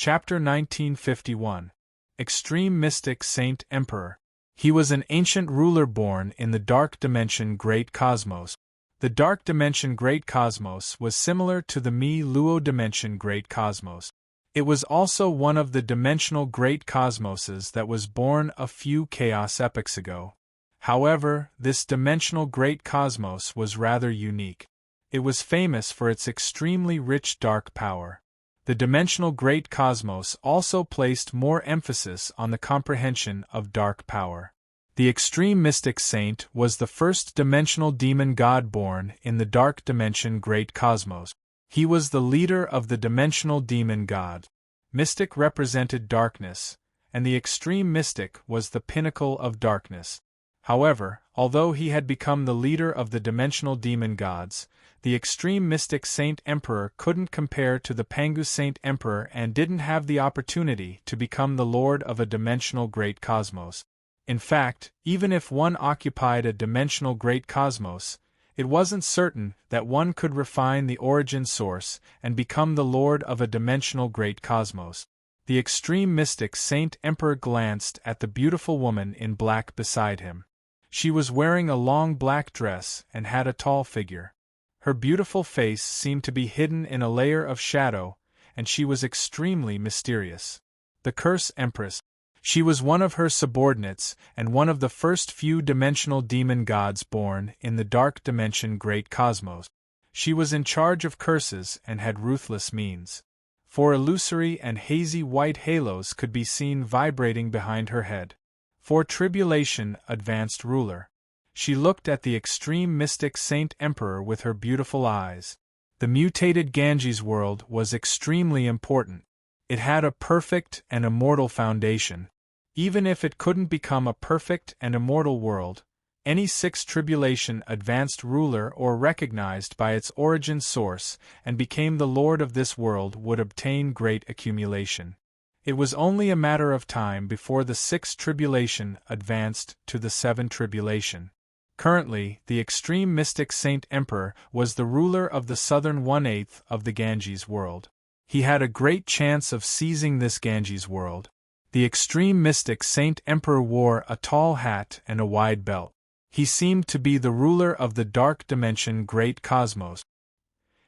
Chapter 1951. Extreme Mystic Saint Emperor. He was an ancient ruler born in the Dark Dimension Great Cosmos. The Dark Dimension Great Cosmos was similar to the Luo Dimension Great Cosmos. It was also one of the dimensional Great Cosmoses that was born a few chaos epochs ago. However, this dimensional Great Cosmos was rather unique. It was famous for its extremely rich dark power. The dimensional Great Cosmos also placed more emphasis on the comprehension of dark power. The Extreme Mystic Saint was the first dimensional demon god born in the Dark Dimension Great Cosmos. He was the leader of the dimensional demon god. Mystic represented darkness, and the Extreme Mystic was the pinnacle of darkness. However, although he had become the leader of the dimensional demon gods, the Extreme Mystic Saint Emperor couldn't compare to the Pangu Saint Emperor and didn't have the opportunity to become the lord of a dimensional Great Cosmos. In fact, even if one occupied a dimensional Great Cosmos, it wasn't certain that one could refine the origin source and become the lord of a dimensional Great Cosmos. The Extreme Mystic Saint Emperor glanced at the beautiful woman in black beside him. She was wearing a long black dress and had a tall figure. Her beautiful face seemed to be hidden in a layer of shadow, and she was extremely mysterious. The Curse Empress. She was one of her subordinates and one of the first few dimensional demon gods born in the Dark Dimension Great Cosmos. She was in charge of curses and had ruthless means. Four illusory and hazy white halos could be seen vibrating behind her head. For Tribulation Advanced Ruler. She looked at the Extreme Mystic Saint Emperor with her beautiful eyes. The mutated Ganges world was extremely important. It had a perfect and immortal foundation. Even if it couldn't become a perfect and immortal world, any Sixth Tribulation Advanced Ruler or recognized by its origin source and became the lord of this world would obtain great accumulation. It was only a matter of time before the Sixth Tribulation advanced to the Seventh Tribulation. Currently, the Extreme Mystic Saint Emperor was the ruler of the southern 1/8 of the Ganges world. He had a great chance of seizing this Ganges world. The Extreme Mystic Saint Emperor wore a tall hat and a wide belt. He seemed to be the ruler of the Dark Dimension Great Cosmos.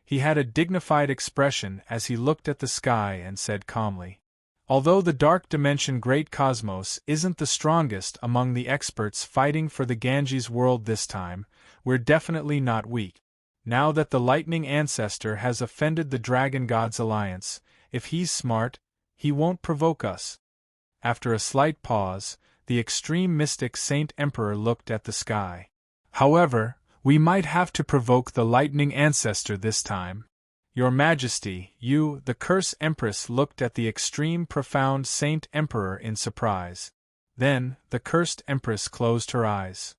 He had a dignified expression as he looked at the sky and said calmly, "Although the Dark Dimension Great Cosmos isn't the strongest among the experts fighting for the Ganges world this time, we're definitely not weak. Now that the Lightning Ancestor has offended the Dragon God's alliance, if he's smart, he won't provoke us." After a slight pause, the Extreme Mystic Saint Emperor looked at the sky. "However, we might have to provoke the Lightning Ancestor this time. Your Majesty, you, the Curse Empress, looked at the Extreme Profound Saint Emperor in surprise. Then, the Cursed Empress closed her eyes.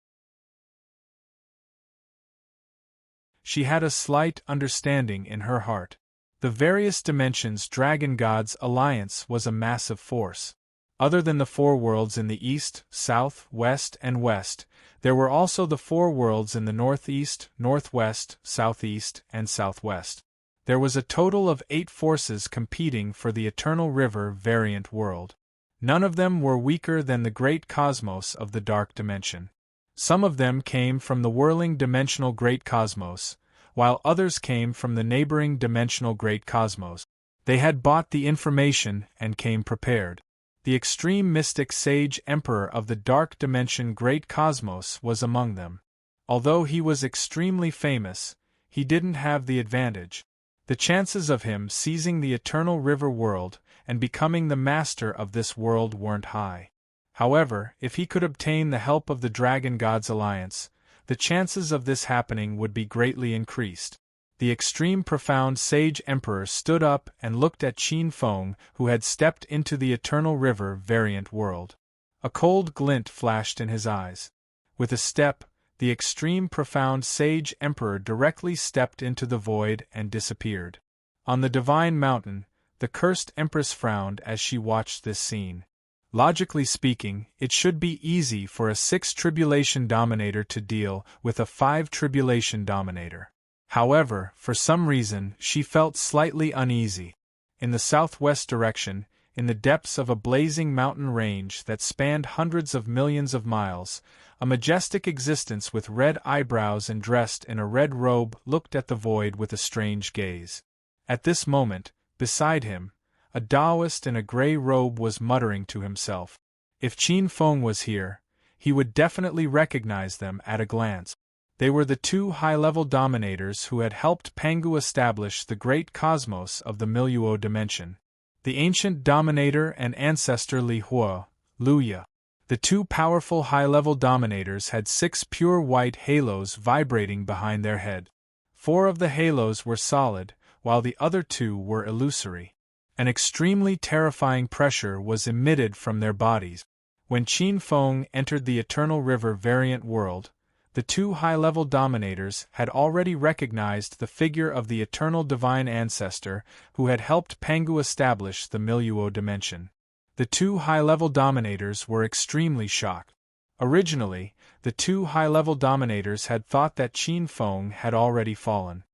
She had a slight understanding in her heart. The various dimensions Dragon God's alliance was a massive force. Other than the four worlds in the east, south, west, and west, there were also the four worlds in the northeast, northwest, southeast, and southwest. There was a total of 8 forces competing for the Eternal River variant world. None of them were weaker than the Great Cosmos of the Dark Dimension. Some of them came from the whirling dimensional Great Cosmos, while others came from the neighboring dimensional Great Cosmos. They had bought the information and came prepared. The Extreme Mystic Sage Emperor of the Dark Dimension Great Cosmos was among them. Although he was extremely famous, he didn't have the advantage. The chances of him seizing the Eternal River world and becoming the master of this world weren't high. However, if he could obtain the help of the Dragon God's alliance, the chances of this happening would be greatly increased. The Extreme Profound Sage Emperor stood up and looked at Qin Feng, who had stepped into the Eternal River variant world. A cold glint flashed in his eyes. With a step, the Extreme Profound Sage Emperor directly stepped into the void and disappeared. On the Divine Mountain, the Cursed Empress frowned as she watched this scene. Logically speaking, it should be easy for a 6 Tribulation Dominator to deal with a 5 Tribulation Dominator. However, for some reason, she felt slightly uneasy. in the southwest direction, in the depths of a blazing mountain range that spanned hundreds of millions of miles, a majestic existence with red eyebrows and dressed in a red robe looked at the void with a strange gaze. At this moment, beside him, a Taoist in a grey robe was muttering to himself. If Qin Feng was here, he would definitely recognize them at a glance. They were the two high-level dominators who had helped Pangu establish the great cosmos of the Miluo dimension. The ancient dominator and ancestor Li Hua, Luya. The two powerful high-level dominators had 6 pure white halos vibrating behind their head. 4 of the halos were solid, while the other 2 were illusory. An extremely terrifying pressure was emitted from their bodies. When Qin Feng entered the Eternal River variant world, the two high-level dominators had already recognized the figure of the eternal divine ancestor who had helped Pangu establish the Miluo dimension. The two high-level dominators were extremely shocked. Originally, the two high-level dominators had thought that Qin Feng had already fallen.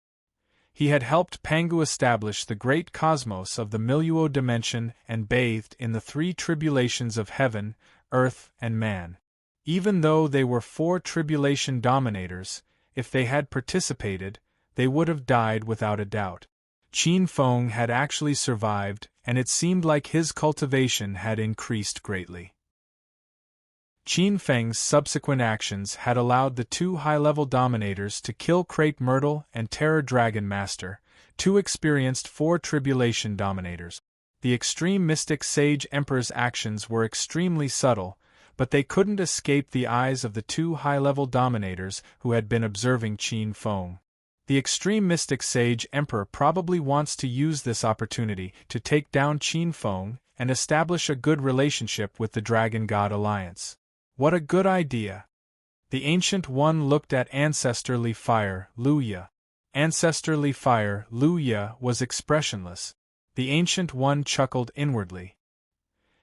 He had helped Pangu establish the great cosmos of the Miluo dimension and bathed in the 3 tribulations of heaven, earth, and man. Even though they were 4 tribulation dominators, if they had participated, they would have died without a doubt. Qin Feng had actually survived, and it seemed like his cultivation had increased greatly. Qin Feng's subsequent actions had allowed the two high-level dominators to kill Crepe Myrtle and Terror Dragon Master, 2 experienced 4 tribulation dominators. The extreme mystic Sage Emperor's actions were extremely subtle, but they couldn't escape the eyes of the two high-level dominators who had been observing Qin Feng. The extreme mystic Sage Emperor probably wants to use this opportunity to take down Qin Feng and establish a good relationship with the Dragon God Alliance. What a good idea! The Ancient One looked at Ancestrally Fire, Luya. Ancestrally Fire, Luya was expressionless. The Ancient One chuckled inwardly.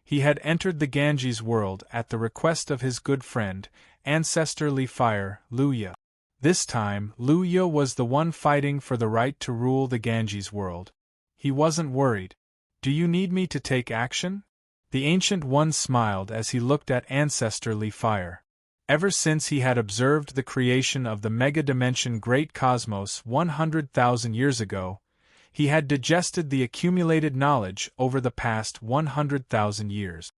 He had entered the Ganges world at the request of his good friend, Ancestrally Fire, Luya. This time, Luya was the one fighting for the right to rule the Ganges world. He wasn't worried. Do you need me to take action? The Ancient One smiled as he looked at Ancestrally Fire. Ever since he had observed the creation of the mega-dimension Great Cosmos 100,000 years ago, he had digested the accumulated knowledge over the past 100,000 years.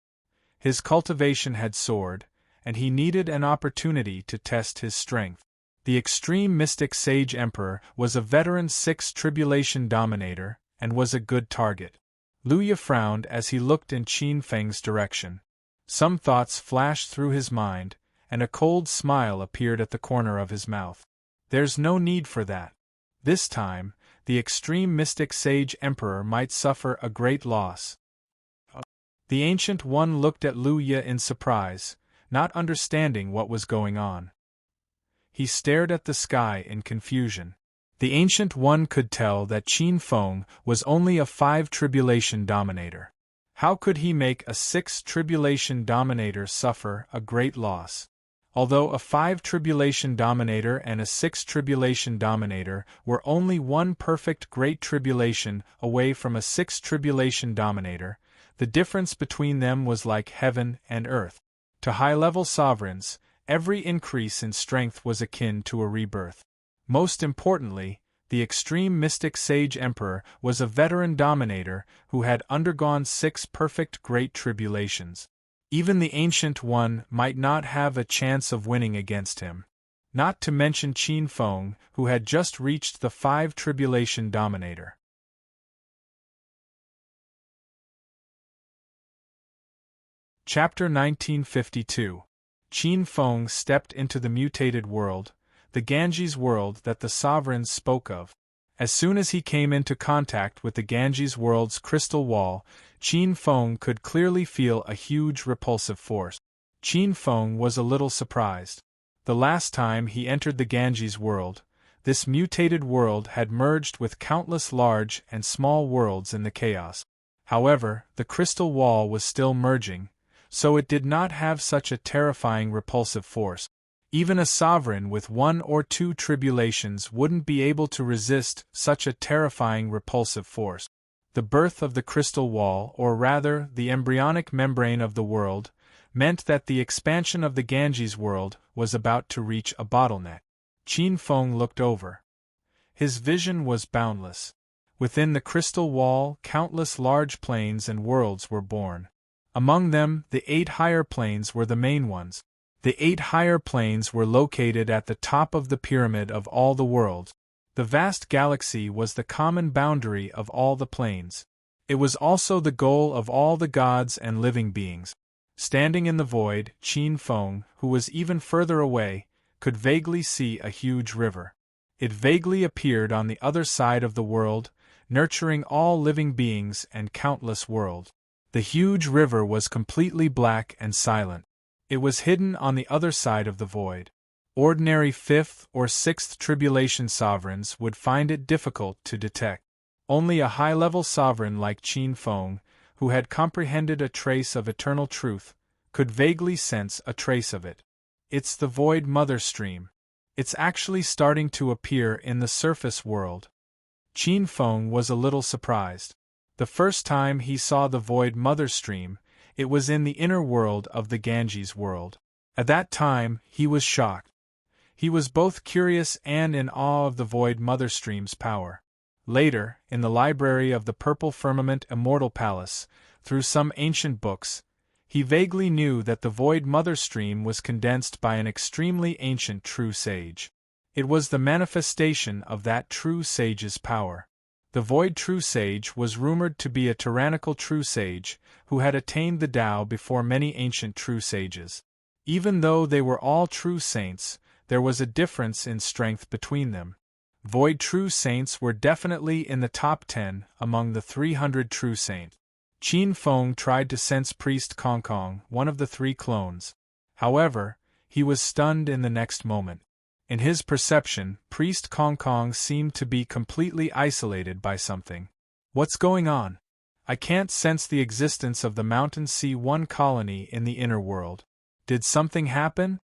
His cultivation had soared, and he needed an opportunity to test his strength. The extreme mystic Sage Emperor was a veteran 6 tribulation dominator, and was a good target. Luya frowned as he looked in Qin Feng's direction. Some thoughts flashed through his mind, and a cold smile appeared at the corner of his mouth. There's no need for that. This time, the extreme mystic Sage Emperor might suffer a great loss. The Ancient One looked at Luya in surprise, not understanding what was going on. He stared at the sky in confusion. The Ancient One could tell that Qin Feng was only a 5 tribulation dominator. How could he make a 6 tribulation dominator suffer a great loss? Although a 5 tribulation dominator and a 6 tribulation dominator were only one perfect great tribulation away from a 6 tribulation dominator, the difference between them was like heaven and earth. To high-level sovereigns, every increase in strength was akin to a rebirth. Most importantly, the extreme mystic Sage Emperor was a veteran dominator who had undergone 6 perfect great tribulations. Even the Ancient One might not have a chance of winning against him. Not to mention Qin Feng, who had just reached the 5 tribulation dominator. Chapter 1952. Qin Feng stepped into the mutated world, the Ganges world that the sovereigns spoke of. As soon as he came into contact with the Ganges world's crystal wall, Qin Feng could clearly feel a huge repulsive force. Qin Feng was a little surprised. The last time he entered the Ganges world, this mutated world had merged with countless large and small worlds in the chaos. However, the crystal wall was still merging, so it did not have such a terrifying repulsive force. Even a sovereign with 1 or 2 tribulations wouldn't be able to resist such a terrifying repulsive force. The birth of the crystal wall, or rather, the embryonic membrane of the world, meant that the expansion of the Ganges world was about to reach a bottleneck. Qin Feng looked over. His vision was boundless. Within the crystal wall, countless large planes and worlds were born. Among them, the 8 higher planes were the main ones. The 8 higher planes were located at the top of the pyramid of all the worlds. The vast galaxy was the common boundary of all the planes. It was also the goal of all the gods and living beings. Standing in the void, Qin Feng, who was even further away, could vaguely see a huge river. It vaguely appeared on the other side of the world, nurturing all living beings and countless worlds. The huge river was completely black and silent. It was hidden on the other side of the void. Ordinary 5th or 6th tribulation sovereigns would find it difficult to detect. Only a high-level sovereign like Qin Feng, who had comprehended a trace of eternal truth, could vaguely sense a trace of it. It's the void mother stream. It's actually starting to appear in the surface world. Qin Feng was a little surprised. The first time he saw the void mother stream, it was in the inner world of the Ganges world. At that time, he was shocked. He was both curious and in awe of the void mother stream's power. Later, in the library of the Purple Firmament Immortal Palace, through some ancient books, he vaguely knew that the void mother stream was condensed by an extremely ancient true sage. It was the manifestation of that true sage's power. The void true sage was rumored to be a tyrannical true sage who had attained the Tao before many ancient true sages. Even though they were all true saints, there was a difference in strength between them. Void true saints were definitely in the top 10 among the 300 true saints. Qin Feng tried to sense Priest Kongkong, one of the 3 clones. However, he was stunned in the next moment. In his perception, Priest Kongkong seemed to be completely isolated by something. What's going on? I can't sense the existence of the Mountain C1 colony in the inner world. Did something happen?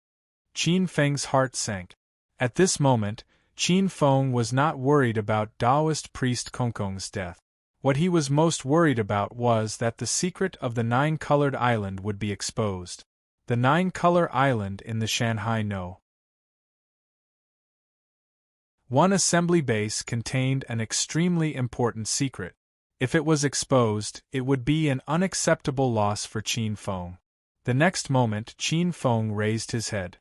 Qin Feng's heart sank. At this moment, Qin Feng was not worried about Taoist priest Kongkong's death. What he was most worried about was that the secret of the 9-colored island would be exposed. The 9-color island in the Shanghai No. 1 assembly base contained an extremely important secret. If it was exposed, it would be an unacceptable loss for Qin Feng. The next moment, Qin Feng raised his head.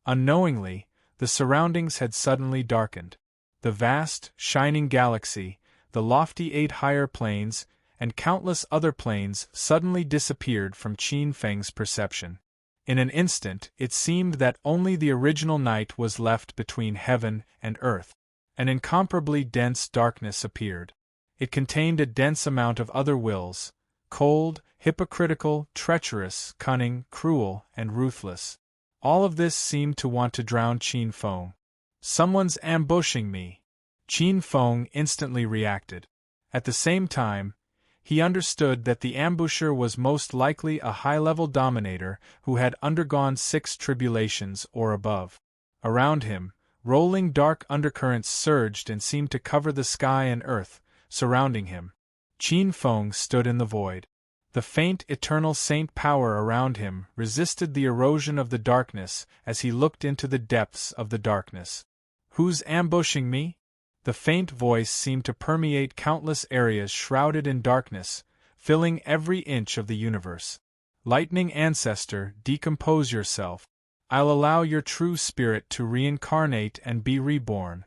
Unknowingly, the surroundings had suddenly darkened. The vast, shining galaxy, the lofty 8 higher planes, and countless other planes suddenly disappeared from Qin Feng's perception. In an instant, it seemed that only the original night was left between heaven and earth. An incomparably dense darkness appeared. It contained a dense amount of other wills, cold, hypocritical, treacherous, cunning, cruel, and ruthless. All of this seemed to want to drown Qin Feng. Someone's ambushing me. Qin Feng instantly reacted. At the same time, he understood that the ambusher was most likely a high-level dominator who had undergone 6 tribulations or above. Around him, rolling dark undercurrents surged and seemed to cover the sky and earth, surrounding him. Qin Feng stood in the void. The faint eternal saint power around him resisted the erosion of the darkness as he looked into the depths of the darkness. Who's ambushing me? The faint voice seemed to permeate countless areas shrouded in darkness, filling every inch of the universe. Lightning ancestor, decompose yourself. I'll allow your true spirit to reincarnate and be reborn.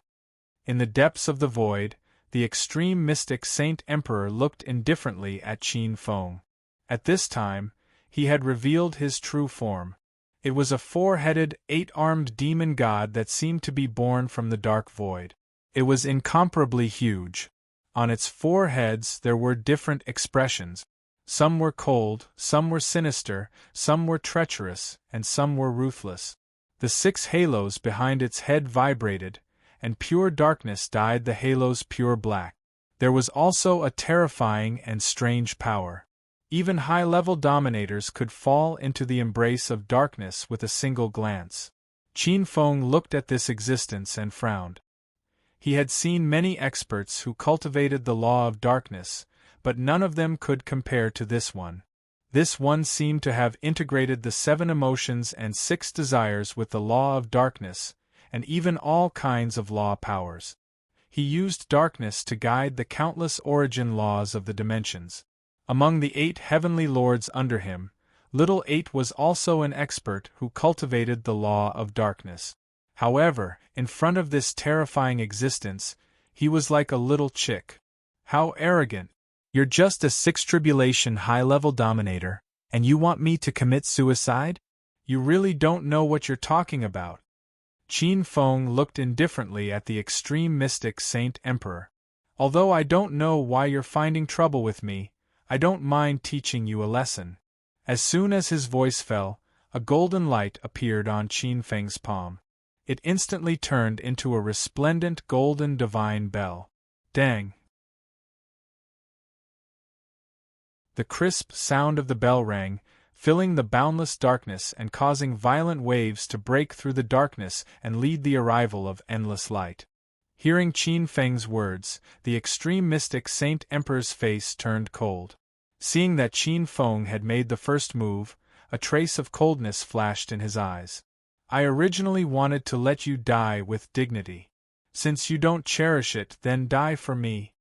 In the depths of the void, the extreme mystic Saint Emperor looked indifferently at Qin Feng. At this time, he had revealed his true form. It was a 4-headed, 8-armed demon god that seemed to be born from the dark void. It was incomparably huge. On its 4 heads there were different expressions. Some were cold, some were sinister, some were treacherous, and some were ruthless. The 6 halos behind its head vibrated, and pure darkness dyed the halos pure black. There was also a terrifying and strange power. Even high-level dominators could fall into the embrace of darkness with a single glance. Qin Feng looked at this existence and frowned. He had seen many experts who cultivated the law of darkness, but none of them could compare to this one. This one seemed to have integrated the 7 emotions and 6 desires with the law of darkness, and even all kinds of law powers. He used darkness to guide the countless origin laws of the dimensions. Among the 8 heavenly lords under him, Little 8 was also an expert who cultivated the law of darkness. However, in front of this terrifying existence, he was like a little chick. How arrogant! You're just a 6 tribulation high-level dominator, and you want me to commit suicide? You really don't know what you're talking about. Qin Feng looked indifferently at the extreme mystic Saint Emperor. Although I don't know why you're finding trouble with me, I don't mind teaching you a lesson. As soon as his voice fell, a golden light appeared on Qin Feng's palm. It instantly turned into a resplendent golden divine bell. Dang! The crisp sound of the bell rang, filling the boundless darkness and causing violent waves to break through the darkness and lead the arrival of endless light. Hearing Qin Feng's words, the extreme mystic Saint Emperor's face turned cold. Seeing that Qin Feng had made the first move, a trace of coldness flashed in his eyes. I originally wanted to let you die with dignity. Since you don't cherish it, then die for me.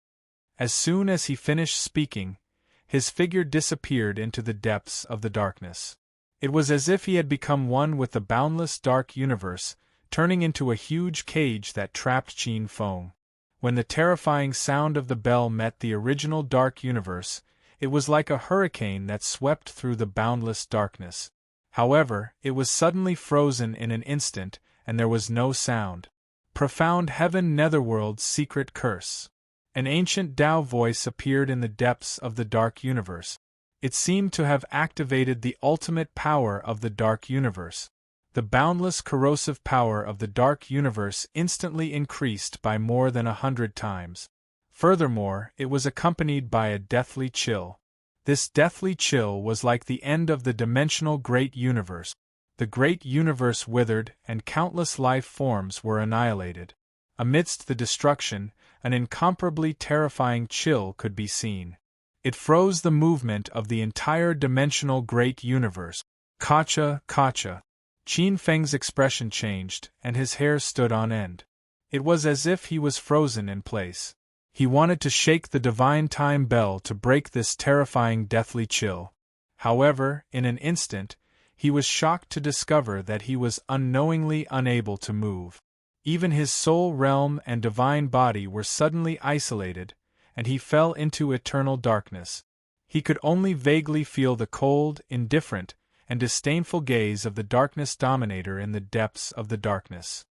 As soon as he finished speaking, his figure disappeared into the depths of the darkness. It was as if he had become one with the boundless dark universe, turning into a huge cage that trapped Qin Feng. When the terrifying sound of the bell met the original dark universe, it was like a hurricane that swept through the boundless darkness. However, it was suddenly frozen in an instant, and there was no sound. Profound Heaven Netherworld's secret curse. An ancient Tao voice appeared in the depths of the dark universe. It seemed to have activated the ultimate power of the dark universe. The boundless corrosive power of the dark universe instantly increased by more than 100 times. Furthermore, it was accompanied by a deathly chill. This deathly chill was like the end of the dimensional great universe. The great universe withered, and countless life forms were annihilated. Amidst the destruction, an incomparably terrifying chill could be seen. It froze the movement of the entire dimensional great universe. Kacha, kacha. Qin Feng's expression changed, and his hair stood on end. It was as if he was frozen in place. He wanted to shake the divine time bell to break this terrifying deathly chill. However, in an instant, he was shocked to discover that he was unknowingly unable to move. Even his soul realm and divine body were suddenly isolated, and he fell into eternal darkness. He could only vaguely feel the cold, indifferent, and disdainful gaze of the darkness dominator in the depths of the darkness.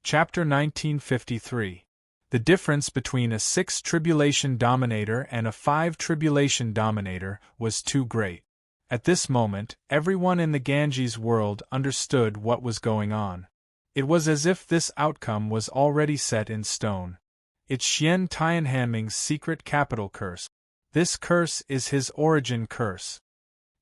Chapter 1953. The difference between a 6 tribulation dominator and a 5 tribulation dominator was too great. At this moment, everyone in the Ganges world understood what was going on. It was as if this outcome was already set in stone. It's Xian Tianhanming's secret capital curse. This curse is his origin curse.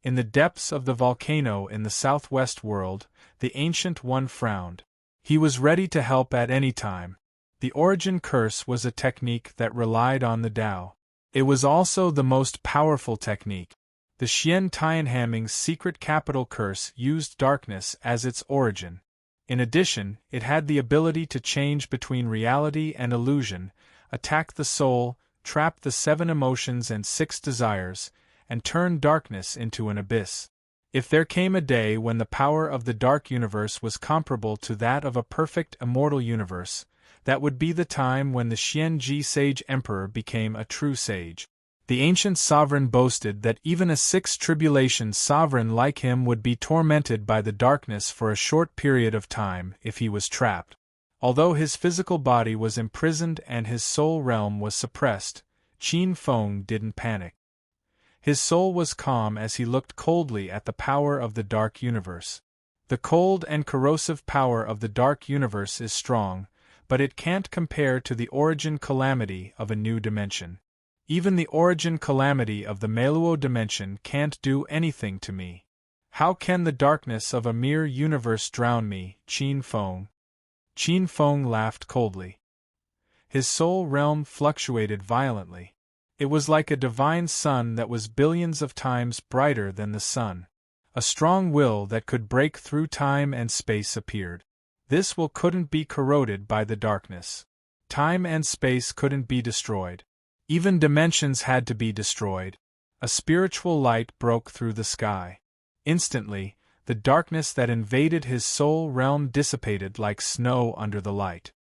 In the depths of the volcano in the southwest world, the Ancient One frowned. He was ready to help at any time. The origin curse was a technique that relied on the Tao. It was also the most powerful technique. The Xian Tianhanming's secret capital curse used darkness as its origin. In addition, it had the ability to change between reality and illusion, attack the soul, trap the 7 emotions and 6 desires, and turn darkness into an abyss. If there came a day when the power of the dark universe was comparable to that of a perfect immortal universe, that would be the time when the Xianji sage emperor became a true sage. The ancient sovereign boasted that even a 6 tribulation sovereign like him would be tormented by the darkness for a short period of time if he was trapped. Although his physical body was imprisoned and his soul realm was suppressed, Qin Feng didn't panic. His soul was calm as he looked coldly at the power of the dark universe. The cold and corrosive power of the dark universe is strong, but it can't compare to the origin calamity of a new dimension. Even the origin calamity of the Meluo dimension can't do anything to me. How can the darkness of a mere universe drown me, Qin Feng? Qin Feng laughed coldly. His soul realm fluctuated violently. It was like a divine sun that was billions of times brighter than the sun. A strong will that could break through time and space appeared. This will couldn't be corroded by the darkness. Time and space couldn't be destroyed. Even dimensions had to be destroyed. A spiritual light broke through the sky. Instantly, the darkness that invaded his soul realm dissipated like snow under the light.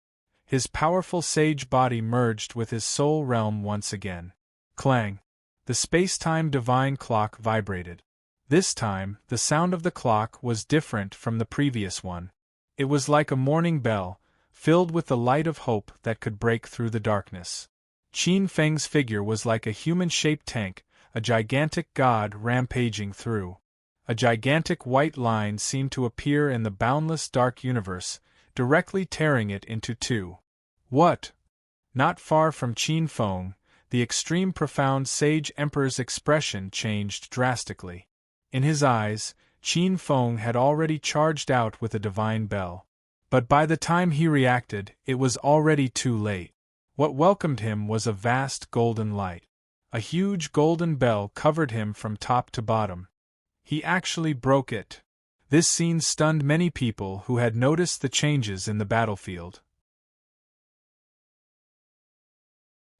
His powerful sage body merged with his soul realm once again. Clang! The space-time divine clock vibrated. This time, the sound of the clock was different from the previous one. It was like a morning bell, filled with the light of hope that could break through the darkness. Qin Feng's figure was like a human-shaped tank, a gigantic god rampaging through. A gigantic white line seemed to appear in the boundless dark universe, directly tearing it into two. What? Not far from Qin Feng, the extreme profound sage emperor's expression changed drastically. In his eyes, Qin Feng had already charged out with a divine bell. But by the time he reacted, it was already too late. What welcomed him was a vast golden light. A huge golden bell covered him from top to bottom. He actually broke it. This scene stunned many people who had noticed the changes in the battlefield.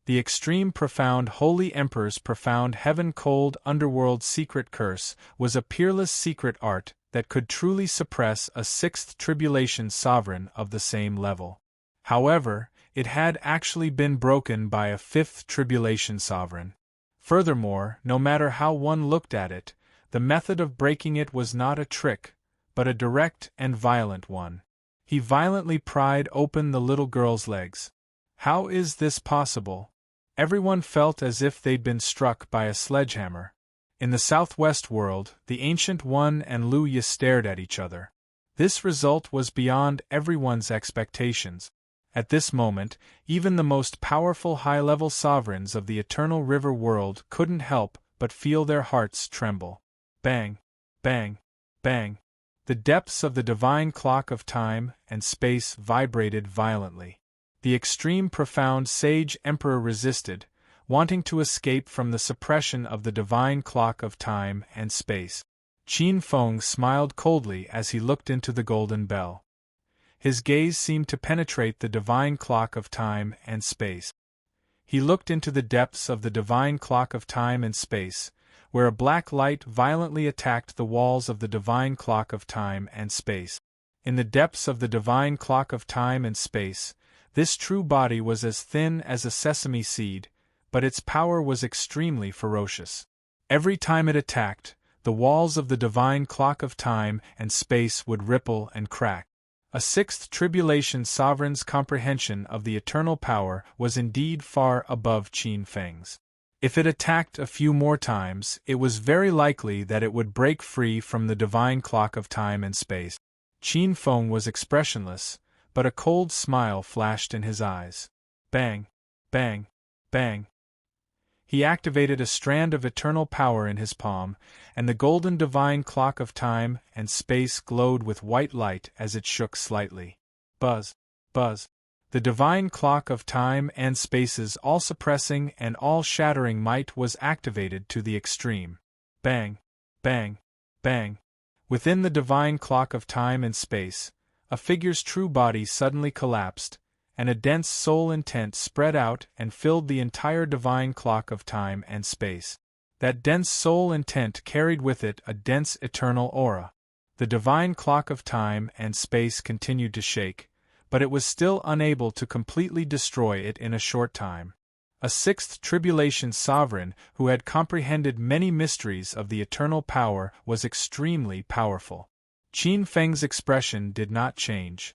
The extreme profound Holy Emperor's profound heaven-cold underworld secret curse was a peerless secret art that could truly suppress a sixth tribulation sovereign of the same level. However, it had actually been broken by a fifth tribulation sovereign. Furthermore, no matter how one looked at it, the method of breaking it was not a trick, but a direct and violent one. He violently pried open the little girl's legs. How is this possible? Everyone felt as if they'd been struck by a sledgehammer. In the southwest world, the Ancient One and Lu Yi stared at each other. This result was beyond everyone's expectations. At this moment, even the most powerful high-level sovereigns of the Eternal River world couldn't help but feel their hearts tremble. Bang! Bang! Bang! The depths of the divine clock of time and space vibrated violently. The extreme profound sage emperor resisted, wanting to escape from the suppression of the divine clock of time and space. Qin Feng smiled coldly as he looked into the golden bell. His gaze seemed to penetrate the divine clock of time and space. He looked into the depths of the divine clock of time and space, where a black light violently attacked the walls of the divine clock of time and space. In the depths of the divine clock of time and space, this true body was as thin as a sesame seed, but its power was extremely ferocious. Every time it attacked, the walls of the divine clock of time and space would ripple and crack. A sixth tribulation sovereign's comprehension of the eternal power was indeed far above Qin Feng's. If it attacked a few more times, it was very likely that it would break free from the divine clock of time and space. Qin Feng was expressionless, but a cold smile flashed in his eyes. Bang! Bang! Bang! He activated a strand of eternal power in his palm, and the golden divine clock of time and space glowed with white light as it shook slightly. Buzz! Buzz! The divine clock of time and space's all-suppressing and all-shattering might was activated to the extreme. Bang! Bang! Bang! Within the divine clock of time and space, a figure's true body suddenly collapsed, and a dense soul intent spread out and filled the entire divine clock of time and space. That dense soul intent carried with it a dense eternal aura. The divine clock of time and space continued to shake, but it was still unable to completely destroy it in a short time. A sixth tribulation sovereign who had comprehended many mysteries of the eternal power was extremely powerful. Qin Feng's expression did not change.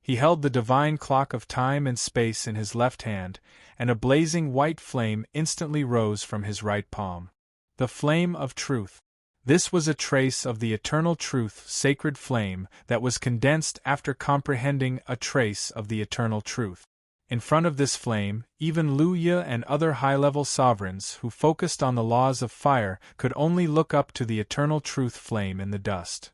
He held the divine clock of time and space in his left hand, and a blazing white flame instantly rose from his right palm. The flame of truth. This was a trace of the eternal truth, sacred flame, that was condensed after comprehending a trace of the eternal truth. In front of this flame, even Lu Yi and other high-level sovereigns who focused on the laws of fire could only look up to the eternal truth flame in the dust.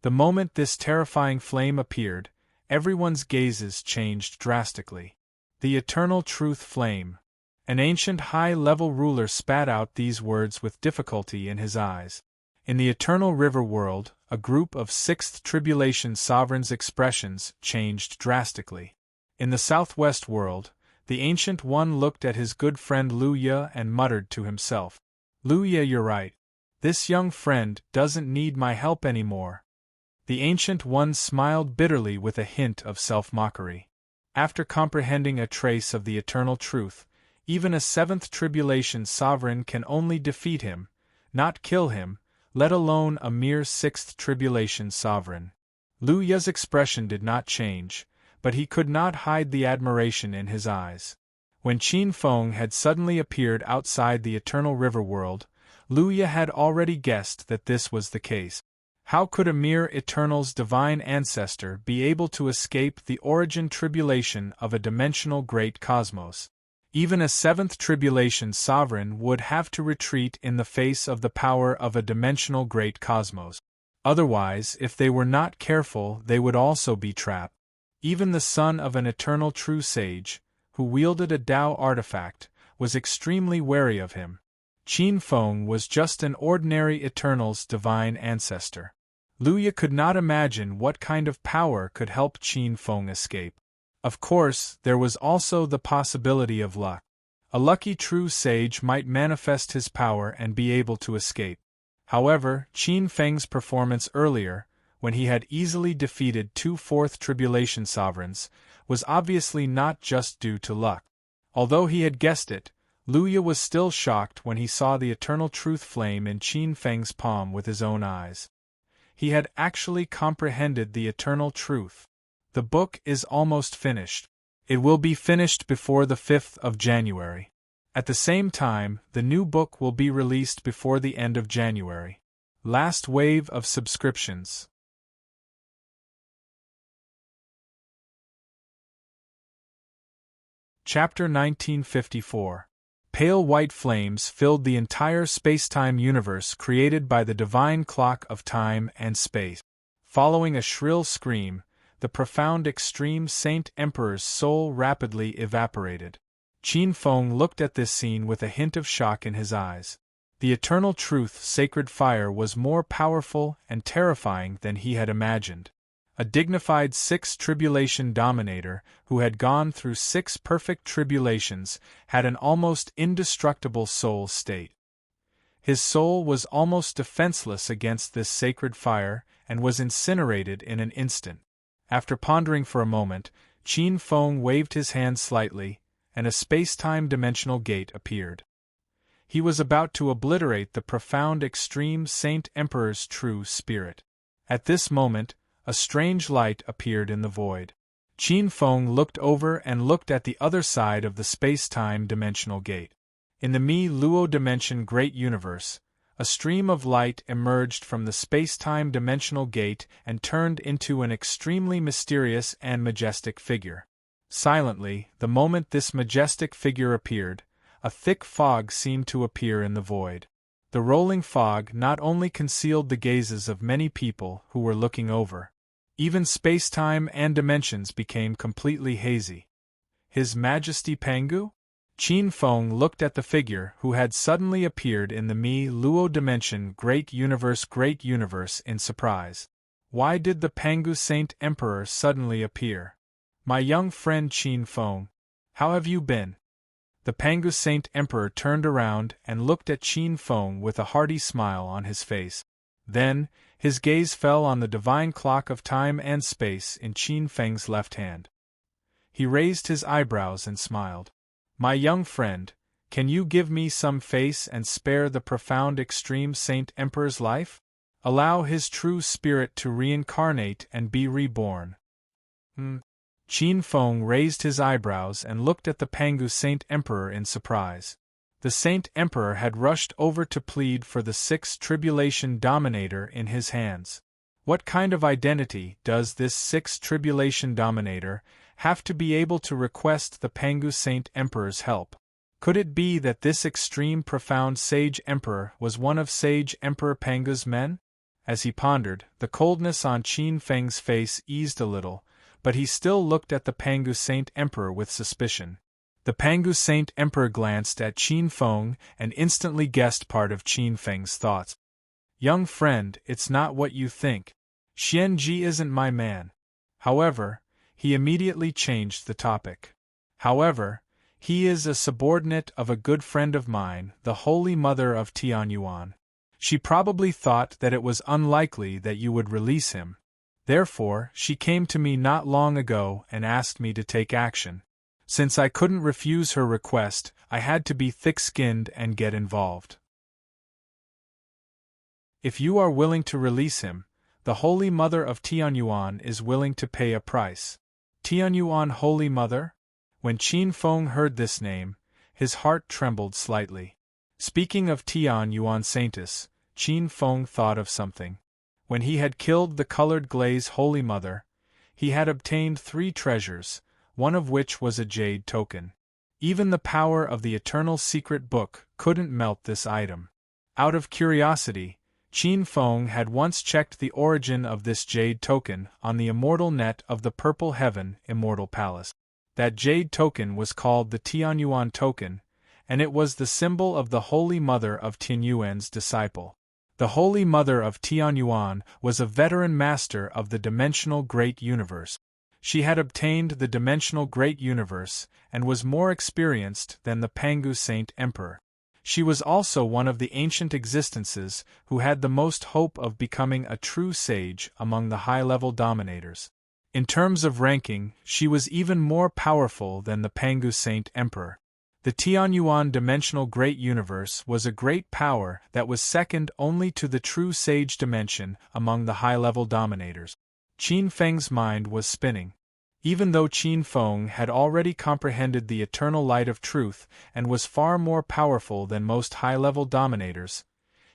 The moment this terrifying flame appeared, everyone's gazes changed drastically. The eternal truth flame. An ancient high-level ruler spat out these words with difficulty in his eyes. In the eternal river world, a group of sixth tribulation sovereigns' expressions changed drastically. In the southwest world, the Ancient One looked at his good friend Lu Ye and muttered to himself, "Lu Ye, you're right. This young friend doesn't need my help anymore." The Ancient One smiled bitterly with a hint of self-mockery. After comprehending a trace of the eternal truth, even a seventh tribulation sovereign can only defeat him, not kill him, let alone a mere sixth tribulation sovereign. Lu Ye's expression did not change, but he could not hide the admiration in his eyes. When Qin Feng had suddenly appeared outside the eternal river world, Lu Ye had already guessed that this was the case. How could a mere Eternal's divine ancestor be able to escape the origin tribulation of a dimensional great cosmos? Even a seventh tribulation sovereign would have to retreat in the face of the power of a dimensional great cosmos. Otherwise, if they were not careful, they would also be trapped. Even the son of an eternal true sage, who wielded a Tao artifact, was extremely wary of him. Qin Feng was just an ordinary Eternal's divine ancestor. Lu Ye could not imagine what kind of power could help Qin Feng escape. Of course, there was also the possibility of luck. A lucky true sage might manifest his power and be able to escape. However, Qin Feng's performance earlier, when he had easily defeated two fourth tribulation sovereigns, was obviously not just due to luck. Although he had guessed it, Lu Ye was still shocked when he saw the eternal truth flame in Qin Feng's palm with his own eyes. He had actually comprehended the eternal truth. The book is almost finished. It will be finished before the 5th of January. At the same time, the new book will be released before the end of January. Last wave of subscriptions. Chapter 1954. Pale white flames filled the entire space-time universe created by the divine clock of time and space. Following a shrill scream, the profound extreme Saint Emperor's soul rapidly evaporated. Qin Feng looked at this scene with a hint of shock in his eyes. The eternal truth sacred fire was more powerful and terrifying than he had imagined. A dignified sixth tribulation dominator, who had gone through 6 perfect tribulations, had an almost indestructible soul state. His soul was almost defenseless against this sacred fire, and was incinerated in an instant. After pondering for a moment, Qin Feng waved his hand slightly, and a space-time dimensional gate appeared. He was about to obliterate the profound extreme Saint Emperor's true spirit. At this moment, a strange light appeared in the void. Qin Feng looked over and looked at the other side of the space-time dimensional gate. In the Mi-Luo dimension great universe, a stream of light emerged from the space-time dimensional gate and turned into an extremely mysterious and majestic figure. Silently, the moment this majestic figure appeared, a thick fog seemed to appear in the void. The rolling fog not only concealed the gazes of many people who were looking over. Even space-time and dimensions became completely hazy. His Majesty Pangu? Qin Feng looked at the figure who had suddenly appeared in the Mi-Luo dimension great universe in surprise. Why did the Pangu Saint Emperor suddenly appear? My young friend Qin Feng, how have you been? The Pangu Saint Emperor turned around and looked at Qin Feng with a hearty smile on his face. Then, his gaze fell on the divine clock of time and space in Qin Feng's left hand. He raised his eyebrows and smiled. My young friend, can you give me some face and spare the profound extreme Saint Emperor's life? Allow his true spirit to reincarnate and be reborn. Qin Feng raised his eyebrows and looked at the Pangu Saint Emperor in surprise. The Saint Emperor had rushed over to plead for the sixth tribulation dominator in his hands. What kind of identity does this sixth tribulation dominator have to be able to request the Pangu Saint Emperor's help? Could it be that this extreme profound sage emperor was one of sage Emperor Pangu's men? As he pondered, the coldness on Qin Feng's face eased a little, but he still looked at the Pangu Saint Emperor with suspicion. The Pangu Saint Emperor glanced at Qin Feng and instantly guessed part of Qin Feng's thoughts. "Young friend, it's not what you think. Xian Ji isn't my man." However, he immediately changed the topic. "However, he is a subordinate of a good friend of mine, the Holy Mother of Tianyuan. She probably thought that it was unlikely that you would release him. Therefore, she came to me not long ago and asked me to take action. Since I couldn't refuse her request, I had to be thick-skinned and get involved. If you are willing to release him, the Holy Mother of Tianyuan is willing to pay a price." Tianyuan Holy Mother? When Qin Feng heard this name, his heart trembled slightly. Speaking of Tianyuan Saintess, Qin Feng thought of something. When he had killed the colored glaze Holy Mother, he had obtained 3 treasures, one of which was a jade token. Even the power of the Eternal Secret Book couldn't melt this item. Out of curiosity, Qin Feng had once checked the origin of this jade token on the immortal net of the Purple Heaven Immortal Palace. That jade token was called the Tianyuan token, and it was the symbol of the Holy Mother of Tianyuan's disciple. The Holy Mother of Tianyuan was a veteran master of the Dimensional Great Universe. She had obtained the Dimensional Great Universe and was more experienced than the Pangu Saint Emperor. She was also one of the ancient existences who had the most hope of becoming a true sage among the high-level dominators. In terms of ranking, she was even more powerful than the Pangu Saint Emperor. The Tianyuan Dimensional Great Universe was a great power that was second only to the true sage dimension among the high-level dominators. Qin Feng's mind was spinning. Even though Qin Feng had already comprehended the eternal light of truth and was far more powerful than most high-level dominators,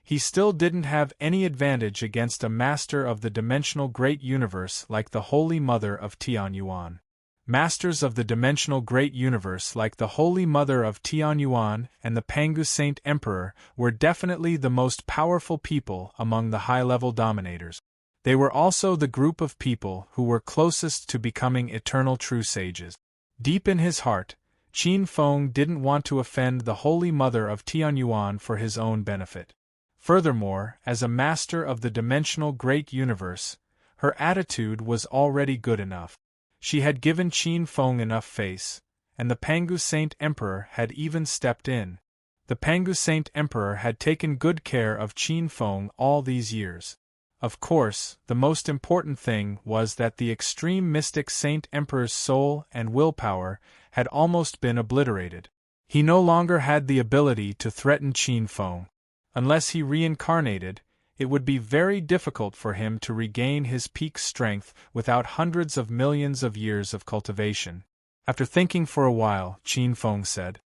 he still didn't have any advantage against a master of the Dimensional Great Universe like the Holy Mother of Tianyuan. Masters of the Dimensional Great Universe like the Holy Mother of Tianyuan and the Pangu Saint Emperor were definitely the most powerful people among the high-level dominators. They were also the group of people who were closest to becoming eternal true sages. Deep in his heart, Qin Feng didn't want to offend the Holy Mother of Tianyuan for his own benefit. Furthermore, as a master of the Dimensional Great Universe, her attitude was already good enough. She had given Qin Feng enough face, and the Pangu Saint Emperor had even stepped in. The Pangu Saint Emperor had taken good care of Qin Feng all these years. Of course, the most important thing was that the extreme mystic Saint Emperor's soul and willpower had almost been obliterated. He no longer had the ability to threaten Qin Feng. Unless he reincarnated, it would be very difficult for him to regain his peak strength without hundreds of millions of years of cultivation. After thinking for a while, Qin Feng said,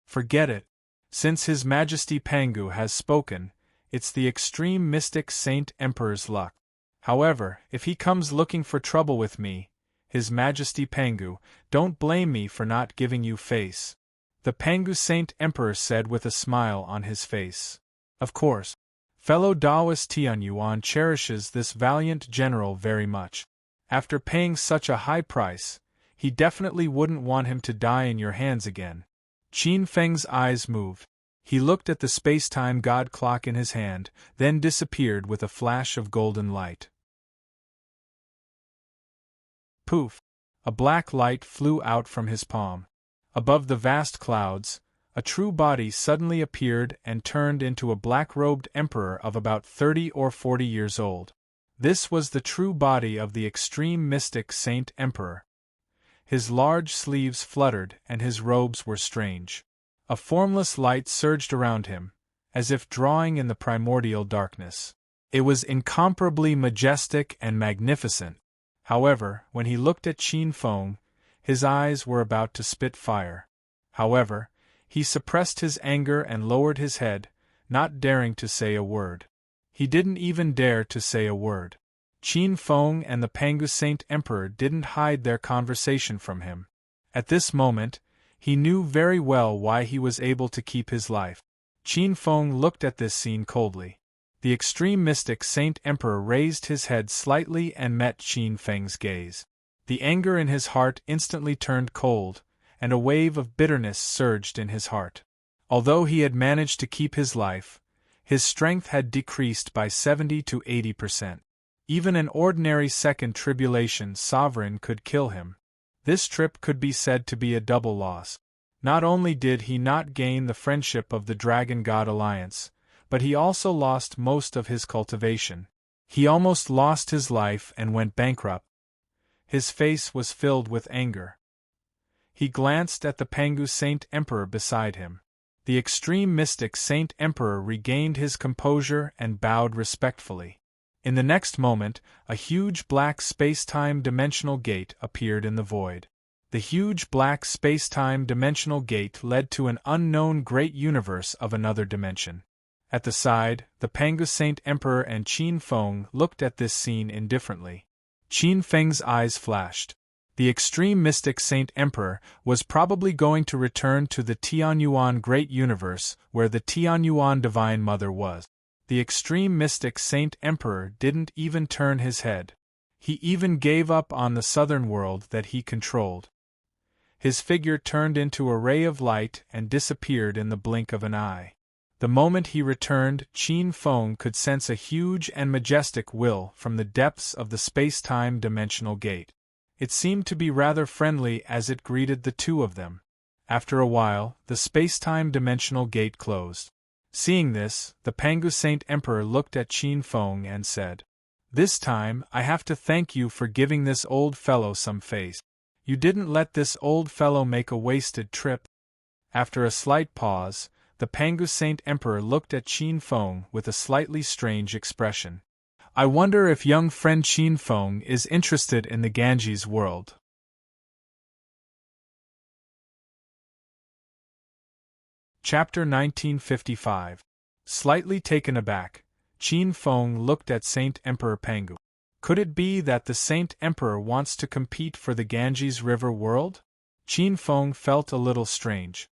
"Forget it. Since His Majesty Pangu has spoken, it's the extreme mystic Saint Emperor's luck. However, if he comes looking for trouble with me, His Majesty Pangu, don't blame me for not giving you face." The Pangu Saint Emperor said with a smile on his face. "Of course. Fellow Taoist Tianyuan cherishes this valiant general very much. After paying such a high price, he definitely wouldn't want him to die in your hands again." Qin Feng's eyes moved. He looked at the space-time god clock in his hand, then disappeared with a flash of golden light. Poof! A black light flew out from his palm. Above the vast clouds, a true body suddenly appeared and turned into a black-robed emperor of about 30 or 40 years old. This was the true body of the extreme mystic Saint Emperor. His large sleeves fluttered and his robes were strange. A formless light surged around him, as if drawing in the primordial darkness. It was incomparably majestic and magnificent. However, when he looked at Qin Feng, his eyes were about to spit fire. However, he suppressed his anger and lowered his head, not daring to say a word. He didn't even dare to say a word. Qin Feng and the Pangu Saint Emperor didn't hide their conversation from him. At this moment, he knew very well why he was able to keep his life. Qin Feng looked at this scene coldly. The extreme mystic Saint Emperor raised his head slightly and met Qin Feng's gaze. The anger in his heart instantly turned cold, and a wave of bitterness surged in his heart. Although he had managed to keep his life, his strength had decreased by 70 to 80%. Even an ordinary second tribulation sovereign could kill him. This trip could be said to be a double loss. Not only did he not gain the friendship of the Dragon God Alliance, but he also lost most of his cultivation. He almost lost his life and went bankrupt. His face was filled with anger. He glanced at the Pangu Saint Emperor beside him. The extreme mystic Saint Emperor regained his composure and bowed respectfully. In the next moment, a huge black space-time dimensional gate appeared in the void. The huge black space-time dimensional gate led to an unknown great universe of another dimension. At the side, the Pangu Saint Emperor and Qin Feng looked at this scene indifferently. Qin Feng's eyes flashed. The extreme mystic Saint Emperor was probably going to return to the Tianyuan Great Universe where the Tianyuan Divine Mother was. The extreme mystic Saint Emperor didn't even turn his head. He even gave up on the southern world that he controlled. His figure turned into a ray of light and disappeared in the blink of an eye. The moment he returned, Qin Feng could sense a huge and majestic will from the depths of the space-time dimensional gate. It seemed to be rather friendly as it greeted the two of them. After a while, the space-time dimensional gate closed. Seeing this, the Pangu Saint Emperor looked at Qin Feng and said, "This time, I have to thank you for giving this old fellow some face. You didn't let this old fellow make a wasted trip." After a slight pause, the Pangu Saint Emperor looked at Qin Feng with a slightly strange expression. "I wonder if young friend Qin Feng is interested in the Ganges world." Chapter 1955. Slightly taken aback, Qin Feng looked at Saint Emperor Pangu. Could it be that the Saint Emperor wants to compete for the Ganges River world? Qin Feng felt a little strange.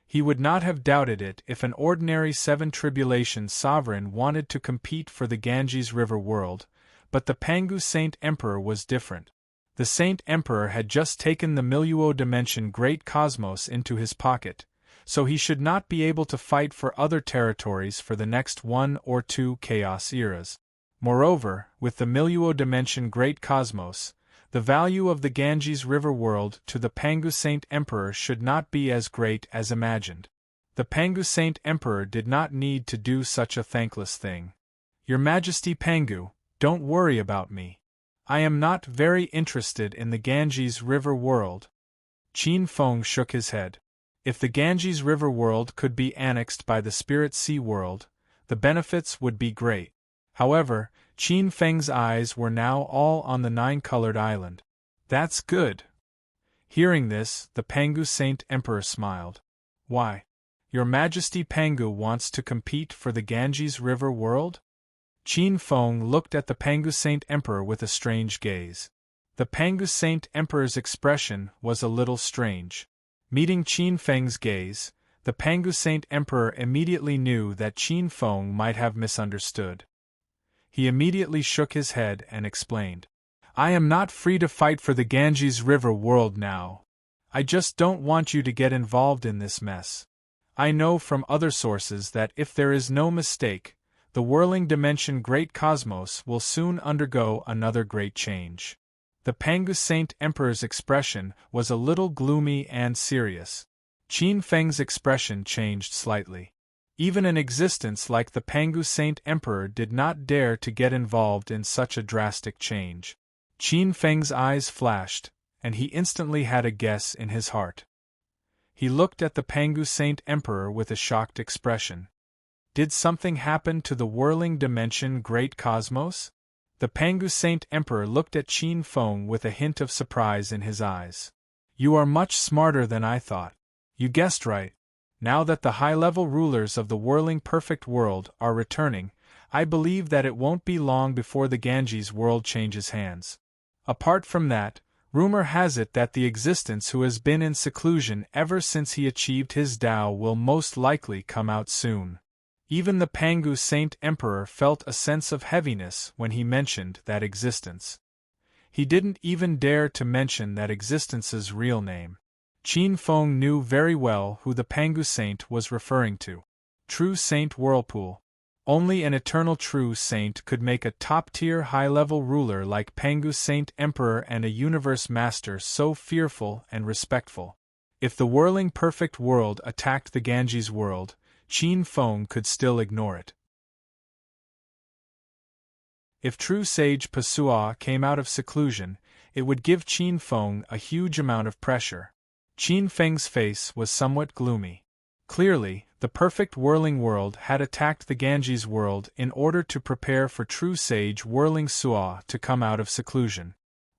He would not have doubted it if an ordinary seven tribulation sovereign wanted to compete for the Ganges River world, but the Pangu Saint Emperor was different. The Saint Emperor had just taken the Miluo dimension Great Cosmos into his pocket, so he should not be able to fight for other territories for the next 1 or 2 chaos eras. Moreover, with the Miluo dimension Great Cosmos, the value of the Ganges River world to the Pangu Saint Emperor should not be as great as imagined. The Pangu Saint Emperor did not need to do such a thankless thing. "Your Majesty Pangu, don't worry about me. I am not very interested in the Ganges River world." Qin Feng shook his head. If the Ganges River world could be annexed by the Spirit Sea world, the benefits would be great. However, Qin Feng's eyes were now all on the nine-colored island. "That's good." Hearing this, the Pangu Saint Emperor smiled. "Why? Your Majesty Pangu wants to compete for the Ganges River world?" Qin Feng looked at the Pangu Saint Emperor with a strange gaze. The Pangu Saint Emperor's expression was a little strange. Meeting Qin Feng's gaze, the Pangu Saint Emperor immediately knew that Qin Feng might have misunderstood. He immediately shook his head and explained, "I am not free to fight for the Ganges River world now. I just don't want you to get involved in this mess. I know from other sources that if there is no mistake, the whirling dimension Great Cosmos will soon undergo another great change." The Pangu Saint Emperor's expression was a little gloomy and serious. Qin Feng's expression changed slightly. Even an existence like the Pangu Saint Emperor did not dare to get involved in such a drastic change. Qin Feng's eyes flashed, and he instantly had a guess in his heart. He looked at the Pangu Saint Emperor with a shocked expression. Did something happen to the whirling dimension Great Cosmos? The Pangu Saint Emperor looked at Qin Feng with a hint of surprise in his eyes. "You are much smarter than I thought. You guessed right. Now that the high-level rulers of the whirling perfect world are returning, I believe that it won't be long before the Ganges world changes hands. Apart from that, rumor has it that the existence who has been in seclusion ever since he achieved his Tao will most likely come out soon. Even the Pangu Saint Emperor felt a sense of heaviness when he mentioned that existence. He didn't even dare to mention that existence's real name. Qin Feng knew very well who the Pangu Saint was referring to. True Saint Whirlpool. Only an eternal true saint could make a top-tier high-level ruler like Pangu Saint Emperor and a universe master so fearful and respectful. If the whirling perfect world attacked the Ganges world, Qin Feng could still ignore it. If true sage Pasua came out of seclusion, it would give Qin Feng a huge amount of pressure. Qin Feng's face was somewhat gloomy. Clearly, the perfect whirling world had attacked the Ganges world in order to prepare for true sage whirling Sua to come out of seclusion.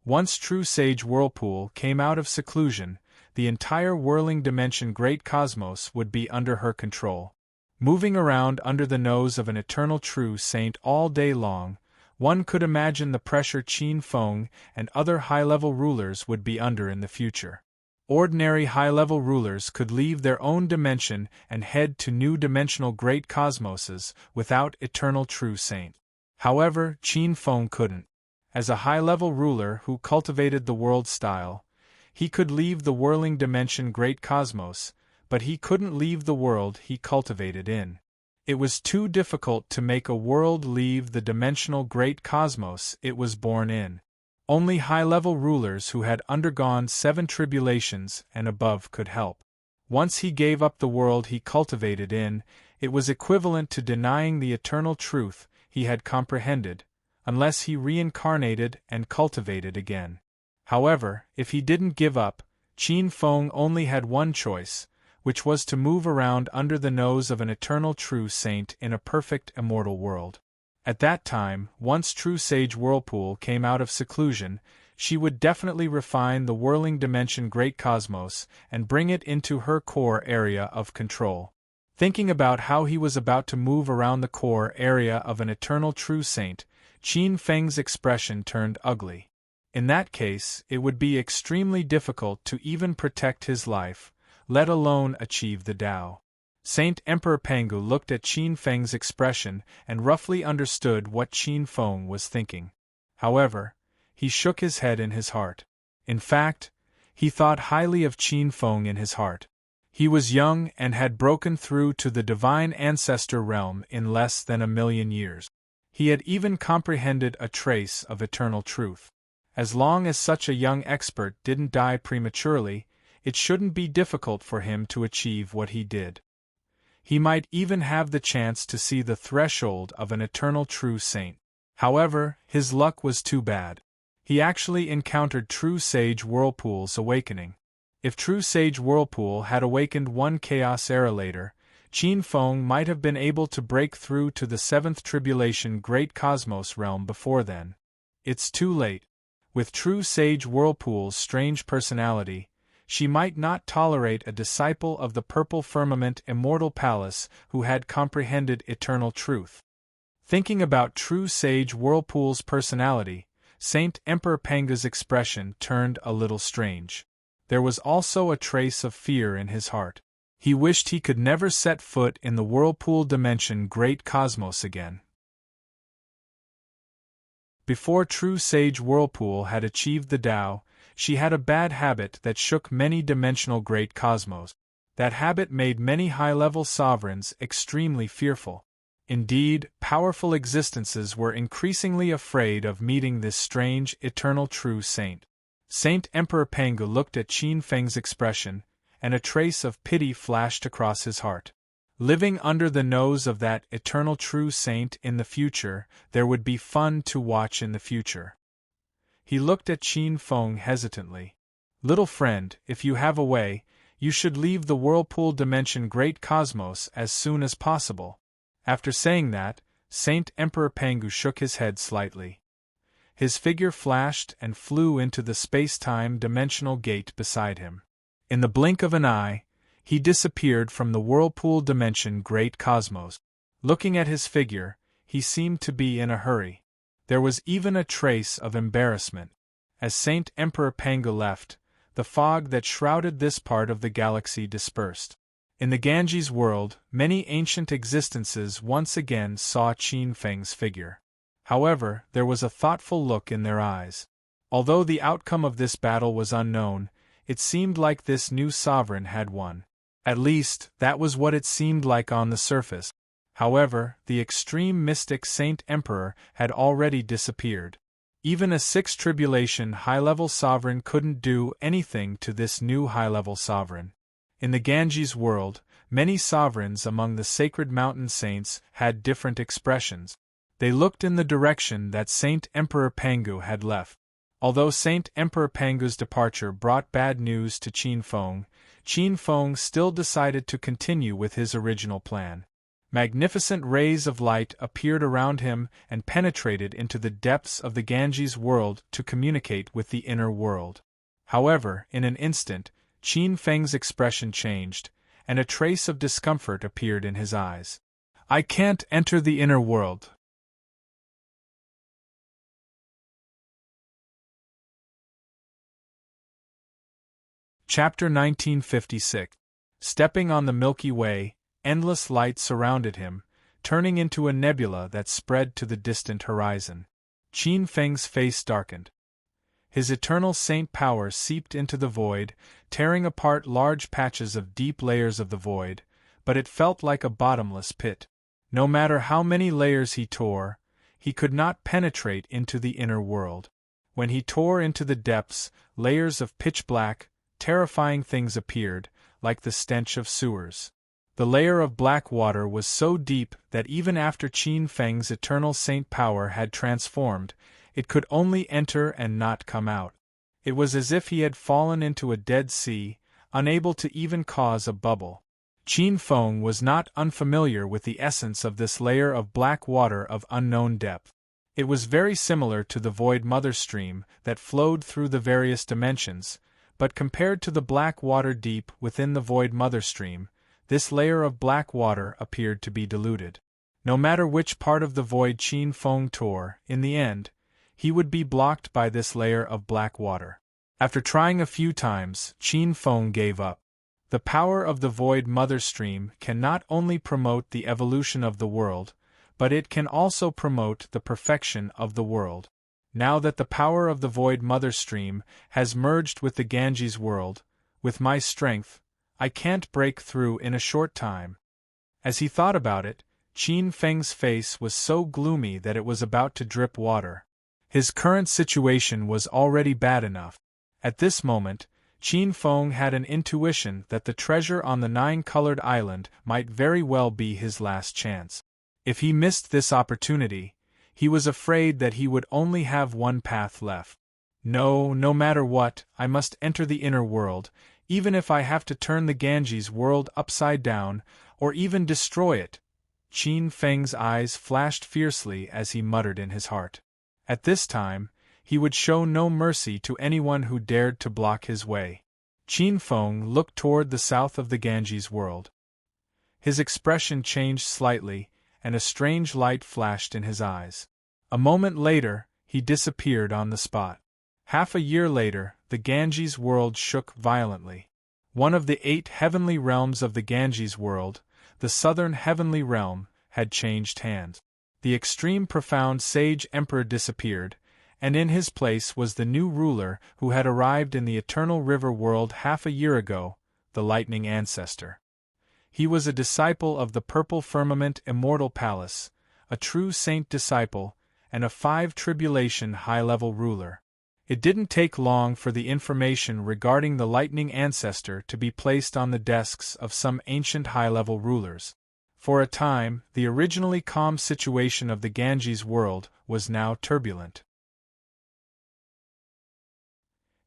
Once true sage Whirlpool came out of seclusion, the entire whirling dimension Great Cosmos would be under her control. Moving around under the nose of an eternal true saint all day long, one could imagine the pressure Qin Feng and other high-level rulers would be under in the future. Ordinary high-level rulers could leave their own dimension and head to new dimensional great cosmoses without eternal true saint. However, Qin Feng couldn't. As a high-level ruler who cultivated the world style, he could leave the whirling dimension great cosmos, but he couldn't leave the world he cultivated in. It was too difficult to make a world leave the dimensional great cosmos it was born in. Only high-level rulers who had undergone 7 tribulations and above could help. Once he gave up the world he cultivated in, it was equivalent to denying the eternal truth he had comprehended, unless he reincarnated and cultivated again. However, if he didn't give up, Qin Feng only had one choice, which was to move around under the nose of an eternal true saint in a perfect immortal world. At that time, once true sage Whirlpool came out of seclusion, she would definitely refine the whirling dimension great cosmos and bring it into her core area of control. Thinking about how he was about to move around the core area of an eternal true saint, Qin Feng's expression turned ugly. In that case, it would be extremely difficult to even protect his life, let alone achieve the Tao. Saint Emperor Pangu looked at Qin Feng's expression and roughly understood what Qin Feng was thinking. However, he shook his head in his heart. In fact, he thought highly of Qin Feng in his heart. He was young and had broken through to the divine ancestor realm in less than 1,000,000 years. He had even comprehended a trace of eternal truth. As long as such a young expert didn't die prematurely, it shouldn't be difficult for him to achieve what he did. He might even have the chance to see the threshold of an eternal true saint. However, his luck was too bad. He actually encountered true sage Whirlpool's awakening. If true sage Whirlpool had awakened one chaos era later, Qin Feng might have been able to break through to the 7th tribulation great cosmos realm before then. It's too late. With true sage Whirlpool's strange personality, she might not tolerate a disciple of the purple firmament immortal palace who had comprehended eternal truth. Thinking about true sage Whirlpool's personality, Saint Emperor Pangu's expression turned a little strange. There was also a trace of fear in his heart. He wished he could never set foot in the Whirlpool dimension great cosmos again. Before true sage Whirlpool had achieved the Tao, she had a bad habit that shook many dimensional great cosmos. That habit made many high-level sovereigns extremely fearful. Indeed, powerful existences were increasingly afraid of meeting this strange, eternal true saint. Saint Emperor Pangu looked at Qin Feng's expression, and a trace of pity flashed across his heart. Living under the nose of that eternal true saint in the future, there would be fun to watch in the future. He looked at Qin Feng hesitantly. Little friend, if you have a way, you should leave the Whirlpool dimension great cosmos as soon as possible. After saying that, Saint Emperor Pangu shook his head slightly. His figure flashed and flew into the space-time dimensional gate beside him. In the blink of an eye, he disappeared from the Whirlpool dimension great cosmos. Looking at his figure, he seemed to be in a hurry. There was even a trace of embarrassment. As Saint Emperor Pangu left, the fog that shrouded this part of the galaxy dispersed. In the Ganges world, many ancient existences once again saw Qin Feng's figure. However, there was a thoughtful look in their eyes. Although the outcome of this battle was unknown, it seemed like this new sovereign had won. At least, that was what it seemed like on the surface. However, the extreme mystic Saint Emperor had already disappeared. Even a sixth tribulation high-level sovereign couldn't do anything to this new high-level sovereign. In the Ganges world, many sovereigns among the sacred mountain saints had different expressions. They looked in the direction that Saint Emperor Pangu had left. Although Saint Emperor Pangu's departure brought bad news to Qin Feng still decided to continue with his original plan. Magnificent rays of light appeared around him and penetrated into the depths of the Ganges world to communicate with the inner world. However, in an instant, Qin Feng's expression changed, and a trace of discomfort appeared in his eyes. "I can't enter the inner world." Chapter 1956. Stepping on the Milky Way, endless light surrounded him, turning into a nebula that spread to the distant horizon. Qin Feng's face darkened. His eternal saint power seeped into the void, tearing apart large patches of deep layers of the void, but it felt like a bottomless pit. No matter how many layers he tore, he could not penetrate into the inner world. When he tore into the depths, layers of pitch-black, terrifying things appeared, like the stench of sewers. The layer of black water was so deep that even after Qin Feng's eternal saint power had transformed, it could only enter and not come out. It was as if he had fallen into a dead sea, unable to even cause a bubble. Qin Feng was not unfamiliar with the essence of this layer of black water of unknown depth. It was very similar to the void mother stream that flowed through the various dimensions, but compared to the black water deep within the void mother stream, this layer of black water appeared to be diluted. No matter which part of the void Qin Feng tore, in the end, he would be blocked by this layer of black water. After trying a few times, Qin Feng gave up. The power of the void mother stream can not only promote the evolution of the world, but it can also promote the perfection of the world. Now that the power of the void mother stream has merged with the Ganges world, with my strength, I can't break through in a short time. As he thought about it, Qin Feng's face was so gloomy that it was about to drip water. His current situation was already bad enough. At this moment, Qin Feng had an intuition that the treasure on the nine-colored island might very well be his last chance. If he missed this opportunity, he was afraid that he would only have one path left. No matter what, I must enter the inner world, even if I have to turn the Ganges world upside down, or even destroy it. Qin Feng's eyes flashed fiercely as he muttered in his heart. At this time, he would show no mercy to anyone who dared to block his way. Qin Feng looked toward the south of the Ganges world. His expression changed slightly, and a strange light flashed in his eyes. A moment later, he disappeared on the spot. Half a year later, the Ganges world shook violently. One of the 8 heavenly realms of the Ganges world, the southern heavenly realm, had changed hands. The extreme profound sage emperor disappeared, and in his place was the new ruler who had arrived in the eternal river world half a year ago, the lightning ancestor. He was a disciple of the purple firmament immortal palace, a true saint disciple, and a 5 tribulation high-level ruler. It didn't take long for the information regarding the lightning ancestor to be placed on the desks of some ancient high-level rulers. For a time, the originally calm situation of the Ganges world was now turbulent.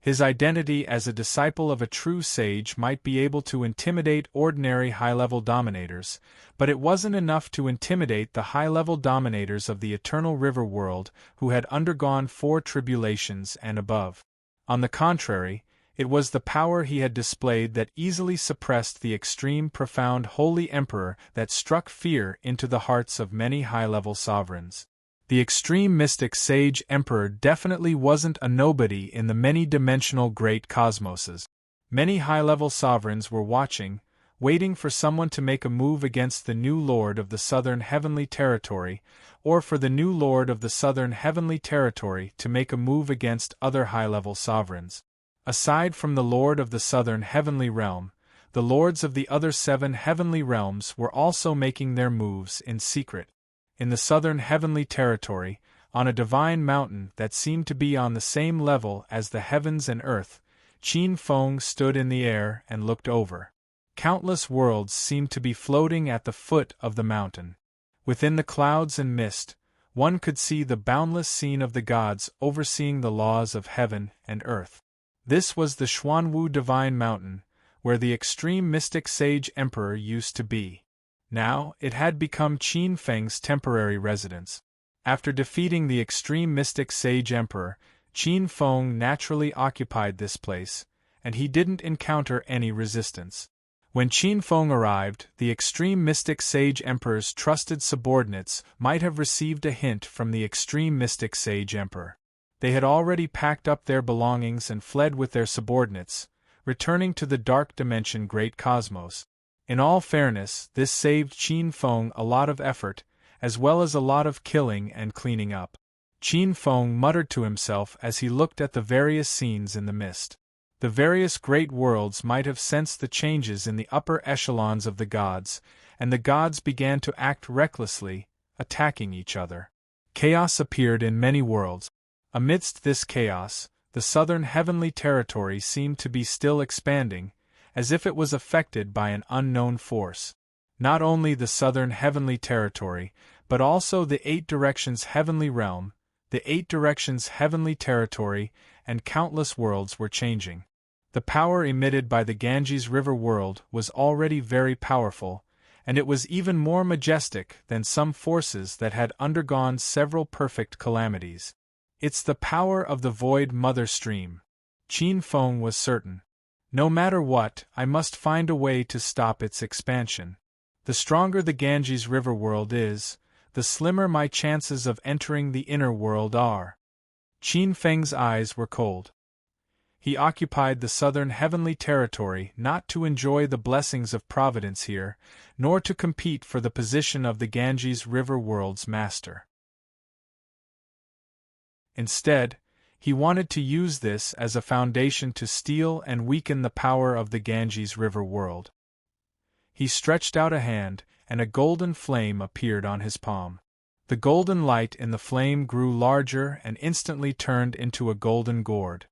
His identity as a disciple of a true sage might be able to intimidate ordinary high-level dominators, but it wasn't enough to intimidate the high-level dominators of the eternal river world who had undergone 4 tribulations and above. On the contrary, it was the power he had displayed that easily suppressed the extreme profound holy emperor that struck fear into the hearts of many high-level sovereigns. The extreme mystic sage emperor definitely wasn't a nobody in the many-dimensional great cosmoses. Many high-level sovereigns were watching, waiting for someone to make a move against the new lord of the southern heavenly territory, or for the new lord of the southern heavenly territory to make a move against other high-level sovereigns. Aside from the lord of the southern heavenly realm, the lords of the other 7 heavenly realms were also making their moves in secret. In the southern heavenly territory, on a divine mountain that seemed to be on the same level as the heavens and earth, Qin Feng stood in the air and looked over. Countless worlds seemed to be floating at the foot of the mountain. Within the clouds and mist, one could see the boundless scene of the gods overseeing the laws of heaven and earth. This was the Xuanwu Divine Mountain, where the extreme mystic sage emperor used to be. Now, it had become Qin Feng's temporary residence. After defeating the extreme mystic sage emperor, Qin Feng naturally occupied this place, and he didn't encounter any resistance. When Qin Feng arrived, the extreme mystic sage emperor's trusted subordinates might have received a hint from the extreme mystic sage emperor. They had already packed up their belongings and fled with their subordinates, returning to the dark dimension Great Cosmos. In all fairness, this saved Qin Feng a lot of effort, as well as a lot of killing and cleaning up. Qin Feng muttered to himself as he looked at the various scenes in the mist. The various great worlds might have sensed the changes in the upper echelons of the gods, and the gods began to act recklessly, attacking each other. Chaos appeared in many worlds. Amidst this chaos, the southern heavenly territory seemed to be still expanding, as if it was affected by an unknown force. Not only the southern heavenly territory, but also the 8 directions heavenly realm, the 8 directions heavenly territory, and countless worlds were changing. The power emitted by the Ganges River world was already very powerful, and it was even more majestic than some forces that had undergone several perfect calamities. It's the power of the Void Mother Stream. Qin Feng was certain. No matter what, I must find a way to stop its expansion. The stronger the Ganges River world is, the slimmer my chances of entering the inner world are. Qin Feng's eyes were cold. He occupied the southern heavenly territory not to enjoy the blessings of providence here, nor to compete for the position of the Ganges River world's master. Instead, he wanted to use this as a foundation to steal and weaken the power of the Ganges River world. He stretched out a hand, and a golden flame appeared on his palm. The golden light in the flame grew larger and instantly turned into a golden gourd.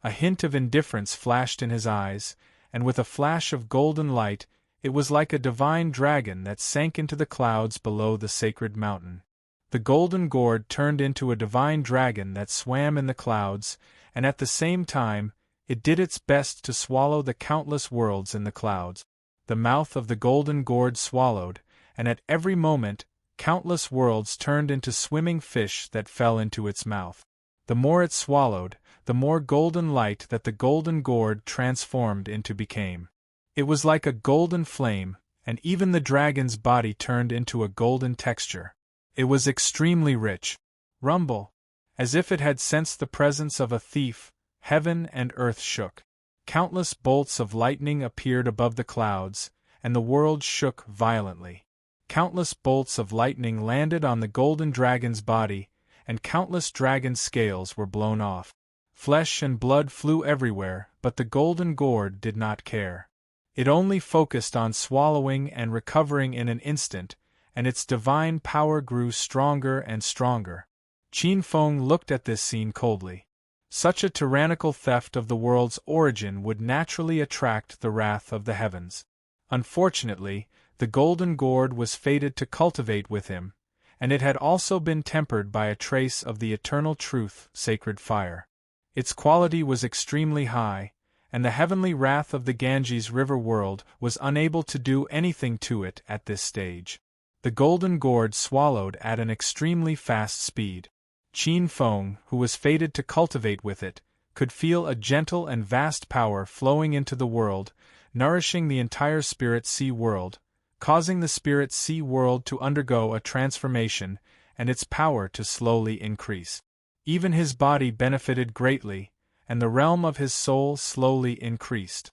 A hint of indifference flashed in his eyes, and with a flash of golden light, it was like a divine dragon that sank into the clouds below the sacred mountain. The golden gourd turned into a divine dragon that swam in the clouds, and at the same time, it did its best to swallow the countless worlds in the clouds. The mouth of the golden gourd swallowed, and at every moment, countless worlds turned into swimming fish that fell into its mouth. The more it swallowed, the more golden light that the golden gourd transformed into became. It was like a golden flame, and even the dragon's body turned into a golden texture. It was extremely rich. Rumble. As if it had sensed the presence of a thief, heaven and earth shook. Countless bolts of lightning appeared above the clouds, and the world shook violently. Countless bolts of lightning landed on the golden dragon's body, and countless dragon scales were blown off. Flesh and blood flew everywhere, but the golden gourd did not care. It only focused on swallowing and recovering in an instant, and its divine power grew stronger and stronger. Qin Feng looked at this scene coldly. Such a tyrannical theft of the world's origin would naturally attract the wrath of the heavens. Unfortunately, the golden gourd was fated to cultivate with him, and it had also been tempered by a trace of the eternal truth, sacred fire. Its quality was extremely high, and the heavenly wrath of the Ganges River world was unable to do anything to it at this stage. The golden gourd swallowed at an extremely fast speed. Qin Feng, who was fated to cultivate with it, could feel a gentle and vast power flowing into the world, nourishing the entire Spirit Sea world, causing the Spirit Sea world to undergo a transformation and its power to slowly increase. Even his body benefited greatly, and the realm of his soul slowly increased.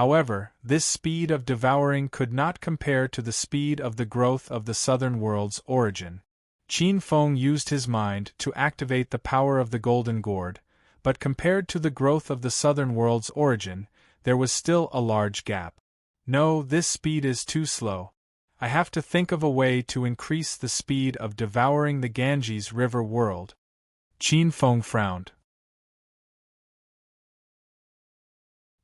However, this speed of devouring could not compare to the speed of the growth of the southern world's origin. Qin Feng used his mind to activate the power of the Golden Gourd, but compared to the growth of the southern world's origin, there was still a large gap. No, this speed is too slow. I have to think of a way to increase the speed of devouring the Ganges River world. Qin Feng frowned.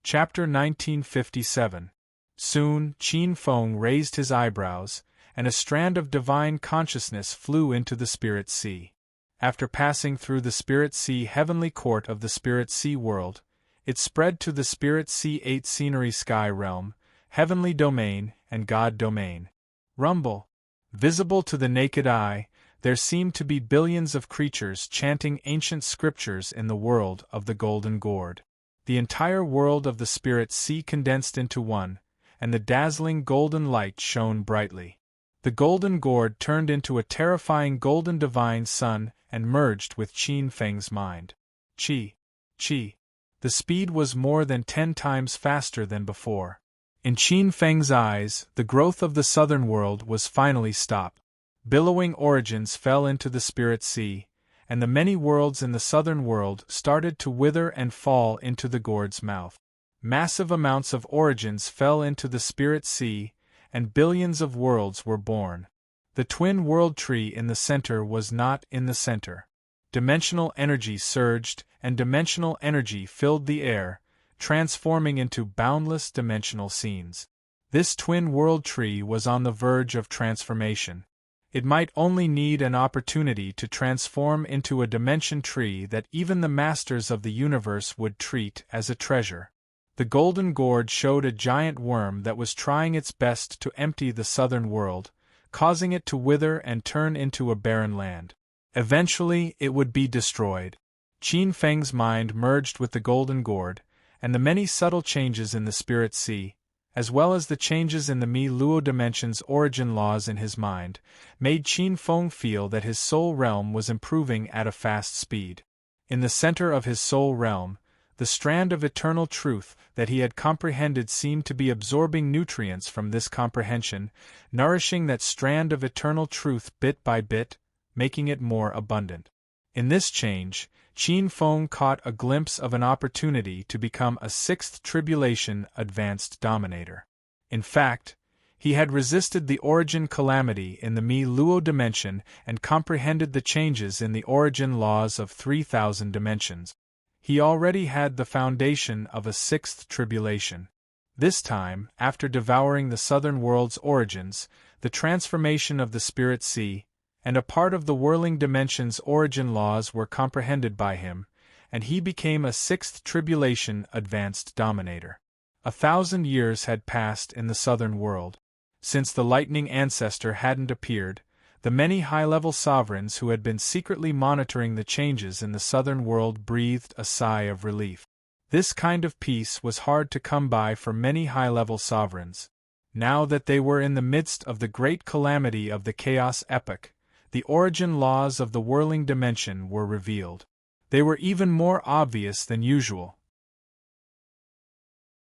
Chapter 1957. Soon, Qin Feng raised his eyebrows, and a strand of divine consciousness flew into the Spirit Sea. After passing through the Spirit Sea heavenly court of the Spirit Sea world, it spread to the Spirit Sea 8 scenery sky realm, heavenly domain, and God domain. Rumble. Visible to the naked eye, there seemed to be billions of creatures chanting ancient scriptures in the world of the Golden Gourd. The entire world of the Spirit Sea condensed into one, and the dazzling golden light shone brightly. The Golden Gourd turned into a terrifying golden divine sun and merged with Qin Feng's mind. Qi. The speed was more than 10 times faster than before. In Qin Feng's eyes, the growth of the southern world was finally stopped. Billowing origins fell into the Spirit Sea, and the many worlds in the southern world started to wither and fall into the gourd's mouth. Massive amounts of origins fell into the Spirit Sea, and billions of worlds were born. The twin world tree in the center was not in the center. Dimensional energy surged, and dimensional energy filled the air, transforming into boundless dimensional scenes. This twin world tree was on the verge of transformation. It might only need an opportunity to transform into a dimension tree that even the masters of the universe would treat as a treasure. The Golden Gourd showed a giant worm that was trying its best to empty the southern world, causing it to wither and turn into a barren land. Eventually, it would be destroyed. Qin Feng's mind merged with the Golden Gourd, and the many subtle changes in the Spirit Sea, as well as the changes in the Mi-Luo dimension's origin laws in his mind, made Qin Feng feel that his soul realm was improving at a fast speed. In the center of his soul realm, the strand of eternal truth that he had comprehended seemed to be absorbing nutrients from this comprehension, nourishing that strand of eternal truth bit by bit, making it more abundant. In this change, Qin Feng caught a glimpse of an opportunity to become a sixth tribulation advanced dominator. In fact, he had resisted the origin calamity in the Mi-Luo dimension and comprehended the changes in the origin laws of 3,000 dimensions. He already had the foundation of a sixth tribulation. This time, after devouring the southern world's origins, the transformation of the Spirit Sea, and a part of the whirling dimension's origin laws were comprehended by him, and he became a sixth tribulation advanced dominator. 1,000 years had passed in the southern world. Since the lightning ancestor hadn't appeared, the many high-level sovereigns who had been secretly monitoring the changes in the southern world breathed a sigh of relief. This kind of peace was hard to come by for many high-level sovereigns. Now that they were in the midst of the great calamity of the chaos epoch, the origin laws of the whirling dimension were revealed. They were even more obvious than usual.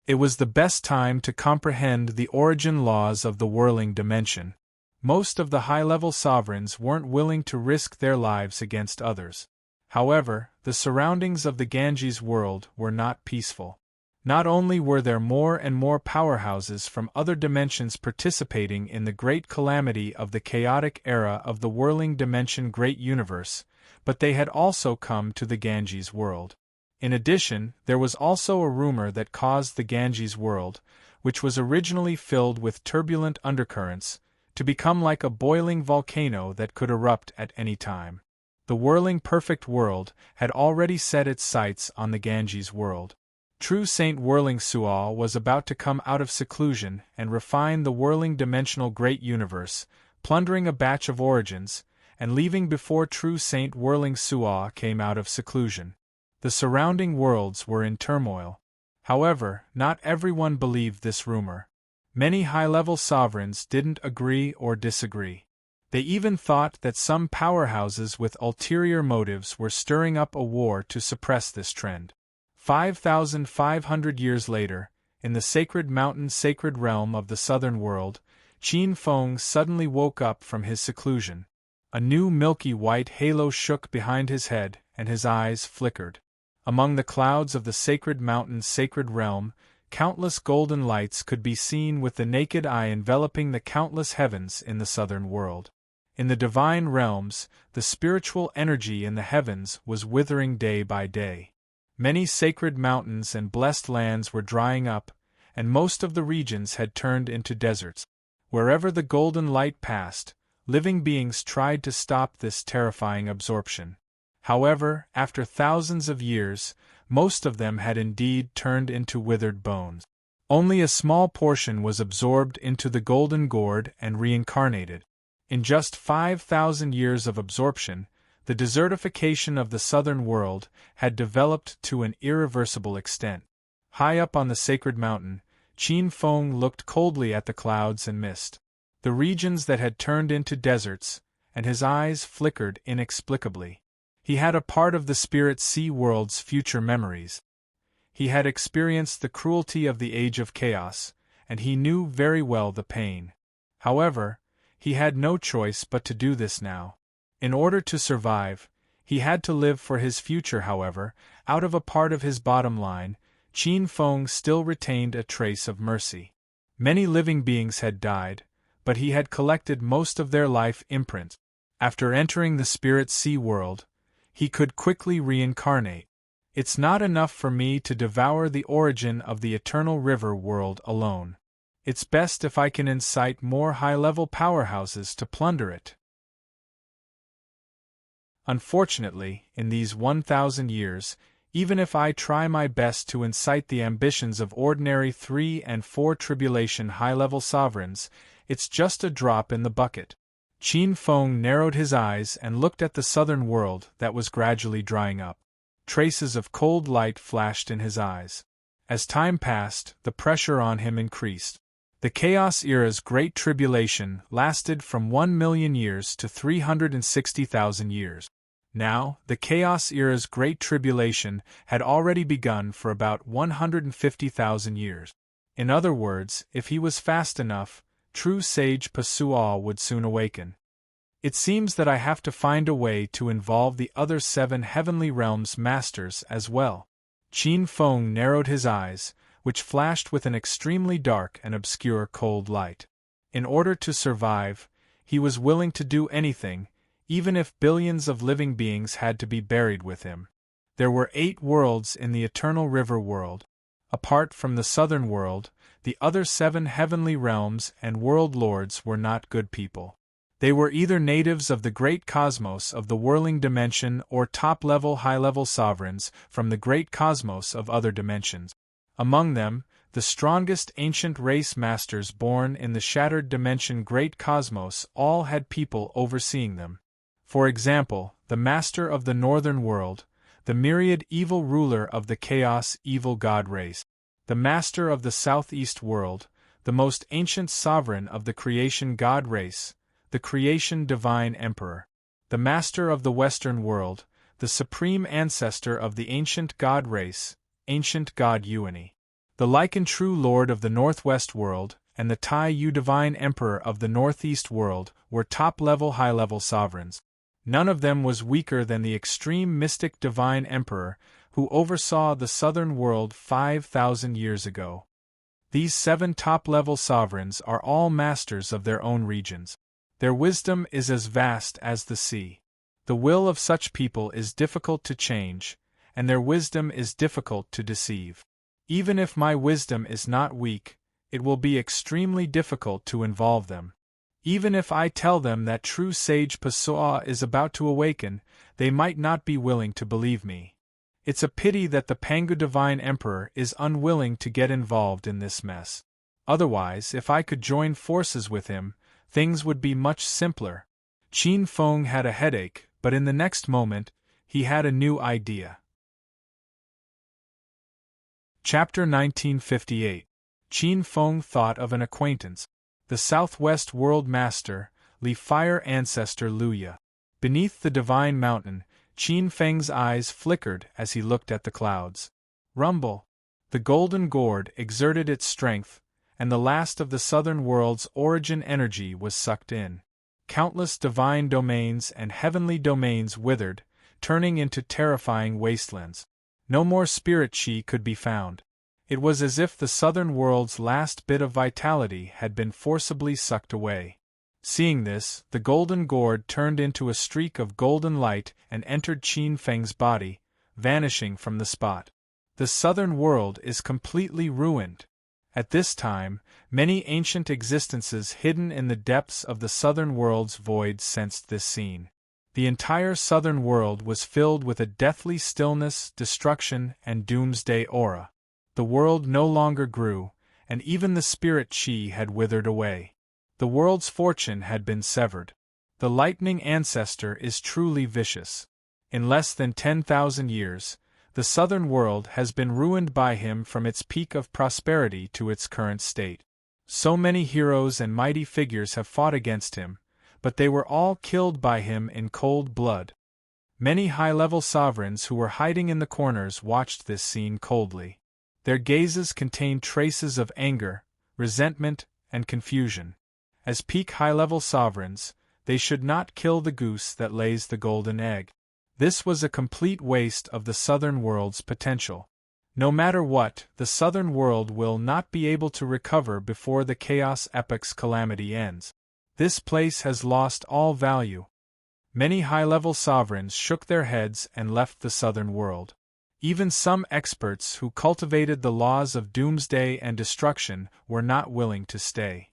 It was the best time to comprehend the origin laws of the whirling dimension. Most of the high-level sovereigns weren't willing to risk their lives against others. However, the surroundings of the Ganges world were not peaceful. Not only were there more and more powerhouses from other dimensions participating in the great calamity of the chaotic era of the whirling dimension great universe, but they had also come to the Ganges world. In addition, there was also a rumor that caused the Ganges world, which was originally filled with turbulent undercurrents, to become like a boiling volcano that could erupt at any time. The whirling perfect world had already set its sights on the Ganges world. True Saint Whirling Sual was about to come out of seclusion and refine the whirling dimensional great universe, plundering a batch of origins, and leaving before True Saint Whirling Sual came out of seclusion. The surrounding worlds were in turmoil. However, not everyone believed this rumor. Many high-level sovereigns didn't agree or disagree. They even thought that some powerhouses with ulterior motives were stirring up a war to suppress this trend. 5,500 years later, in the sacred mountain sacred realm of the southern world, Qin Feng suddenly woke up from his seclusion. A new milky white halo shook behind his head, and his eyes flickered. Among the clouds of the sacred mountain's sacred realm, countless golden lights could be seen with the naked eye enveloping the countless heavens in the southern world. In the divine realms, the spiritual energy in the heavens was withering day by day. Many sacred mountains and blessed lands were drying up, and most of the regions had turned into deserts. Wherever the golden light passed, living beings tried to stop this terrifying absorption. However, after thousands of years, most of them had indeed turned into withered bones. Only a small portion was absorbed into the golden gourd and reincarnated. In just 5,000 years of absorption, the desertification of the southern world had developed to an irreversible extent. High up on the sacred mountain, Qin Feng looked coldly at the clouds and mist, the regions that had turned into deserts, and his eyes flickered inexplicably. He had a part of the spirit sea world's future memories. He had experienced the cruelty of the age of chaos, and he knew very well the pain. However, he had no choice but to do this now. In order to survive, he had to live for his future. However, out of a part of his bottom line, Qin Feng still retained a trace of mercy. Many living beings had died, but he had collected most of their life imprints. After entering the spirit sea world, he could quickly reincarnate. It's not enough for me to devour the origin of the eternal river world alone. It's best if I can incite more high-level powerhouses to plunder it. Unfortunately, in these 1,000 years, even if I try my best to incite the ambitions of ordinary 3 and 4 tribulation high-level sovereigns, it's just a drop in the bucket. Qin Feng narrowed his eyes and looked at the southern world that was gradually drying up. Traces of cold light flashed in his eyes. As time passed, the pressure on him increased. The Chaos Era's Great Tribulation lasted from 1 million years to 360,000 years. Now, the Chaos Era's Great Tribulation had already begun for about 150,000 years. In other words, if he was fast enough, true sage Pasual would soon awaken. It seems that I have to find a way to involve the other 7 heavenly realms masters as well. Qin Feng narrowed his eyes, which flashed with an extremely dark and obscure cold light. In order to survive, he was willing to do anything, even if billions of living beings had to be buried with him. There were 8 worlds in the eternal river world. Apart from the southern world, the other 7 heavenly realms and world lords were not good people. They were either natives of the great cosmos of the whirling dimension or top-level high-level sovereigns from the great cosmos of other dimensions. Among them, the strongest ancient race masters born in the shattered dimension great cosmos all had people overseeing them. For example, the master of the northern world, the myriad evil ruler of the chaos evil god race, the master of the southeast world, the most ancient sovereign of the creation god race, the creation divine emperor, the master of the western world, the supreme ancestor of the ancient god race, ancient god Yuani, the Lycan true lord of the northwest world, and the Tai Yu divine emperor of the northeast world were top-level high-level sovereigns. None of them was weaker than the extreme mystic divine emperor who oversaw the southern world 5,000 years ago. These 7 top-level sovereigns are all masters of their own regions. Their wisdom is as vast as the sea. The will of such people is difficult to change, and their wisdom is difficult to deceive. Even if my wisdom is not weak, it will be extremely difficult to involve them. Even if I tell them that true sage Pasua is about to awaken, they might not be willing to believe me. It's a pity that the Pangu Divine Emperor is unwilling to get involved in this mess. Otherwise, if I could join forces with him, things would be much simpler. Qin Feng had a headache, but in the next moment, he had a new idea. Chapter 1958. Qin Feng thought of an acquaintance. The Southwest World Master, Li Fire Ancestor Luya. Beneath the divine mountain, Qin Feng's eyes flickered as he looked at the clouds. Rumble. The golden gourd exerted its strength, and the last of the southern world's origin energy was sucked in. Countless divine domains and heavenly domains withered, turning into terrifying wastelands. No more spirit chi could be found. It was as if the southern world's last bit of vitality had been forcibly sucked away. Seeing this, the golden gourd turned into a streak of golden light and entered Qin Feng's body, vanishing from the spot. The southern world is completely ruined. At this time, many ancient existences hidden in the depths of the southern world's void sensed this scene. The entire southern world was filled with a deathly stillness, destruction, and doomsday aura. The world no longer grew, and even the spirit chi had withered away. The world's fortune had been severed. The lightning ancestor is truly vicious. In less than 10,000 years, the southern world has been ruined by him from its peak of prosperity to its current state. So many heroes and mighty figures have fought against him, but they were all killed by him in cold blood. Many high-level sovereigns who were hiding in the corners watched this scene coldly. Their gazes contained traces of anger, resentment, and confusion. As peak high-level sovereigns, they should not kill the goose that lays the golden egg. This was a complete waste of the southern world's potential. No matter what, the southern world will not be able to recover before the chaos epoch's calamity ends. This place has lost all value. Many high-level sovereigns shook their heads and left the southern world. Even some experts who cultivated the laws of doomsday and destruction were not willing to stay.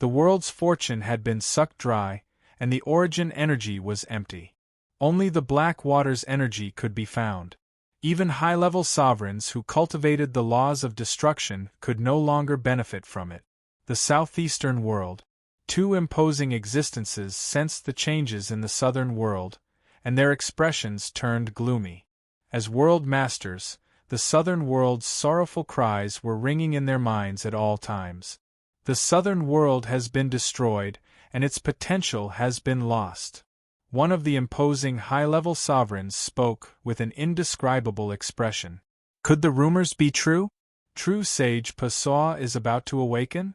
The world's fortune had been sucked dry, and the origin energy was empty. Only the black water's energy could be found. Even high-level sovereigns who cultivated the laws of destruction could no longer benefit from it. The southeastern world. Two imposing existences sensed the changes in the southern world, and their expressions turned gloomy. As world masters, the southern world's sorrowful cries were ringing in their minds at all times. The southern world has been destroyed, and its potential has been lost. One of the imposing high-level sovereigns spoke with an indescribable expression. Could the rumors be true? True sage Pasua is about to awaken?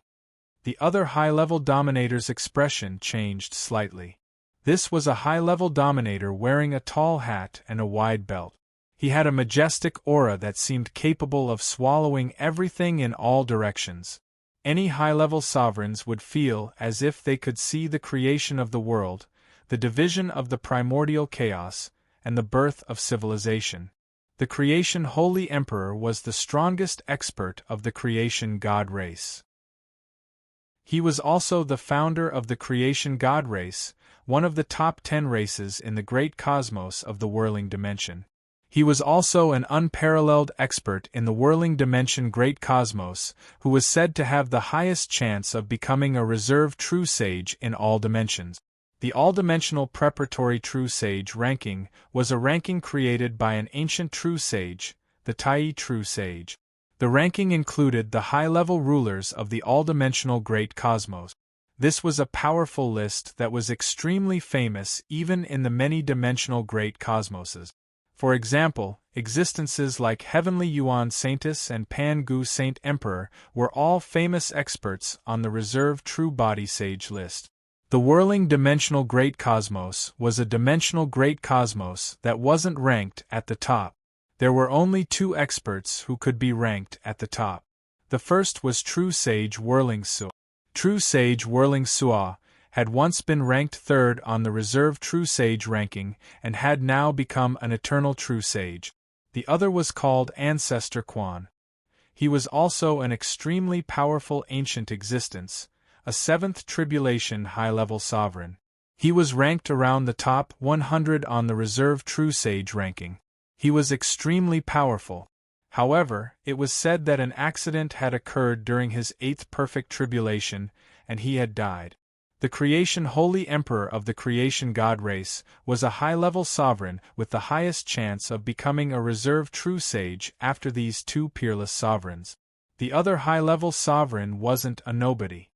The other high-level dominator's expression changed slightly. This was a high-level dominator wearing a tall hat and a wide belt. He had a majestic aura that seemed capable of swallowing everything in all directions. Any high-level sovereigns would feel as if they could see the creation of the world, the division of the primordial chaos, and the birth of civilization. The creation holy emperor was the strongest expert of the creation god race. He was also the founder of the creation god race, one of the top 10 races in the great cosmos of the whirling dimension. He was also an unparalleled expert in the whirling dimension great cosmos, who was said to have the highest chance of becoming a reserve true sage in all dimensions. The all-dimensional preparatory true sage ranking was a ranking created by an ancient true sage, the Tai true sage. The ranking included the high-level rulers of the all-dimensional great cosmos. This was a powerful list that was extremely famous even in the many-dimensional great cosmoses. For example, existences like Heavenly Yuan Saintess and Pan Gu Saint Emperor were all famous experts on the reserved true body sage list. The whirling dimensional great cosmos was a dimensional great cosmos that wasn't ranked at the top. There were only 2 experts who could be ranked at the top. The first was True Sage Whirling Sua. True Sage Whirling Sua had once been ranked 3rd on the reserved True Sage ranking and had now become an eternal True Sage. The other was called Ancestor Quan. He was also an extremely powerful ancient existence, a 7th tribulation high-level sovereign. He was ranked around the top 100 on the reserved True Sage ranking. He was extremely powerful. However, it was said that an accident had occurred during his 8th perfect tribulation, and he had died. The creation holy emperor of the creation god race was a high-level sovereign with the highest chance of becoming a reserved true sage after these 2 peerless sovereigns. The other high-level sovereign wasn't a nobody.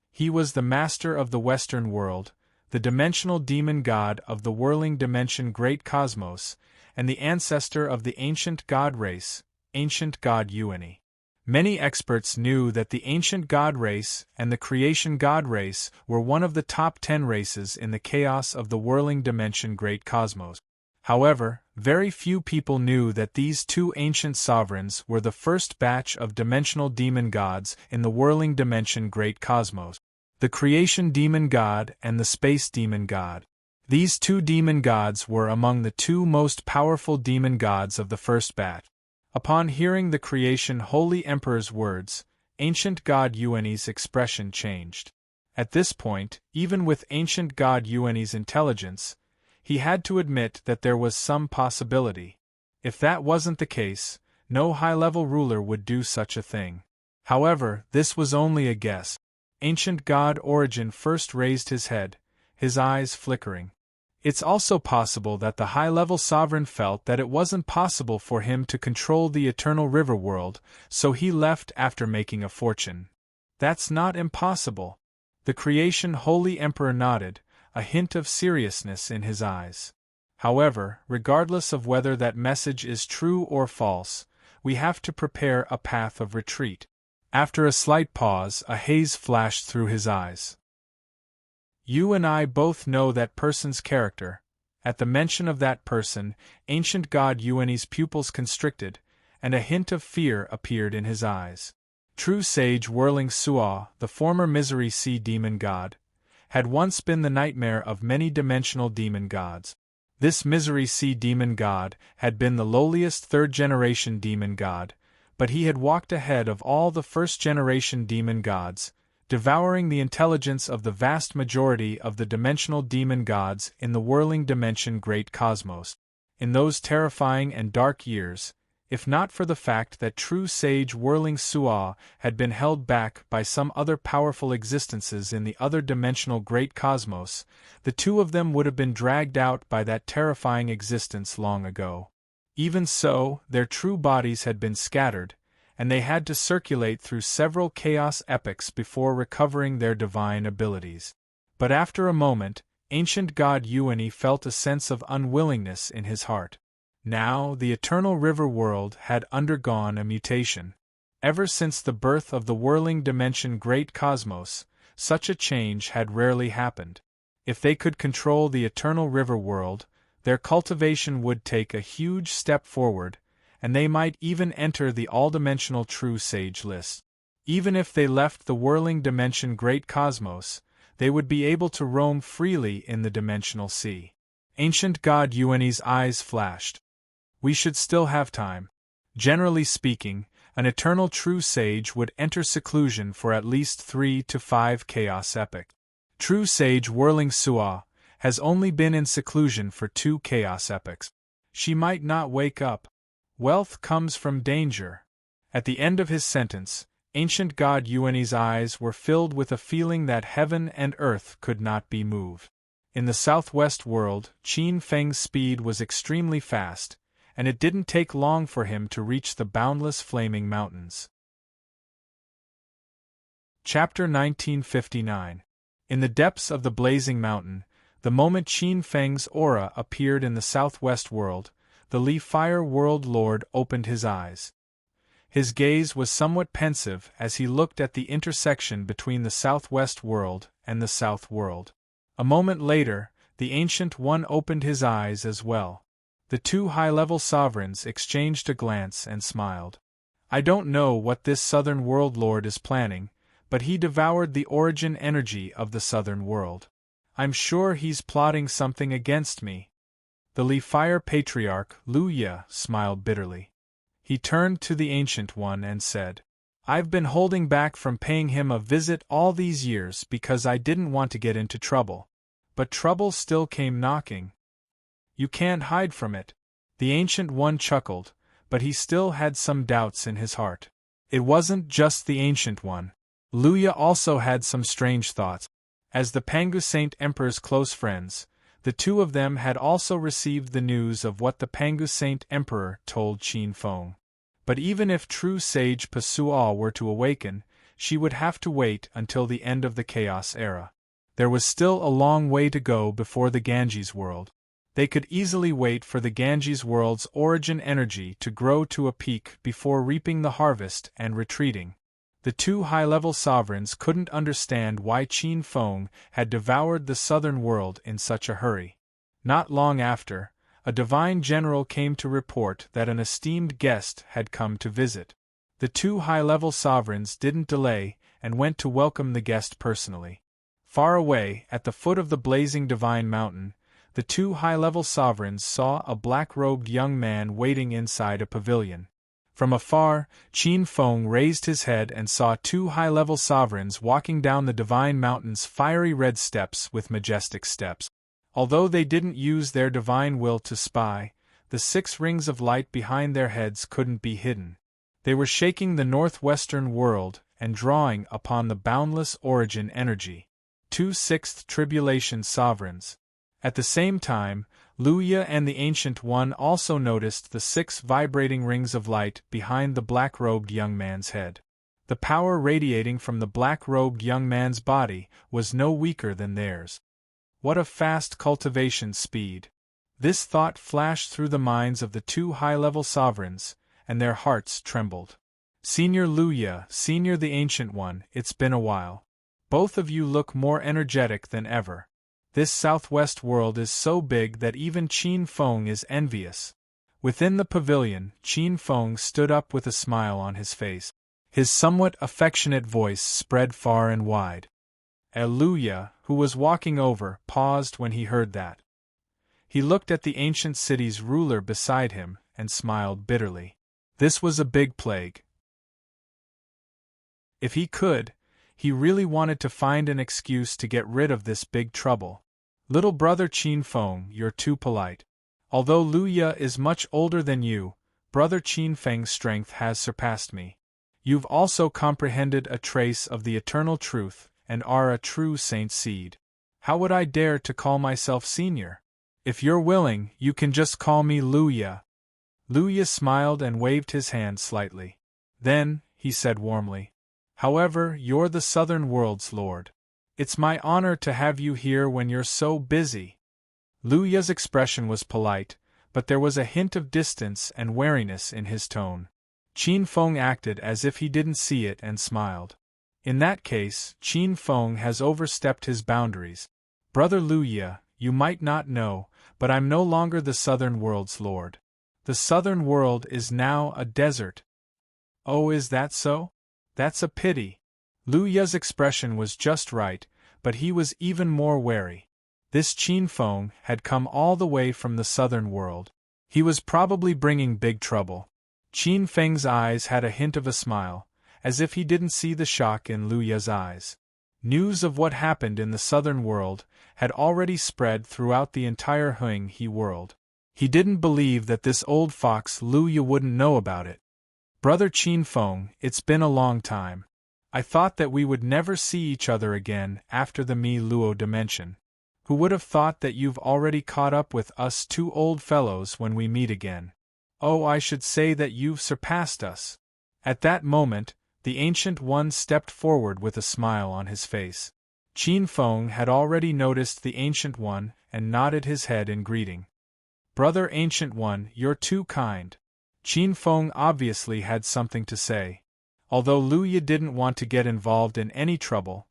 He was the master of the Western world, the dimensional demon god of the whirling dimension great cosmos, and the ancestor of the ancient god race, ancient god Yuani. Many experts knew that the ancient god race and the creation god race were one of the top 10 races in the chaos of the whirling dimension great cosmos. However, very few people knew that these two ancient sovereigns were the first batch of dimensional demon gods in the whirling dimension great cosmos. The creation demon god and the space demon god. These two demon gods were among the two most powerful demon gods of the first batch. Upon hearing the creation Holy Emperor's words, ancient god Yuani's expression changed. At this point, even with ancient god Yuani's intelligence, he had to admit that there was some possibility. If that wasn't the case, no high-level ruler would do such a thing. However, this was only a guess. Ancient god Origin first raised his head, his eyes flickering. It's also possible that the high-level sovereign felt that it wasn't possible for him to control the eternal river world, so he left after making a fortune. That's not impossible. The creation Holy Emperor nodded, a hint of seriousness in his eyes. However, regardless of whether that message is true or false, we have to prepare a path of retreat. After a slight pause, a haze flashed through his eyes. You and I both know that person's character. At the mention of that person, ancient god Yuani's pupils constricted, and a hint of fear appeared in his eyes. True sage Whirling Su'a, the former Misery Sea demon god, had once been the nightmare of many dimensional demon gods. This Misery Sea demon god had been the lowliest third-generation demon god, but he had walked ahead of all the first-generation demon gods, devouring the intelligence of the vast majority of the dimensional demon gods in the whirling dimension great cosmos. In those terrifying and dark years, if not for the fact that true sage Whirling Su'a had been held back by some other powerful existences in the other dimensional great cosmos, the two of them would have been dragged out by that terrifying existence long ago. Even so, their true bodies had been scattered, and they had to circulate through several chaos epochs before recovering their divine abilities. But after a moment, ancient god Yuani felt a sense of unwillingness in his heart. Now, the eternal river world had undergone a mutation. Ever since the birth of the whirling dimension great cosmos, such a change had rarely happened. If they could control the eternal river world, their cultivation would take a huge step forward, and they might even enter the all-dimensional true sage list. Even if they left the whirling dimension great cosmos, they would be able to roam freely in the dimensional sea. Ancient god Yuani's eyes flashed. We should still have time. Generally speaking, an eternal true sage would enter seclusion for at least 3 to 5 chaos epochs. True sage Whirling Su'a has only been in seclusion for 2 chaos epochs. She might not wake up. Wealth comes from danger. At the end of his sentence, ancient god Yuani's eyes were filled with a feeling that heaven and earth could not be moved. In the southwest world, Qin Feng's speed was extremely fast, and it didn't take long for him to reach the boundless flaming mountains. Chapter 1959. In the depths of the blazing mountain, the moment Qin Feng's aura appeared in the southwest world, the Li Fire World Lord opened his eyes. His gaze was somewhat pensive as he looked at the intersection between the southwest world and the south world. A moment later, the Ancient One opened his eyes as well. The two high-level sovereigns exchanged a glance and smiled. I don't know what this southern world lord is planning, but he devoured the origin energy of the southern world. I'm sure he's plotting something against me. The Li Fire Patriarch, Lu Ye, smiled bitterly. He turned to the Ancient One and said, I've been holding back from paying him a visit all these years because I didn't want to get into trouble. But trouble still came knocking. You can't hide from it. The Ancient One chuckled, but he still had some doubts in his heart. It wasn't just the Ancient One. Lu Ye also had some strange thoughts. As the Pangu Saint Emperor's close friends, the two of them had also received the news of what the Pangu Saint Emperor told Qin Feng. But even if true sage Pasu'a were to awaken, she would have to wait until the end of the Chaos Era. There was still a long way to go before the Ganges world. They could easily wait for the Ganges world's origin energy to grow to a peak before reaping the harvest and retreating. The two high-level sovereigns couldn't understand why Qin Feng had devoured the southern world in such a hurry. Not long after, a divine general came to report that an esteemed guest had come to visit. The two high-level sovereigns didn't delay and went to welcome the guest personally. Far away, at the foot of the blazing divine mountain, the two high-level sovereigns saw a black-robed young man waiting inside a pavilion. From afar, Qin Feng raised his head and saw two high-level sovereigns walking down the divine mountain's fiery red steps with majestic steps. Although they didn't use their divine will to spy, the 6 rings of light behind their heads couldn't be hidden. They were shaking the northwestern world and drawing upon the boundless origin energy. 2 sixth tribulation sovereigns. At the same time, Luya and the Ancient One also noticed the 6 vibrating rings of light behind the black-robed young man's head. The power radiating from the black-robed young man's body was no weaker than theirs. What a fast cultivation speed! This thought flashed through the minds of the two high-level sovereigns, and their hearts trembled. Senior Luya, Senior the Ancient One, it's been a while. Both of you look more energetic than ever. This southwest world is so big that even Qin Feng is envious. Within the pavilion, Qin Feng stood up with a smile on his face. His somewhat affectionate voice spread far and wide. Luya, who was walking over, paused when he heard that. He looked at the ancient city's ruler beside him and smiled bitterly. This was a big plague. If he could, he really wanted to find an excuse to get rid of this big trouble. Little brother Qin Feng, you're too polite. Although Luya is much older than you, brother Qin Feng's strength has surpassed me. You've also comprehended a trace of the eternal truth and are a true saint seed. How would I dare to call myself senior? If you're willing, you can just call me Luya. Luya smiled and waved his hand slightly. Then, he said warmly, however, you're the southern world's lord. It's my honor to have you here when you're so busy. Luya's expression was polite, but there was a hint of distance and wariness in his tone. Qin Feng acted as if he didn't see it and smiled. In that case, Qin Feng has overstepped his boundaries. Brother Luya, you might not know, but I'm no longer the southern world's lord. The southern world is now a desert. Oh, is that so? That's a pity. Luya's expression was just right, but he was even more wary. This Qin Feng had come all the way from the southern world. He was probably bringing big trouble. Qin Feng's eyes had a hint of a smile, as if he didn't see the shock in Luya's eyes. News of what happened in the southern world had already spread throughout the entire He world. He didn't believe that this old fox Luya wouldn't know about it. Brother Qin Feng, it's been a long time. I thought that we would never see each other again after the Mi Luo dimension. Who would have thought that you've already caught up with us two old fellows when we meet again? Oh, I should say that you've surpassed us. At that moment, the Ancient One stepped forward with a smile on his face. Qin Feng had already noticed the Ancient One and nodded his head in greeting. Brother Ancient One, you're too kind. Qin Feng obviously had something to say. Although Luya didn't want to get involved in any trouble,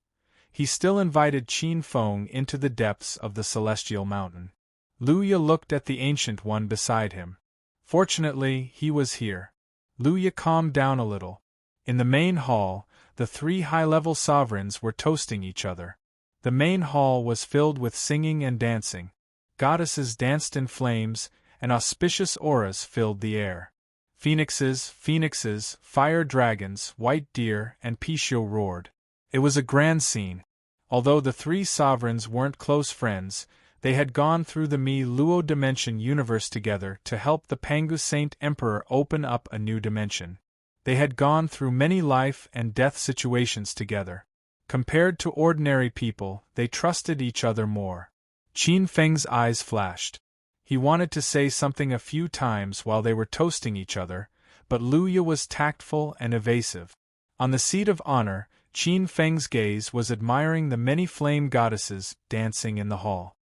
he still invited Qin Feng into the depths of the celestial mountain. Luya looked at the Ancient One beside him. Fortunately, he was here. Luya calmed down a little. In the main hall, the 3 high-level sovereigns were toasting each other. The main hall was filled with singing and dancing. Goddesses danced in flames, and auspicious auras filled the air. Phoenixes, fire dragons, white deer, and Pishio roared. It was a grand scene. Although the 3 sovereigns weren't close friends, they had gone through the Mi Luo dimension universe together to help the Pangu Saint Emperor open up a new dimension. They had gone through many life and death situations together. Compared to ordinary people, they trusted each other more. Qin Feng's eyes flashed. He wanted to say something a few times while they were toasting each other, but Luya was tactful and evasive. On the seat of honor, Qin Feng's gaze was admiring the many flame goddesses dancing in the hall.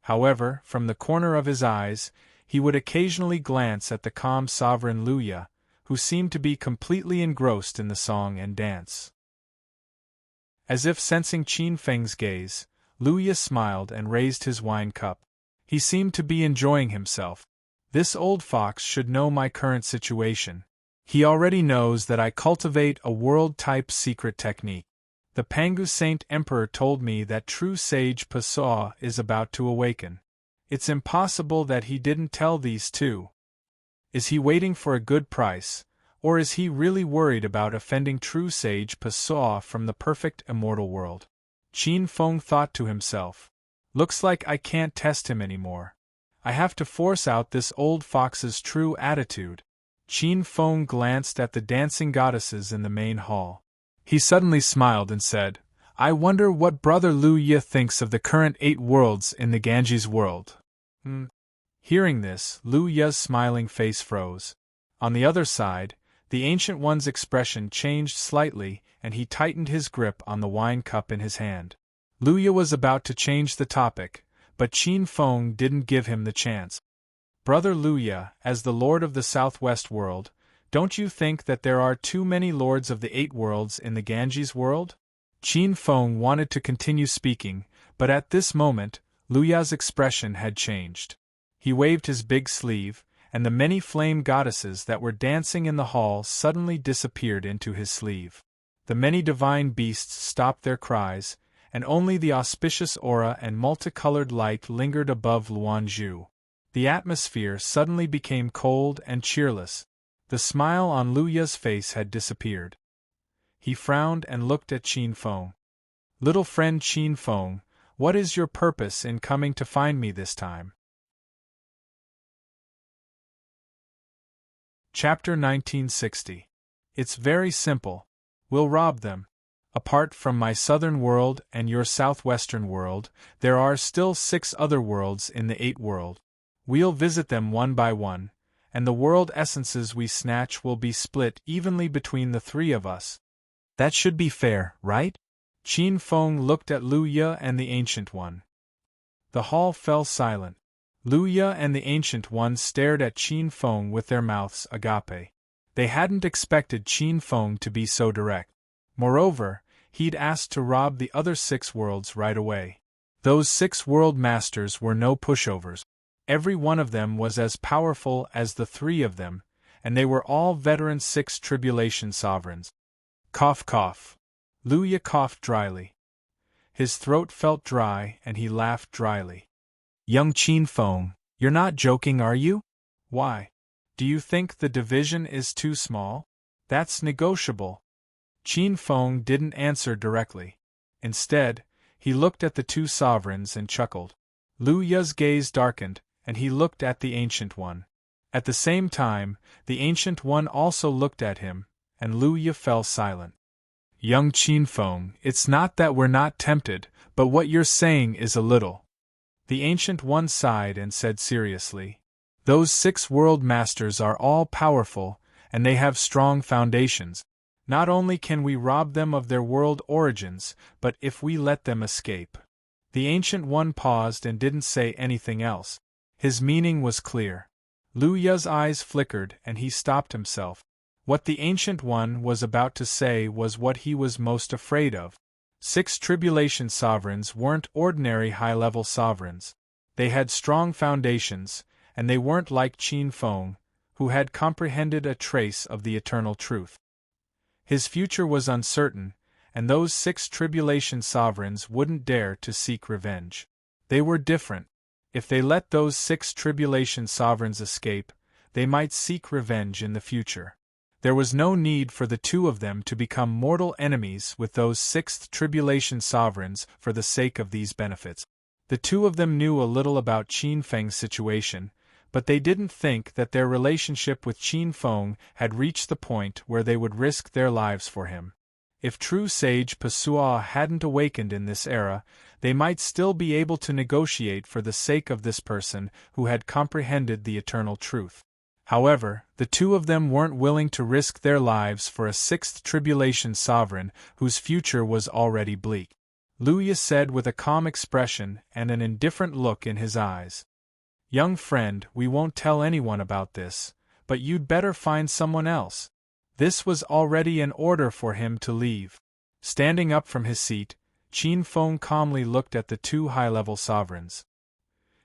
However, from the corner of his eyes, he would occasionally glance at the calm sovereign Luya, who seemed to be completely engrossed in the song and dance. As if sensing Qin Feng's gaze, Luya smiled and raised his wine cup. He seemed to be enjoying himself. This old fox should know my current situation. He already knows that I cultivate a world-type secret technique. The Pangu Saint Emperor told me that true sage Pasua is about to awaken. It's impossible that he didn't tell these two. Is he waiting for a good price, or is he really worried about offending true sage Pasua from the perfect immortal world? Qin Feng thought to himself. Looks like I can't test him anymore. I have to force out this old fox's true attitude. Qin Feng glanced at the dancing goddesses in the main hall. He suddenly smiled and said, I wonder what Brother Lu Yi thinks of the current 8 worlds in the Ganges world. Hearing this, Lu Yi's smiling face froze. On the other side, the Ancient One's expression changed slightly, and he tightened his grip on the wine cup in his hand. Lu Yi was about to change the topic, but Qin Feng didn't give him the chance. Brother Lu Yi, as the Lord of the Southwest world, don't you think that there are too many lords of the 8 worlds in the Ganges world? Qin Feng wanted to continue speaking, but at this moment, Lu Yi's expression had changed. He waved his big sleeve, and the many flame goddesses that were dancing in the hall suddenly disappeared into his sleeve. The many divine beasts stopped their cries, and only the auspicious aura and multicolored light lingered above Luanzhu. The atmosphere suddenly became cold and cheerless. The smile on Lu Yi's face had disappeared. He frowned and looked at Qin Feng. Little friend Qin Feng, what is your purpose in coming to find me this time? Chapter 1960. It's very simple. We'll rob them. Apart from my southern world and your southwestern world, there are still 6 other worlds in the 8 world. We'll visit them one by one, and the world essences we snatch will be split evenly between the 3 of us. That should be fair, right? Qin Feng looked at Lu Yi and the Ancient One. The hall fell silent. Lu Yi and the Ancient One stared at Qin Feng with their mouths agape. They hadn't expected Qin Feng to be so direct. Moreover, he'd asked to rob the other 6 worlds right away. Those 6 world masters were no pushovers. Every one of them was as powerful as the 3 of them, and they were all veteran 6 tribulation sovereigns. Cough cough. Lu Yi coughed dryly. His throat felt dry and he laughed dryly. Young Qin Feng, you're not joking, are you? Why? Do you think the division is too small? That's negotiable. Qin Feng didn't answer directly. Instead, he looked at the 2 sovereigns and chuckled. Lu Yi's gaze darkened, and he looked at the Ancient One. At the same time, the Ancient One also looked at him, and Lu Yi fell silent. Young Qin Feng, it's not that we're not tempted, but what you're saying is a little. The Ancient One sighed and said seriously, those 6 world masters are all powerful, and they have strong foundations. Not only can we rob them of their world origins, but if we let them escape. The Ancient One paused and didn't say anything else. His meaning was clear. Lu Yi's eyes flickered and he stopped himself. What the Ancient One was about to say was what he was most afraid of. 6 tribulation sovereigns weren't ordinary high-level sovereigns. They had strong foundations, and they weren't like Qin Feng, who had comprehended a trace of the eternal truth. His future was uncertain, and those 6 tribulation sovereigns wouldn't dare to seek revenge. They were different. If they let those 6 tribulation sovereigns escape, they might seek revenge in the future. There was no need for the 2 of them to become mortal enemies with those 6th tribulation sovereigns for the sake of these benefits. The 2 of them knew a little about Qin Feng's situation, but they didn't think that their relationship with Qin Feng had reached the point where they would risk their lives for him. If true sage Pasua hadn't awakened in this era, they might still be able to negotiate for the sake of this person who had comprehended the eternal truth. However, the 2 of them weren't willing to risk their lives for a 6th tribulation sovereign whose future was already bleak. Luya said with a calm expression and an indifferent look in his eyes. Young friend, we won't tell anyone about this, but you'd better find someone else. This was already an order for him to leave. Standing up from his seat, Qin Feng calmly looked at the two high-level sovereigns.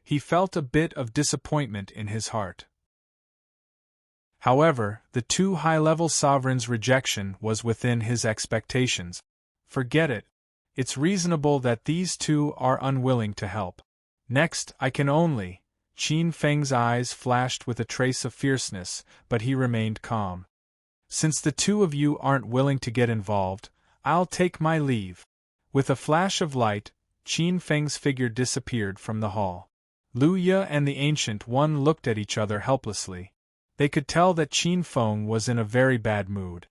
He felt a bit of disappointment in his heart. However, the two high-level sovereigns' rejection was within his expectations. Forget it. It's reasonable that these two are unwilling to help. Next, I can only... Qin Feng's eyes flashed with a trace of fierceness, but he remained calm. Since the two of you aren't willing to get involved, I'll take my leave. With a flash of light, Qin Feng's figure disappeared from the hall. Luya and the Ancient One looked at each other helplessly. They could tell that Qin Feng was in a very bad mood.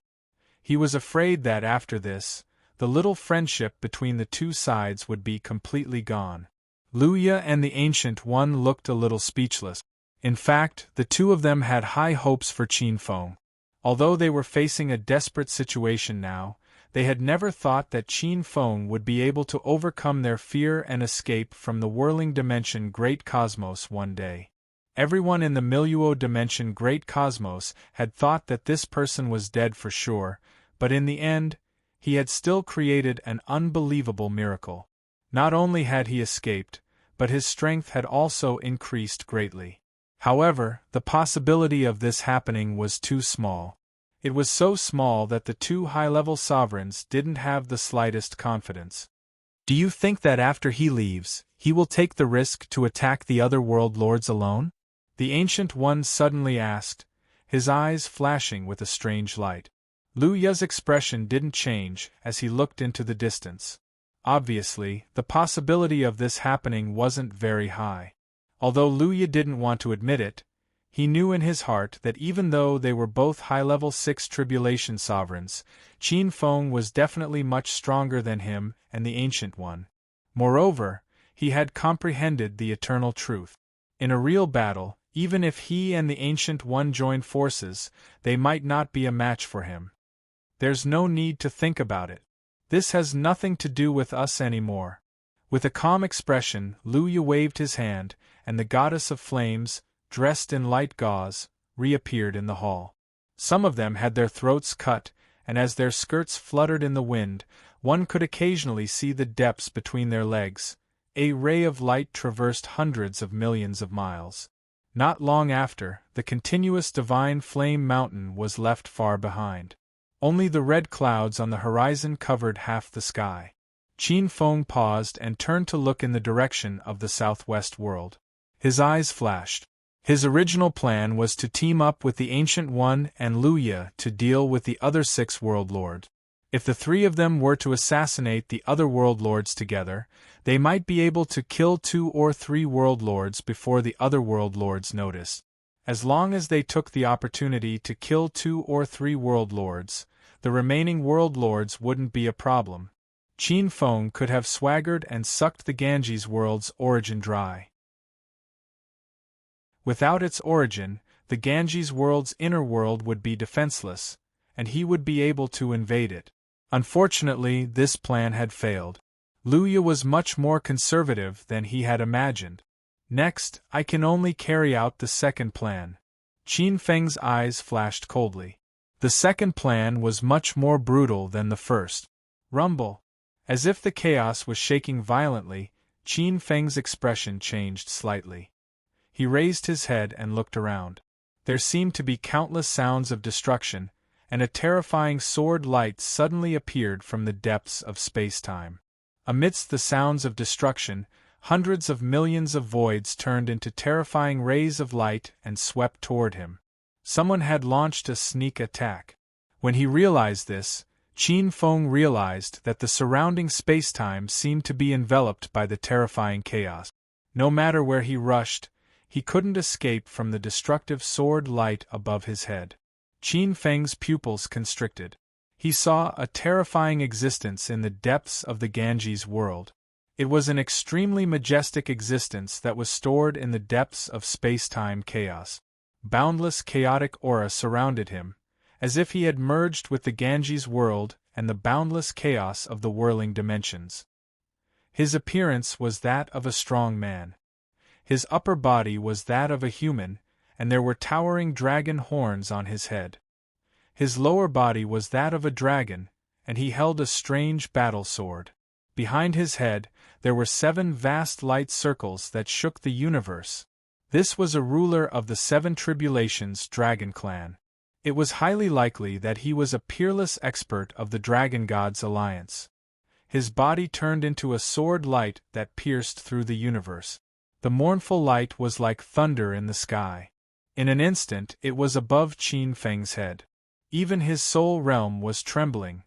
He was afraid that after this, the little friendship between the two sides would be completely gone. Luya and the Ancient One looked a little speechless. In fact, the two of them had high hopes for Qin Feng. Although they were facing a desperate situation now, they had never thought that Qin Feng would be able to overcome their fear and escape from the whirling dimension Great Cosmos one day. Everyone in the Milieu dimension Great Cosmos had thought that this person was dead for sure, but in the end, he had still created an unbelievable miracle. Not only had he escaped, but his strength had also increased greatly. However, the possibility of this happening was too small. It was so small that the two high-level sovereigns didn't have the slightest confidence. Do you think that after he leaves, he will take the risk to attack the other world lords alone? The Ancient One suddenly asked, his eyes flashing with a strange light. Luya's expression didn't change as he looked into the distance. Obviously, the possibility of this happening wasn't very high. Although Luya didn't want to admit it, he knew in his heart that even though they were both high-level 6 tribulation sovereigns, Qin Feng was definitely much stronger than him and the Ancient One. Moreover, he had comprehended the eternal truth. In a real battle, even if he and the Ancient One joined forces, they might not be a match for him. There's no need to think about it. This has nothing to do with us anymore. With a calm expression, Luya waved his hand, and the goddess of flames, dressed in light gauze, reappeared in the hall. Some of them had their throats cut, and as their skirts fluttered in the wind, one could occasionally see the depths between their legs. A ray of light traversed hundreds of millions of miles. Not long after, the continuous divine flame mountain was left far behind. Only the red clouds on the horizon covered half the sky. Qin Feng paused and turned to look in the direction of the southwest world. His eyes flashed. His original plan was to team up with the Ancient One and Luya to deal with the other 6 world lords. If the 3 of them were to assassinate the other world lords together, they might be able to kill 2 or 3 world lords before the other world lords noticed. As long as they took the opportunity to kill 2 or 3 world lords, the remaining world lords wouldn't be a problem. Qin Feng could have swaggered and sucked the Ganges world's origin dry. Without its origin, the Ganges world's inner world would be defenseless, and he would be able to invade it. Unfortunately, this plan had failed. Luya was much more conservative than he had imagined. Next, I can only carry out the second plan. Qin Feng's eyes flashed coldly. The second plan was much more brutal than the first. Rumble. As if the chaos was shaking violently, Qin Feng's expression changed slightly. He raised his head and looked around. There seemed to be countless sounds of destruction, and a terrifying sword light suddenly appeared from the depths of space-time. Amidst the sounds of destruction, hundreds of millions of voids turned into terrifying rays of light and swept toward him. Someone had launched a sneak attack. When he realized this, Qin Feng realized that the surrounding space-time seemed to be enveloped by the terrifying chaos. No matter where he rushed, he couldn't escape from the destructive sword light above his head. Qin Feng's pupils constricted. He saw a terrifying existence in the depths of the Ganges world. It was an extremely majestic existence that was stored in the depths of space-time chaos. Boundless chaotic aura surrounded him, as if he had merged with the Ganges world and the boundless chaos of the whirling dimensions. His appearance was that of a strong man. His upper body was that of a human, and there were towering dragon horns on his head. His lower body was that of a dragon, and he held a strange battle sword. Behind his head, there were 7 vast light circles that shook the universe. This was a ruler of the 7 tribulations dragon clan. It was highly likely that he was a peerless expert of the Dragon God's alliance. His body turned into a sword light that pierced through the universe. The mournful light was like thunder in the sky. In an instant it was above Qin Feng's head. Even his soul realm was trembling.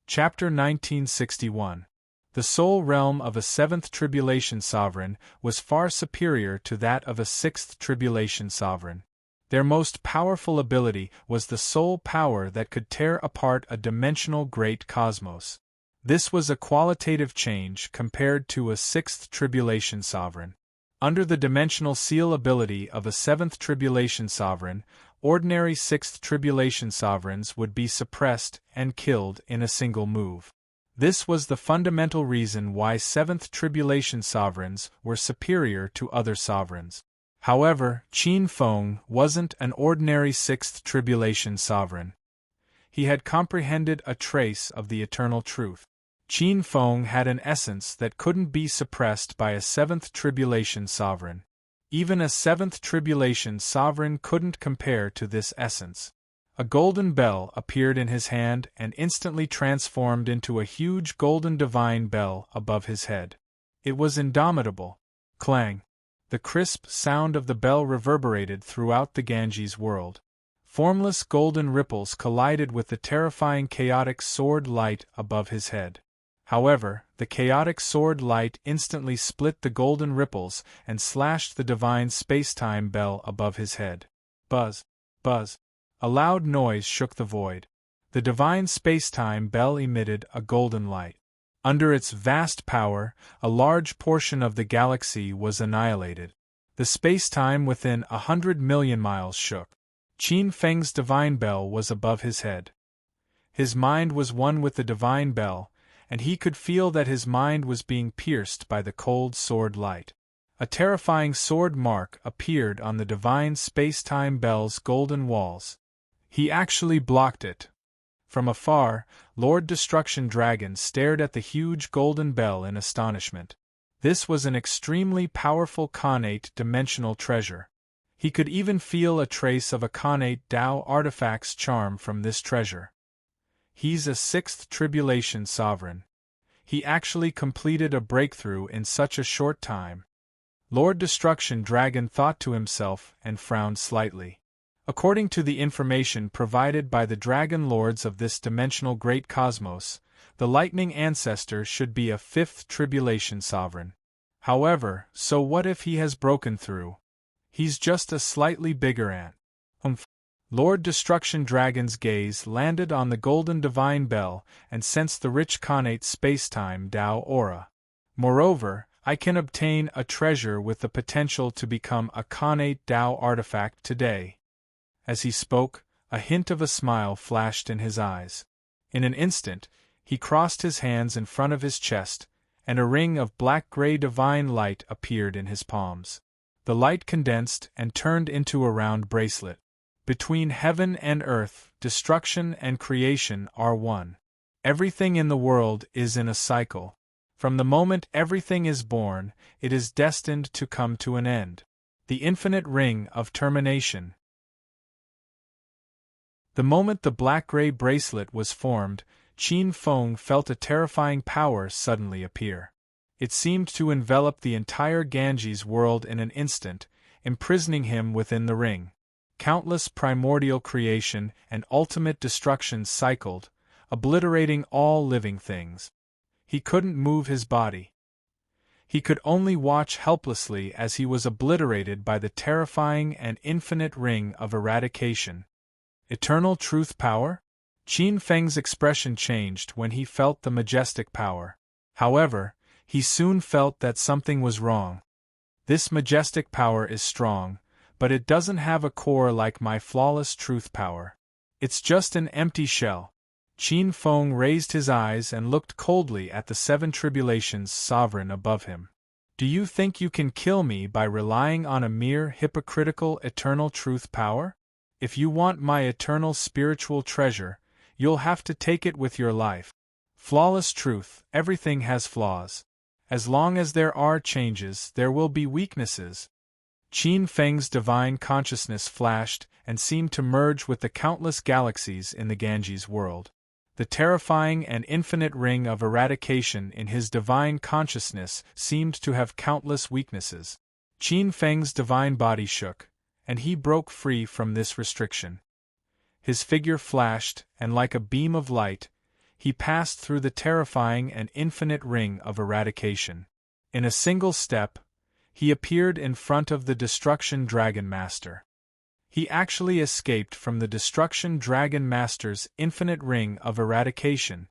Chapter 1961. The soul realm of a 7th tribulation sovereign was far superior to that of a 6th tribulation sovereign. Their most powerful ability was the soul power that could tear apart a dimensional great cosmos. This was a qualitative change compared to a 6th tribulation sovereign. Under the dimensional seal ability of a 7th tribulation sovereign, ordinary 6th tribulation sovereigns would be suppressed and killed in a single move. This was the fundamental reason why 7th tribulation sovereigns were superior to other sovereigns. However, Qin Feng wasn't an ordinary 6th tribulation sovereign. He had comprehended a trace of the eternal truth. Qin Feng had an essence that couldn't be suppressed by a 7th tribulation sovereign. Even a 7th tribulation sovereign couldn't compare to this essence. A golden bell appeared in his hand and instantly transformed into a huge golden divine bell above his head. It was indomitable. Clang! The crisp sound of the bell reverberated throughout the Ganges world. Formless golden ripples collided with the terrifying chaotic sword light above his head. However, the chaotic sword light instantly split the golden ripples and slashed the divine space-time bell above his head. Buzz! Buzz! A loud noise shook the void. The divine space-time bell emitted a golden light. Under its vast power, a large portion of the galaxy was annihilated. The space-time within 100 million miles shook. Qin Feng's divine bell was above his head. His mind was one with the divine bell, and he could feel that his mind was being pierced by the cold sword light. A terrifying sword mark appeared on the divine space-time bell's golden walls. He actually blocked it. From afar, Lord Destruction Dragon stared at the huge golden bell in astonishment. This was an extremely powerful Khanate dimensional treasure. He could even feel a trace of a Khanate Tao artifact's charm from this treasure. He's a 6th tribulation sovereign. He actually completed a breakthrough in such a short time. Lord Destruction Dragon thought to himself and frowned slightly. According to the information provided by the Dragon Lords of this dimensional great cosmos, the Lightning Ancestor should be a 5th tribulation sovereign. However, so what if he has broken through? He's just a slightly bigger ant. Lord Destruction Dragon's gaze landed on the golden divine bell and sensed the rich Khanate space-time Tao aura. Moreover, I can obtain a treasure with the potential to become a Khanate Tao artifact today. As he spoke, a hint of a smile flashed in his eyes. In an instant, he crossed his hands in front of his chest, and a ring of black-gray divine light appeared in his palms. The light condensed and turned into a round bracelet. Between heaven and earth, destruction and creation are one. Everything in the world is in a cycle. From the moment everything is born, it is destined to come to an end. The infinite ring of termination. The moment the black-gray bracelet was formed, Qin Feng felt a terrifying power suddenly appear. It seemed to envelop the entire Ganges world in an instant, imprisoning him within the ring. Countless primordial creation and ultimate destruction cycled, obliterating all living things. He couldn't move his body. He could only watch helplessly as he was obliterated by the terrifying and infinite ring of eradication. Eternal truth power? Qin Feng's expression changed when he felt the majestic power. However, he soon felt that something was wrong. This majestic power is strong, but it doesn't have a core like my flawless truth power. It's just an empty shell. Qin Feng raised his eyes and looked coldly at the seven tribulations sovereign above him. Do you think you can kill me by relying on a mere hypocritical eternal truth power? If you want my eternal spiritual treasure, you'll have to take it with your life. Flawless truth, everything has flaws. As long as there are changes, there will be weaknesses. Qin Feng's divine consciousness flashed and seemed to merge with the countless galaxies in the Ganges world. The terrifying and infinite ring of eradication in his divine consciousness seemed to have countless weaknesses. Qin Feng's divine body shook, and he broke free from this restriction. His figure flashed, and like a beam of light, he passed through the terrifying and infinite ring of eradication. In a single step, he appeared in front of the Destruction Dragon Master. He actually escaped from the Destruction Dragon Master's infinite ring of eradication.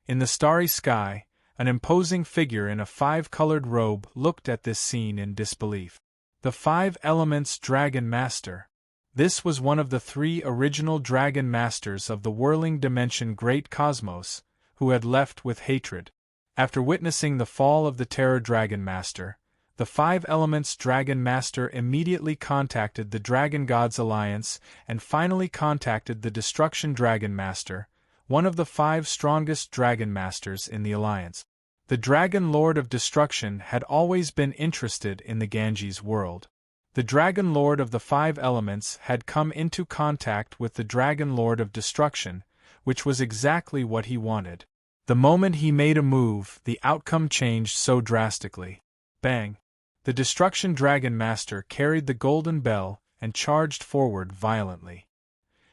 In the starry sky, an imposing figure in a five-colored robe looked at this scene in disbelief. The Five Elements Dragon Master. This was one of the three original Dragon Masters of the whirling dimension Great Cosmos, who had left with hatred. After witnessing the fall of the Terror Dragon Master, the Five Elements Dragon Master immediately contacted the Dragon Gods Alliance and finally contacted the Destruction Dragon Master, one of the five strongest Dragon Masters in the Alliance. The Dragon Lord of Destruction had always been interested in the Ganges world. The Dragon Lord of the Five Elements had come into contact with the Dragon Lord of Destruction, which was exactly what he wanted. The moment he made a move, the outcome changed so drastically. Bang! The Destruction Dragon Master carried the golden bell and charged forward violently.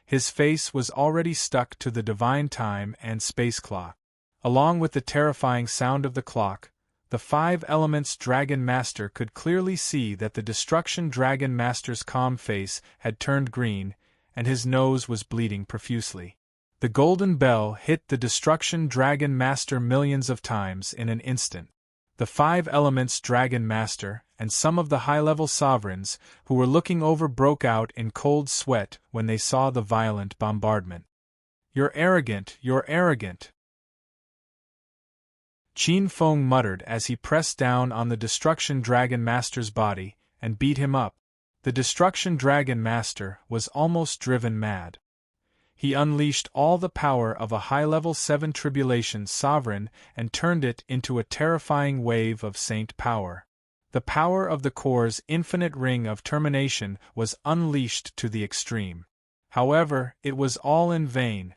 His face was already stuck to the divine time and space clock. Along with the terrifying sound of the clock, the Five Elements Dragon Master could clearly see that the Destruction Dragon Master's calm face had turned green, and his nose was bleeding profusely. The golden bell hit the Destruction Dragon Master millions of times in an instant. The Five Elements Dragon Master and some of the high-level sovereigns who were looking over broke out in cold sweat when they saw the violent bombardment. "You're arrogant, you're arrogant," Qin Feng muttered as he pressed down on the Destruction Dragon Master's body and beat him up. The Destruction Dragon Master was almost driven mad. He unleashed all the power of a high-level Seven Tribulation sovereign and turned it into a terrifying wave of saint power. The power of the core's infinite ring of termination was unleashed to the extreme. However, it was all in vain.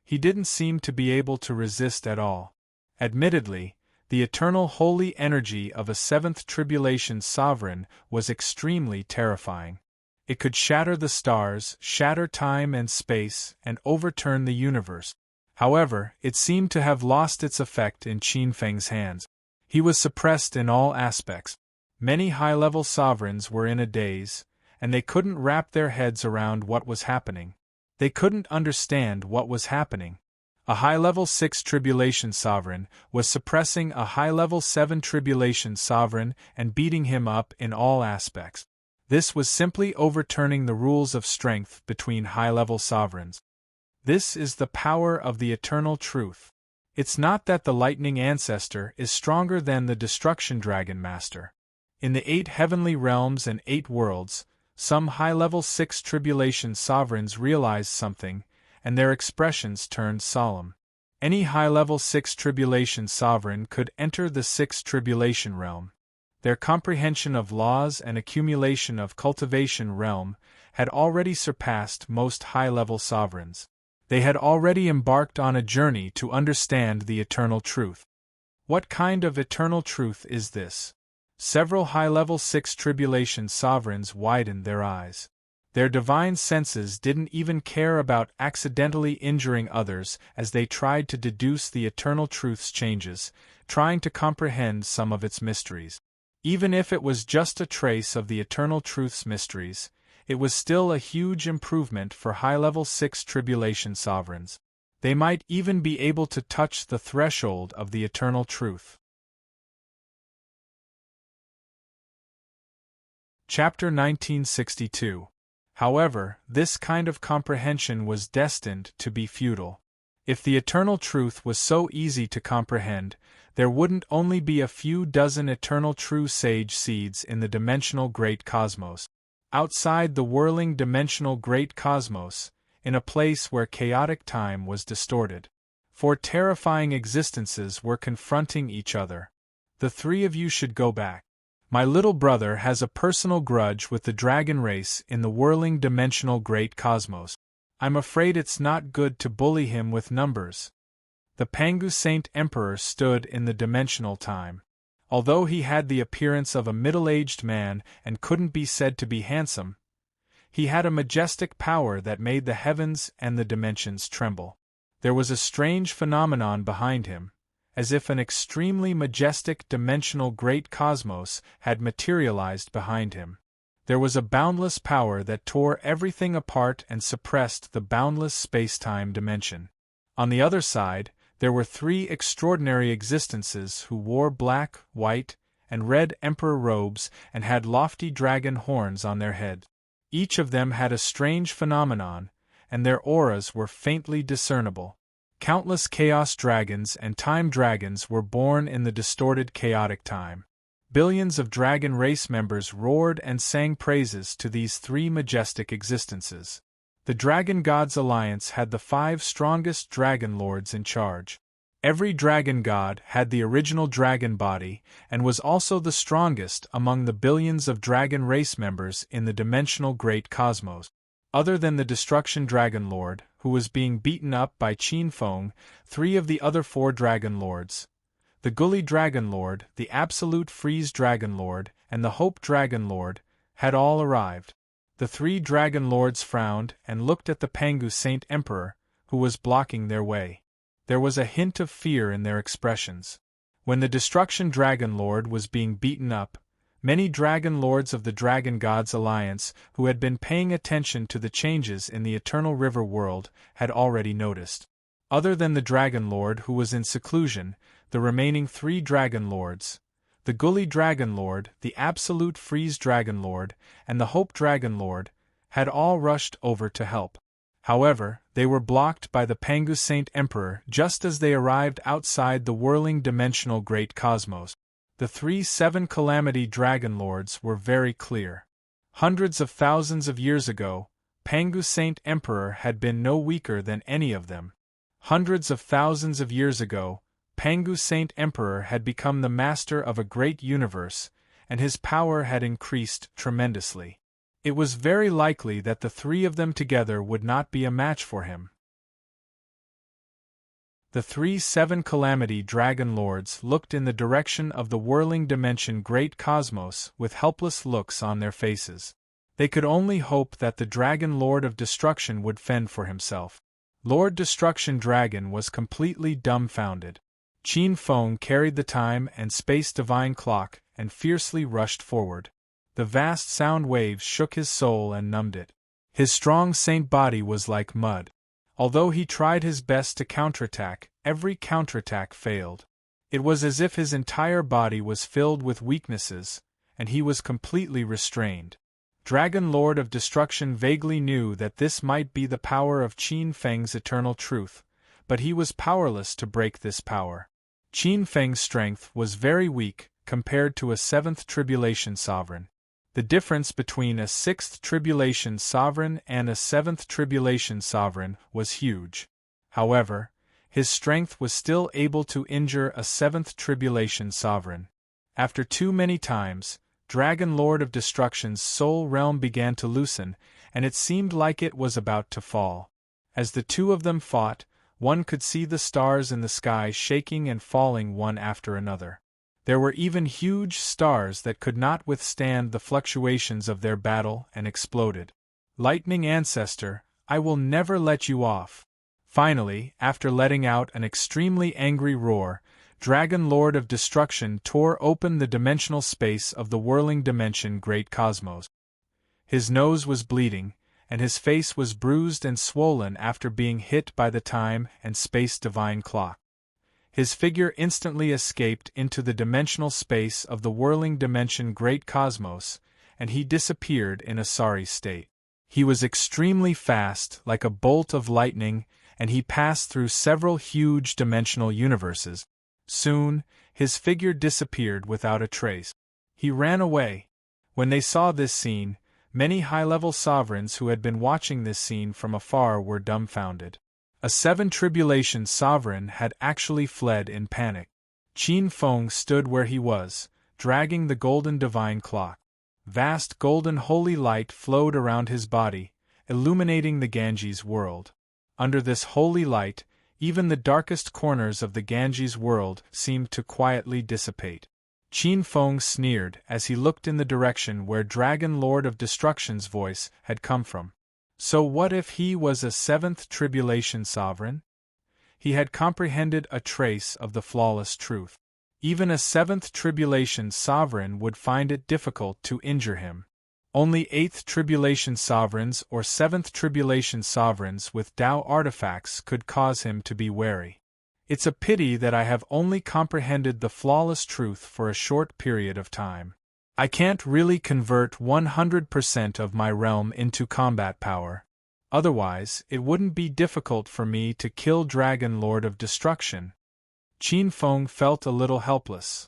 He didn't seem to be able to resist at all. Admittedly, the eternal holy energy of a Seventh Tribulation sovereign was extremely terrifying. It could shatter the stars, shatter time and space, and overturn the universe. However, it seemed to have lost its effect in Qin Feng's hands. He was suppressed in all aspects. Many high-level sovereigns were in a daze, and they couldn't wrap their heads around what was happening. They couldn't understand what was happening. A high-level 6 Tribulation sovereign was suppressing a high-level 7 Tribulation sovereign and beating him up in all aspects. This was simply overturning the rules of strength between high-level sovereigns. This is the power of the eternal truth. It's not that the Lightning Ancestor is stronger than the Destruction Dragon Master. In the 8 heavenly realms and 8 worlds, some high-level 6 Tribulation sovereigns realized something, and their expressions turned solemn. Any high-level 6 Tribulation sovereign could enter the 6th Tribulation realm. Their comprehension of laws and accumulation of cultivation realm had already surpassed most high-level sovereigns. They had already embarked on a journey to understand the eternal truth. What kind of eternal truth is this? Several high-level 6 Tribulation sovereigns widened their eyes. Their divine senses didn't even care about accidentally injuring others as they tried to deduce the eternal truth's changes, trying to comprehend some of its mysteries. Even if it was just a trace of the eternal truth's mysteries, it was still a huge improvement for high-level 6 Tribulation sovereigns. They might even be able to touch the threshold of the eternal truth. Chapter 1962. However, this kind of comprehension was destined to be futile. If the eternal truth was so easy to comprehend, there wouldn't only be a few dozen eternal true sage seeds in the dimensional great cosmos. Outside the whirling dimensional great cosmos, in a place where chaotic time was distorted, four terrifying existences were confronting each other. The three of you should go back. My little brother has a personal grudge with the dragon race in the whirling dimensional great cosmos. I'm afraid it's not good to bully him with numbers. The Pangu Saint Emperor stood in the dimensional time. Although he had the appearance of a middle-aged man and couldn't be said to be handsome, he had a majestic power that made the heavens and the dimensions tremble. There was a strange phenomenon behind him, as if an extremely majestic dimensional great cosmos had materialized behind him. There was a boundless power that tore everything apart and suppressed the boundless space-time dimension. On the other side, there were three extraordinary existences who wore black, white, and red emperor robes and had lofty dragon horns on their head. Each of them had a strange phenomenon, and their auras were faintly discernible. Countless chaos dragons and time dragons were born in the distorted chaotic time. Billions of dragon race members roared and sang praises to these three majestic existences. The Dragon Gods Alliance had the 5 strongest dragon lords in charge. Every dragon god had the original dragon body and was also the strongest among the billions of dragon race members in the dimensional great cosmos. Other than the Destruction Dragon Lord, who was being beaten up by Qin Feng, 3 of the other 4 dragon lords, the Gully Dragon Lord, the Absolute Freeze Dragon Lord, and the Hope Dragon Lord, had all arrived. The 3 dragon lords frowned and looked at the Pangu Saint Emperor, who was blocking their way. There was a hint of fear in their expressions. When the Destruction Dragon Lord was being beaten up, many dragon lords of the Dragon Gods Alliance who had been paying attention to the changes in the Eternal River world had already noticed. Other than the Dragon Lord who was in seclusion, the remaining 3 dragon lords, the Gully Dragon Lord, the Absolute Freeze Dragon Lord, and the Hope Dragon Lord, had all rushed over to help. However, they were blocked by the Pangu Saint Emperor just as they arrived outside the whirling dimensional great cosmos. The 3 Seven Calamity Dragon Lords were very clear. Hundreds of thousands of years ago, Pangu Saint Emperor had been no weaker than any of them. Hundreds of thousands of years ago, Pangu Saint Emperor had become the master of a great universe, and his power had increased tremendously. It was very likely that the 3 of them together would not be a match for him. The 3 Seven Calamity Dragon Lords looked in the direction of the whirling dimension great cosmos with helpless looks on their faces. They could only hope that the Dragon Lord of Destruction would fend for himself. Lord Destruction Dragon was completely dumbfounded. Qin Feng carried the time and space divine clock and fiercely rushed forward. The vast sound waves shook his soul and numbed it. His strong saint body was like mud. Although he tried his best to counterattack, every counterattack failed. It was as if his entire body was filled with weaknesses, and he was completely restrained. Dragon Lord of Destruction vaguely knew that this might be the power of Qin Feng's eternal truth, but he was powerless to break this power. Qin Feng's strength was very weak compared to a 7th Tribulation Sovereign. The difference between a 6th Tribulation Sovereign and a 7th Tribulation Sovereign was huge. However, his strength was still able to injure a 7th Tribulation Sovereign. After too many times, Dragon Lord of Destruction's soul realm began to loosen, and it seemed like it was about to fall. As the 2 of them fought, one could see the stars in the sky shaking and falling one after another. There were even huge stars that could not withstand the fluctuations of their battle and exploded. Lightning Ancestor, I will never let you off. Finally, after letting out an extremely angry roar, Dragon Lord of Destruction tore open the dimensional space of the whirling dimension great cosmos. His nose was bleeding, and his face was bruised and swollen after being hit by the time and space divine clock. His figure instantly escaped into the dimensional space of the whirling dimension great cosmos, and he disappeared in a sorry state. He was extremely fast, like a bolt of lightning, and he passed through several huge dimensional universes. Soon, his figure disappeared without a trace. He ran away. When they saw this scene, many high-level sovereigns who had been watching this scene from afar were dumbfounded. A 7 Tribulation sovereign had actually fled in panic. Qin Feng stood where he was, dragging the golden divine clock. Vast golden holy light flowed around his body, illuminating the Ganges world. Under this holy light, even the darkest corners of the Ganges world seemed to quietly dissipate. Qin Feng sneered as he looked in the direction where Dragon Lord of Destruction's voice had come from. So what if he was a 7th Tribulation sovereign? He had comprehended a trace of the flawless truth. Even a 7th Tribulation sovereign would find it difficult to injure him. Only 8th Tribulation sovereigns or 7th Tribulation sovereigns with Tao artifacts could cause him to be wary. It's a pity that I have only comprehended the flawless truth for a short period of time. I can't really convert 100% of my realm into combat power. Otherwise, it wouldn't be difficult for me to kill Dragon Lord of Destruction. Qin Feng felt a little helpless.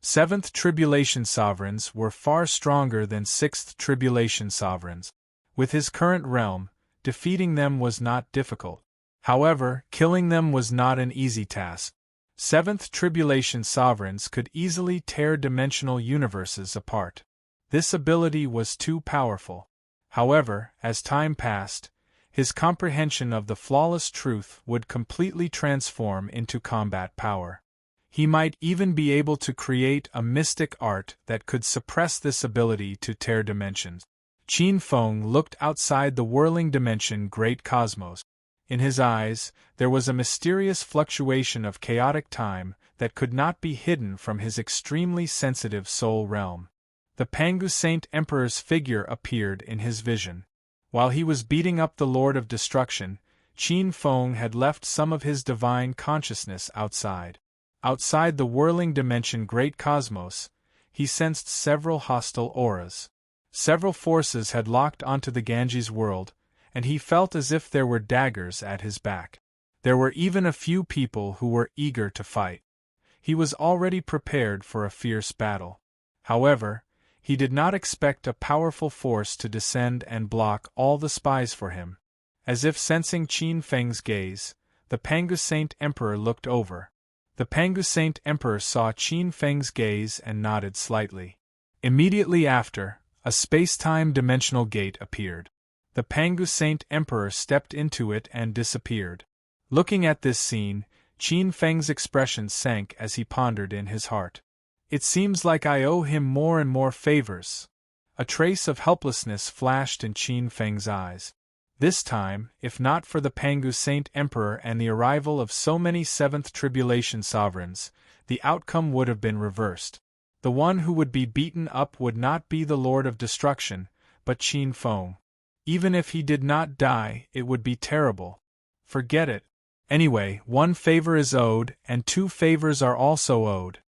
7th Tribulation sovereigns were far stronger than 6th Tribulation sovereigns. With his current realm, defeating them was not difficult. However, killing them was not an easy task. 7th Tribulation sovereigns could easily tear dimensional universes apart. This ability was too powerful. However, as time passed, his comprehension of the flawless truth would completely transform into combat power. He might even be able to create a mystic art that could suppress this ability to tear dimensions. Qin Feng looked outside the whirling dimension great cosmos. In his eyes, there was a mysterious fluctuation of chaotic time that could not be hidden from his extremely sensitive soul realm. The Pangu Saint Emperor's figure appeared in his vision. While he was beating up the Lord of Destruction, Qin Feng had left some of his divine consciousness outside. Outside the whirling dimension great cosmos, he sensed several hostile auras. Several forces had locked onto the Ganges world, and he felt as if there were daggers at his back. There were even a few people who were eager to fight. He was already prepared for a fierce battle. However, he did not expect a powerful force to descend and block all the spies for him. As if sensing Qin Feng's gaze, the Pangu Saint Emperor looked over. The Pangu Saint Emperor saw Qin Feng's gaze and nodded slightly. Immediately after, a space-time dimensional gate appeared. The Pangu Saint Emperor stepped into it and disappeared. Looking at this scene, Qin Feng's expression sank as he pondered in his heart. It seems like I owe him more and more favors. A trace of helplessness flashed in Qin Feng's eyes. This time, if not for the Pangu Saint Emperor and the arrival of so many 7th Tribulation sovereigns, the outcome would have been reversed. The one who would be beaten up would not be the Lord of Destruction, but Qin Feng. Even if he did not die, it would be terrible. Forget it. Anyway, 1 favor is owed, and 2 favors are also owed.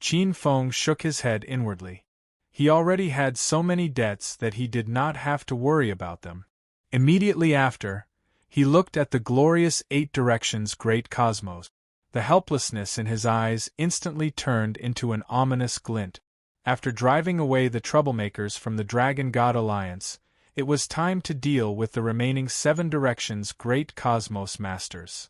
Qin Feng shook his head inwardly. He already had so many debts that he did not have to worry about them. Immediately after, he looked at the glorious 8 directions great cosmos. The helplessness in his eyes instantly turned into an ominous glint. After driving away the troublemakers from the Dragon God Alliance, it was time to deal with the remaining 7 directions great cosmos masters.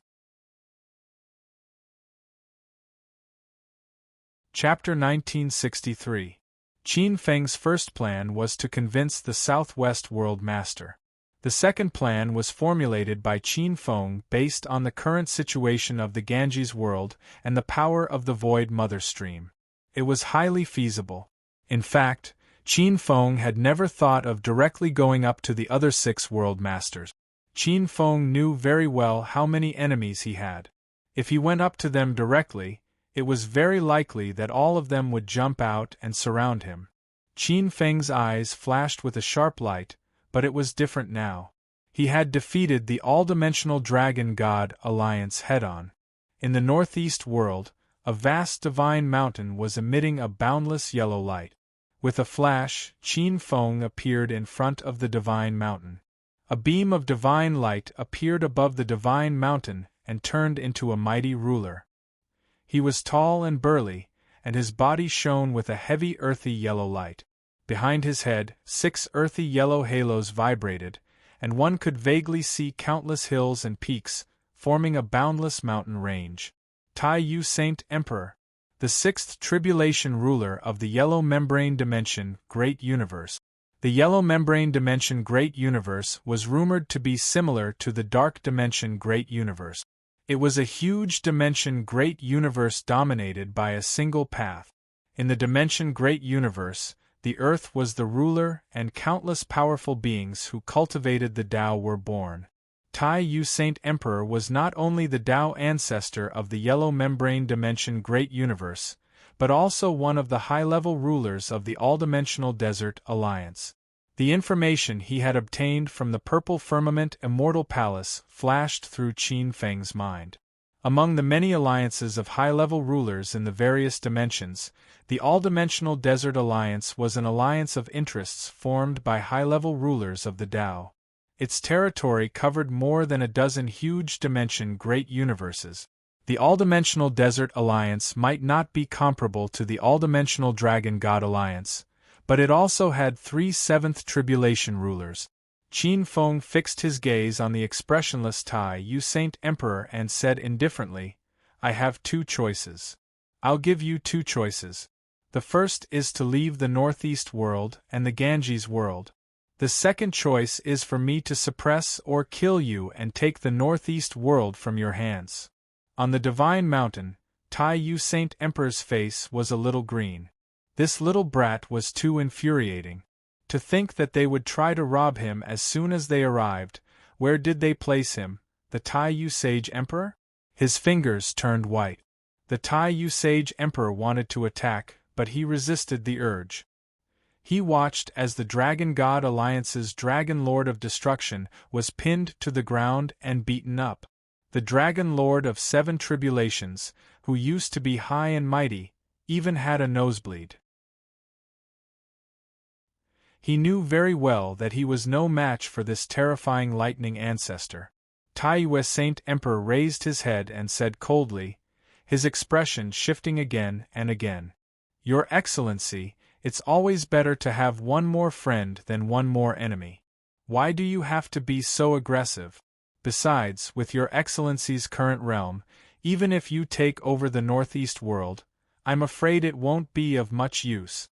Chapter 1963. Qin Feng's first plan was to convince the Southwest World Master. The second plan was formulated by Qin Feng based on the current situation of the Ganges world and the power of the Void Mother Stream. It was highly feasible. In fact, Qin Feng had never thought of directly going up to the other 6 world masters. Qin Feng knew very well how many enemies he had. If he went up to them directly, it was very likely that all of them would jump out and surround him. Qin Feng's eyes flashed with a sharp light, but it was different now. He had defeated the all-dimensional Dragon God Alliance head-on. In the northeast world, a vast divine mountain was emitting a boundless yellow light. With a flash, Qin Feng appeared in front of the divine mountain. A beam of divine light appeared above the divine mountain and turned into a mighty ruler. He was tall and burly, and his body shone with a heavy earthy yellow light. Behind his head, 6 earthy yellow halos vibrated, and one could vaguely see countless hills and peaks, forming a boundless mountain range. Tai Yu Saint Emperor, the 6th tribulation ruler of the Yellow Membrane Dimension Great Universe. The Yellow Membrane Dimension Great Universe was rumored to be similar to the Dark Dimension Great Universe. It was a huge dimension Great Universe dominated by a single path. In the Dimension Great Universe, the Earth was the ruler and countless powerful beings who cultivated the Tao were born. Tai Yu Saint Emperor was not only the Tao ancestor of the Yellow Membrane Dimension Great Universe, but also one of the high-level rulers of the All-Dimensional Desert Alliance. The information he had obtained from the Purple Firmament Immortal Palace flashed through Qin Feng's mind. Among the many alliances of high-level rulers in the various dimensions, the All-Dimensional Desert Alliance was an alliance of interests formed by high-level rulers of the Tao. Its territory covered more than a dozen huge dimension great universes. The All-Dimensional Desert Alliance might not be comparable to the All-Dimensional Dragon God Alliance, but it also had 3 7th tribulation rulers. Qin Feng fixed his gaze on the expressionless Tai Yu Saint Emperor and said indifferently, "I have 2 choices. I'll give you 2 choices. The first is to leave the Northeast world and the Ganges world. The second choice is for me to suppress or kill you and take the Northeast world from your hands." On the Divine Mountain, Tai Yu Saint Emperor's face was a little green. This little brat was too infuriating. To think that they would try to rob him as soon as they arrived. Where did they place him, the Tai Yu Sage Emperor? His fingers turned white. The Tai Yu Sage Emperor wanted to attack, but he resisted the urge. He watched as the Dragon God Alliance's Dragon Lord of Destruction was pinned to the ground and beaten up. The Dragon Lord of 7 Tribulations, who used to be high and mighty, even had a nosebleed. He knew very well that he was no match for this terrifying lightning ancestor. Tai Yu Saint Emperor raised his head and said coldly, his expression shifting again and again, "Your Excellency, it's always better to have one more friend than one more enemy. Why do you have to be so aggressive? Besides, with Your Excellency's current realm, even if you take over the Northeast world, I'm afraid it won't be of much use."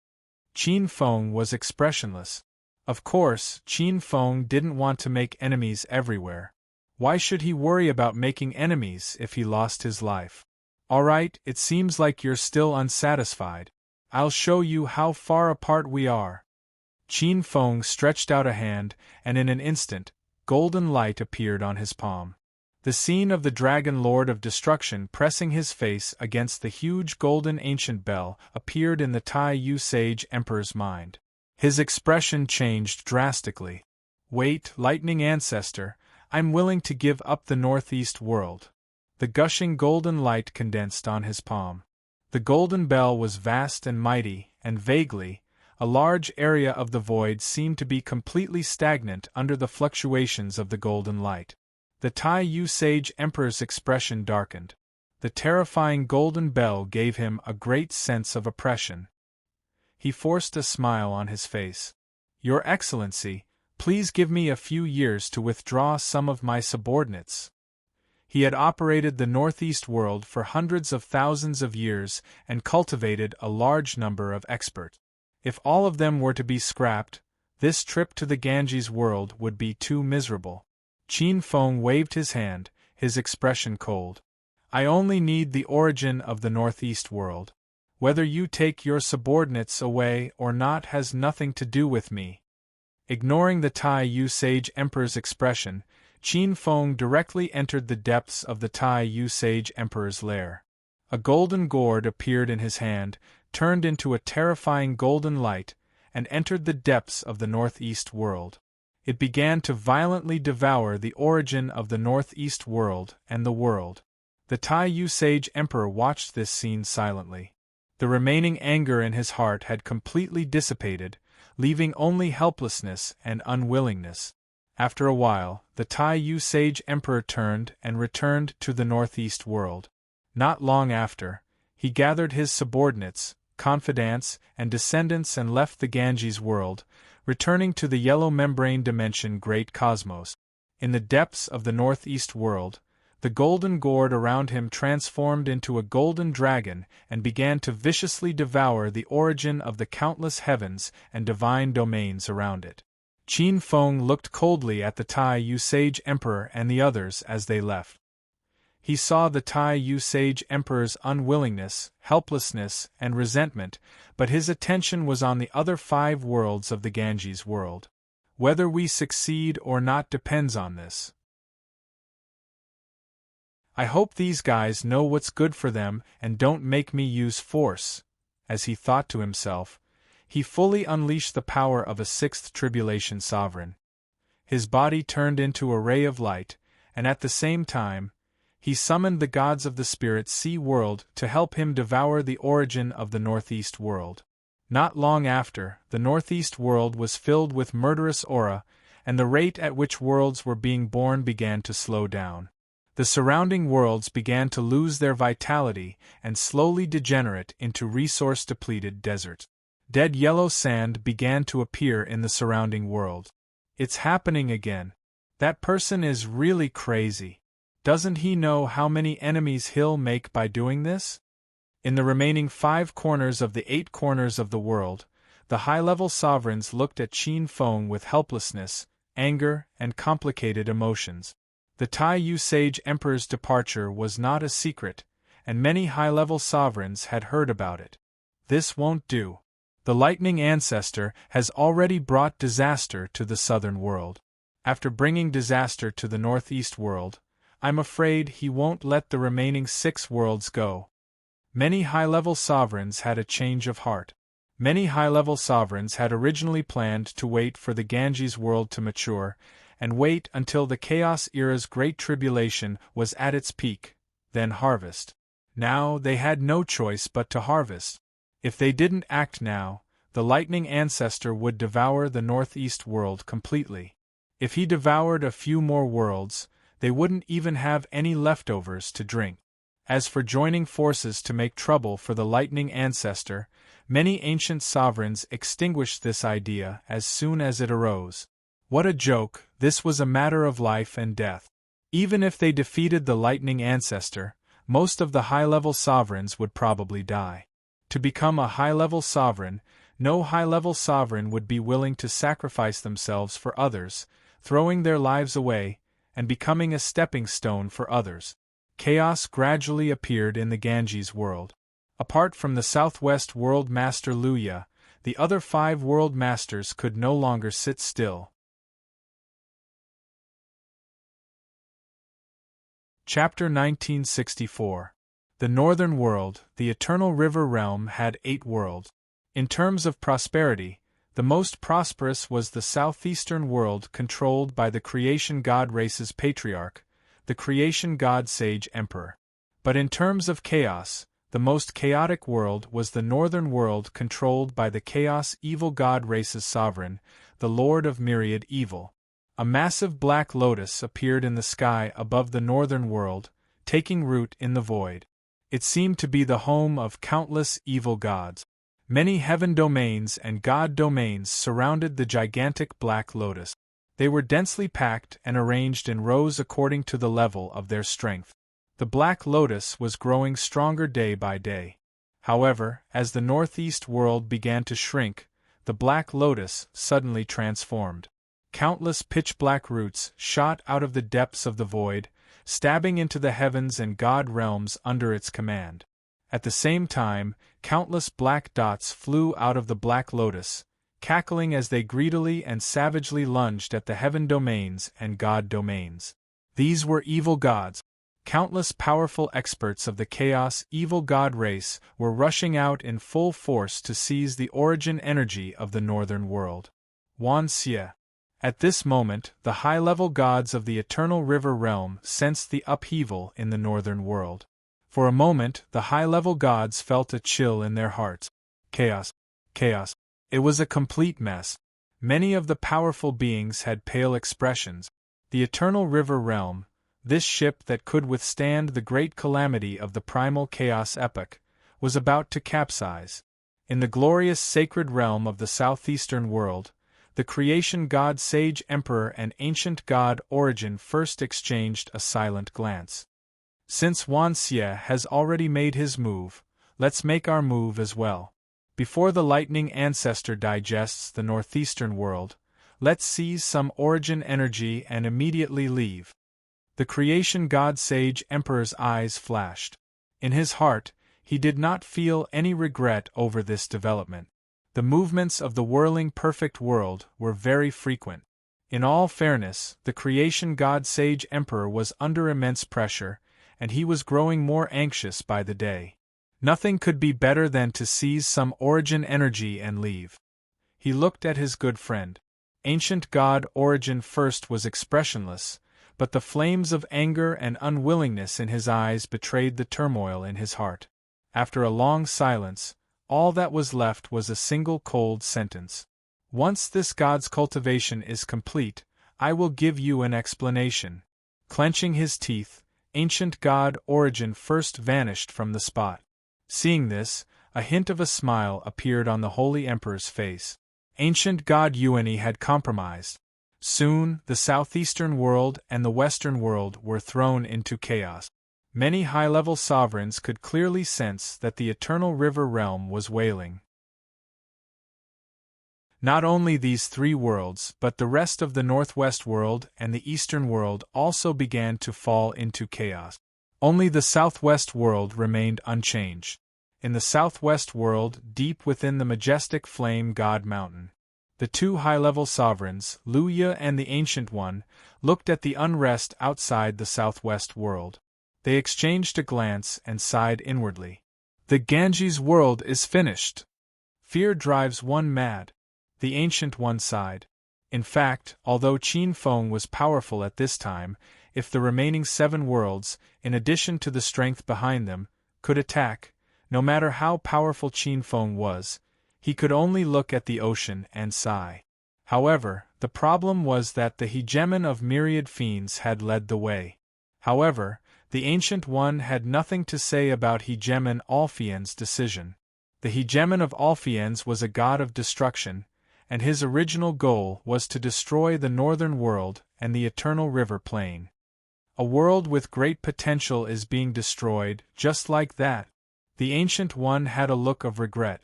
Qin Feng was expressionless. Of course, Qin Feng didn't want to make enemies everywhere. Why should he worry about making enemies if he lost his life? "All right, it seems like you're still unsatisfied. I'll show you how far apart we are." Qin Feng stretched out a hand, and in an instant, golden light appeared on his palm. The scene of the Dragon Lord of Destruction pressing his face against the huge golden ancient bell appeared in the Tai Yu Sage Emperor's mind. His expression changed drastically. "Wait, lightning ancestor, I'm willing to give up the Northeast world." The gushing golden light condensed on his palm. The golden bell was vast and mighty, and vaguely, a large area of the void seemed to be completely stagnant under the fluctuations of the golden light. The Tai Yu Sage Emperor's expression darkened. The terrifying golden bell gave him a great sense of oppression. He forced a smile on his face. "Your Excellency, please give me a few years to withdraw some of my subordinates." He had operated the Northeast world for hundreds of thousands of years and cultivated a large number of experts. If all of them were to be scrapped, this trip to the Ganges world would be too miserable. Qin Feng waved his hand, his expression cold. "I only need the origin of the Northeast world. Whether you take your subordinates away or not has nothing to do with me." Ignoring the Tai Yu Sage Emperor's expression, Qin Feng directly entered the depths of the Tai Yu Sage Emperor's lair. A golden gourd appeared in his hand, turned into a terrifying golden light, and entered the depths of the Northeast world. It began to violently devour the origin of the Northeast world and the world. The Tai Yu Sage Emperor watched this scene silently. The remaining anger in his heart had completely dissipated, leaving only helplessness and unwillingness. After a while, the Tai Sage Emperor turned and returned to the northeast world. Not long after, he gathered his subordinates, confidants, and descendants and left the Ganges world, returning to the yellow membrane dimension Great Cosmos. In the depths of the northeast world, the golden gourd around him transformed into a golden dragon and began to viciously devour the origin of the countless heavens and divine domains around it. Qin Feng looked coldly at the Tai Sage Emperor and the others as they left. He saw the Tai Sage Emperor's unwillingness, helplessness, and resentment, but his attention was on the other 5 worlds of the Ganges world. Whether we succeed or not depends on this. I hope these guys know what's good for them and don't make me use force, as he thought to himself. He fully unleashed the power of a 6th tribulation sovereign. His body turned into a ray of light, and at the same time, he summoned the gods of the Spirit Sea world to help him devour the origin of the Northeast world. Not long after, the Northeast world was filled with murderous aura, and the rate at which worlds were being born began to slow down. The surrounding worlds began to lose their vitality and slowly degenerate into resource-depleted deserts. Dead yellow sand began to appear in the surrounding world. It's happening again. That person is really crazy. Doesn't he know how many enemies he'll make by doing this? In the remaining 5 corners of the 8 corners of the world, the high-level sovereigns looked at Qin Feng with helplessness, anger, and complicated emotions. The Tai Sage Emperor's departure was not a secret, and many high-level sovereigns had heard about it. This won't do. The lightning ancestor has already brought disaster to the southern world. After bringing disaster to the northeast world, I'm afraid he won't let the remaining 6 worlds go. Many high-level sovereigns had a change of heart. Many high-level sovereigns had originally planned to wait for the Ganges world to mature, and wait until the Chaos Era's Great Tribulation was at its peak, then harvest. Now they had no choice but to harvest. If they didn't act now, the lightning ancestor would devour the northeast world completely. If he devoured a few more worlds, they wouldn't even have any leftovers to drink. As for joining forces to make trouble for the lightning ancestor, many ancient sovereigns extinguished this idea as soon as it arose. What a joke, this was a matter of life and death. Even if they defeated the lightning ancestor, most of the high-level sovereigns would probably die. To become a high-level sovereign, no high-level sovereign would be willing to sacrifice themselves for others, throwing their lives away, and becoming a stepping stone for others. Chaos gradually appeared in the Ganges world. Apart from the Southwest World Master Luya, the other 5 World Masters could no longer sit still. Chapter 1964. The Northern World, the Eternal River Realm, had 8 worlds. In terms of prosperity, the most prosperous was the southeastern world controlled by the Creation God race's patriarch, the Creation God Sage Emperor. But in terms of chaos, the most chaotic world was the northern world controlled by the Chaos Evil God race's sovereign, the Lord of Myriad Evil. A massive black lotus appeared in the sky above the northern world, taking root in the void. It seemed to be the home of countless evil gods. Many heaven domains and god domains surrounded the gigantic black lotus. They were densely packed and arranged in rows according to the level of their strength. The black lotus was growing stronger day by day. However, as the northeast world began to shrink, the black lotus suddenly transformed. Countless pitch-black roots shot out of the depths of the void, stabbing into the heavens and god realms under its command. At the same time, countless black dots flew out of the black lotus, cackling as they greedily and savagely lunged at the heaven domains and god domains. These were evil gods. Countless powerful experts of the Chaos Evil God race were rushing out in full force to seize the origin energy of the northern world. Wan Xie. At this moment, the high-level gods of the Eternal River Realm sensed the upheaval in the northern world. For a moment, the high-level gods felt a chill in their hearts. Chaos. Chaos. It was a complete mess. Many of the powerful beings had pale expressions. The eternal river realm, this ship that could withstand the great calamity of the primal chaos epoch, was about to capsize. In the glorious sacred realm of the southeastern world, the creation god Sage Emperor and ancient god Origin first exchanged a silent glance. Since Wan Xie has already made his move, let's make our move as well. Before the lightning ancestor digests the northeastern world, let's seize some Origin energy and immediately leave. The creation god Sage Emperor's eyes flashed. In his heart, he did not feel any regret over this development. The movements of the whirling perfect world were very frequent. In all fairness, the creation god Sage Emperor was under immense pressure, and he was growing more anxious by the day. Nothing could be better than to seize some Origin energy and leave. He looked at his good friend. Ancient god Origin first was expressionless, but the flames of anger and unwillingness in his eyes betrayed the turmoil in his heart. After a long silence, all that was left was a single cold sentence. Once this god's cultivation is complete, I will give you an explanation. Clenching his teeth, ancient god Origin first vanished from the spot. Seeing this, a hint of a smile appeared on the Holy Emperor's face. Ancient god Yuani had compromised. Soon, the southeastern world and the western world were thrown into chaos. Many high-level sovereigns could clearly sense that the eternal river realm was wailing. Not only these three worlds, but the rest of the northwest world and the eastern world also began to fall into chaos. Only the southwest world remained unchanged. In the southwest world, deep within the majestic flame god mountain, the two high-level sovereigns, Luya and the Ancient One, looked at the unrest outside the southwest world. They exchanged a glance and sighed inwardly. The Ganges world is finished. Fear drives one mad. The Ancient One sighed. In fact, although Qin Feng was powerful at this time, if the remaining 7 worlds, in addition to the strength behind them, could attack, no matter how powerful Qin Feng was, he could only look at the ocean and sigh. However, the problem was that the hegemon of myriad fiends had led the way. However, the Ancient One had nothing to say about hegemon Alfien's decision. The hegemon of Alfiens was a god of destruction, and his original goal was to destroy the northern world and the eternal river plain. A world with great potential is being destroyed, just like that. The Ancient One had a look of regret.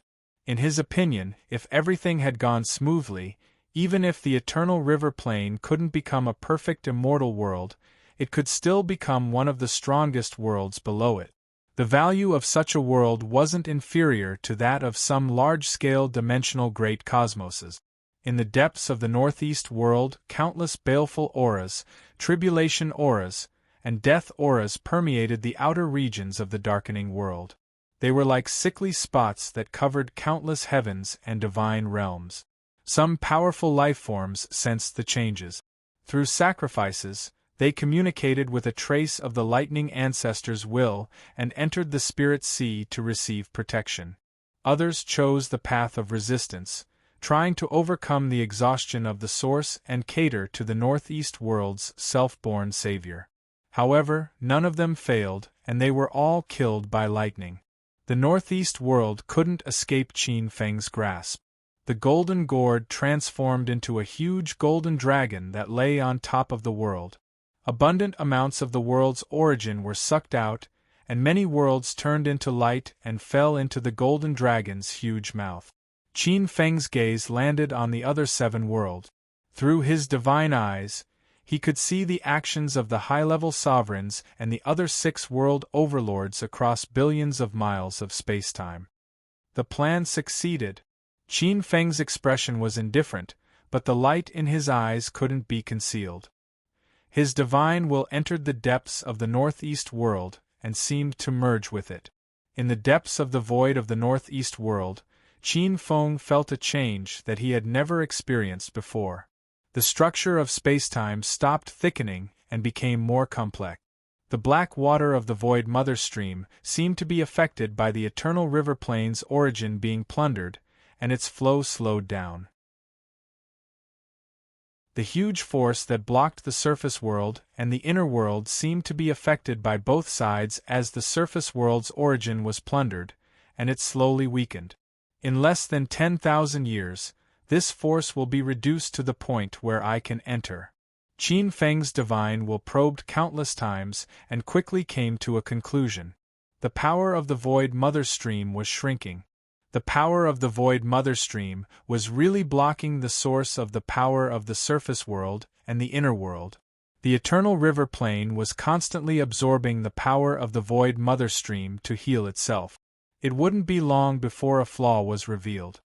In his opinion, if everything had gone smoothly, even if the eternal river plain couldn't become a perfect immortal world, it could still become one of the strongest worlds below it. The value of such a world wasn't inferior to that of some large-scale dimensional great cosmoses. In the depths of the northeast world, countless baleful auras, tribulation auras, and death auras permeated the outer regions of the darkening world. They were like sickly spots that covered countless heavens and divine realms. Some powerful lifeforms sensed the changes. Through sacrifices, they communicated with a trace of the lightning ancestor's will and entered the spirit sea to receive protection. Others chose the path of resistance, trying to overcome the exhaustion of the source and cater to the northeast world's self-born savior. However, none of them failed, and they were all killed by lightning. The northeast world couldn't escape Qin Feng's grasp. The golden gourd transformed into a huge golden dragon that lay on top of the world. Abundant amounts of the world's origin were sucked out, and many worlds turned into light and fell into the golden dragon's huge mouth. Qin Feng's gaze landed on the other 7 worlds. Through his divine eyes, he could see the actions of the high-level sovereigns and the other 6 world overlords across billions of miles of spacetime. The plan succeeded. Qin Feng's expression was indifferent, but the light in his eyes couldn't be concealed. His divine will entered the depths of the northeast world and seemed to merge with it. In the depths of the void of the northeast world, Qin Feng felt a change that he had never experienced before. The structure of spacetime stopped thickening and became more complex. The black water of the void mother stream seemed to be affected by the eternal river plain's origin being plundered, and its flow slowed down. The huge force that blocked the surface world and the inner world seemed to be affected by both sides as the surface world's origin was plundered, and it slowly weakened. In less than 10,000 years, this force will be reduced to the point where I can enter. Qin Feng's divine will probed countless times and quickly came to a conclusion. The power of the void mother stream was shrinking. The power of the void mother stream was really blocking the source of the power of the surface world and the inner world. The eternal river plane was constantly absorbing the power of the void mother stream to heal itself. It wouldn't be long before a flaw was revealed.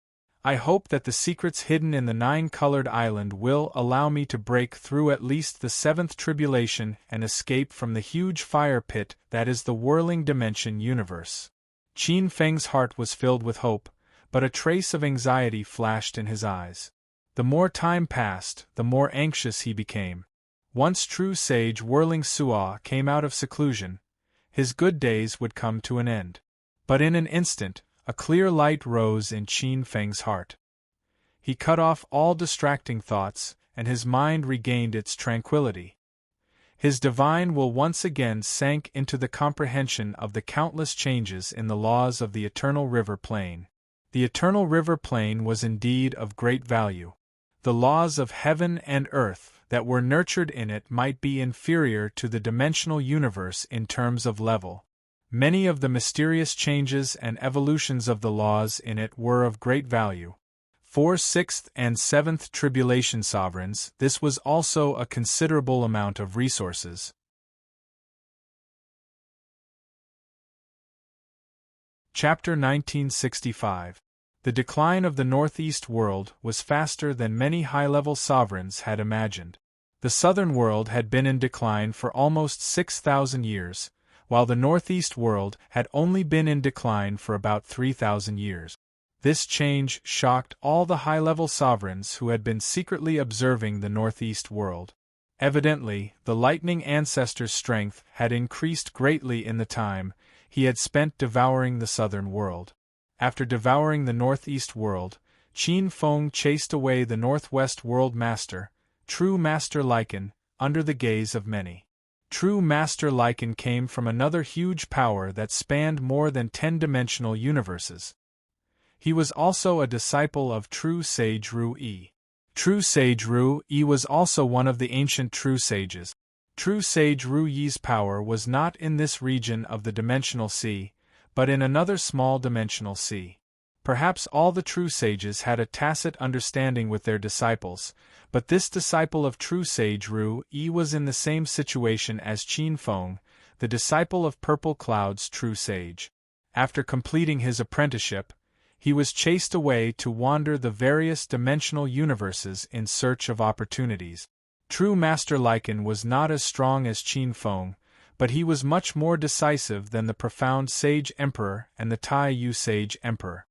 I hope that the secrets hidden in the 9-colored island will allow me to break through at least the 7th tribulation and escape from the huge fire pit that is the whirling dimension universe. Qin Feng's heart was filled with hope, but a trace of anxiety flashed in his eyes. The more time passed, the more anxious he became. Once true sage Whirling Suo came out of seclusion, his good days would come to an end. But in an instant, a clear light rose in Qin Feng's heart. He cut off all distracting thoughts, and his mind regained its tranquility. His divine will once again sank into the comprehension of the countless changes in the laws of the eternal river plane. The eternal river plane was indeed of great value. The laws of heaven and earth that were nurtured in it might be inferior to the dimensional universe in terms of level. Many of the mysterious changes and evolutions of the laws in it were of great value. For 6th and 7th tribulation sovereigns, this was also a considerable amount of resources. Chapter 1965. The decline of the Northeast world was faster than many high-level sovereigns had imagined. The Southern world had been in decline for almost 6,000 years, while the Northeast world had only been in decline for about 3,000 years. This change shocked all the high-level sovereigns who had been secretly observing the Northeast world. Evidently, the lightning ancestor's strength had increased greatly in the time he had spent devouring the Southern world. After devouring the Northeast world, Qin Feng chased away the Northwest world master, true Master Lycan, under the gaze of many. True Master Lycan came from another huge power that spanned more than 10-dimensional universes. He was also a disciple of True Sage Ru-Yi. True Sage Ru-Yi was also one of the ancient True Sages. True Sage Ru-Yi's power was not in this region of the dimensional sea, but in another small dimensional sea. Perhaps all the True Sages had a tacit understanding with their disciples, but this disciple of True Sage Ru-Yi was in the same situation as Qin Feng, the disciple of Purple Cloud's True Sage. After completing his apprenticeship, he was chased away to wander the various dimensional universes in search of opportunities. True Master Lycan was not as strong as Qin Feng, but he was much more decisive than the profound Sage Emperor and the Tai Yu Sage Emperor.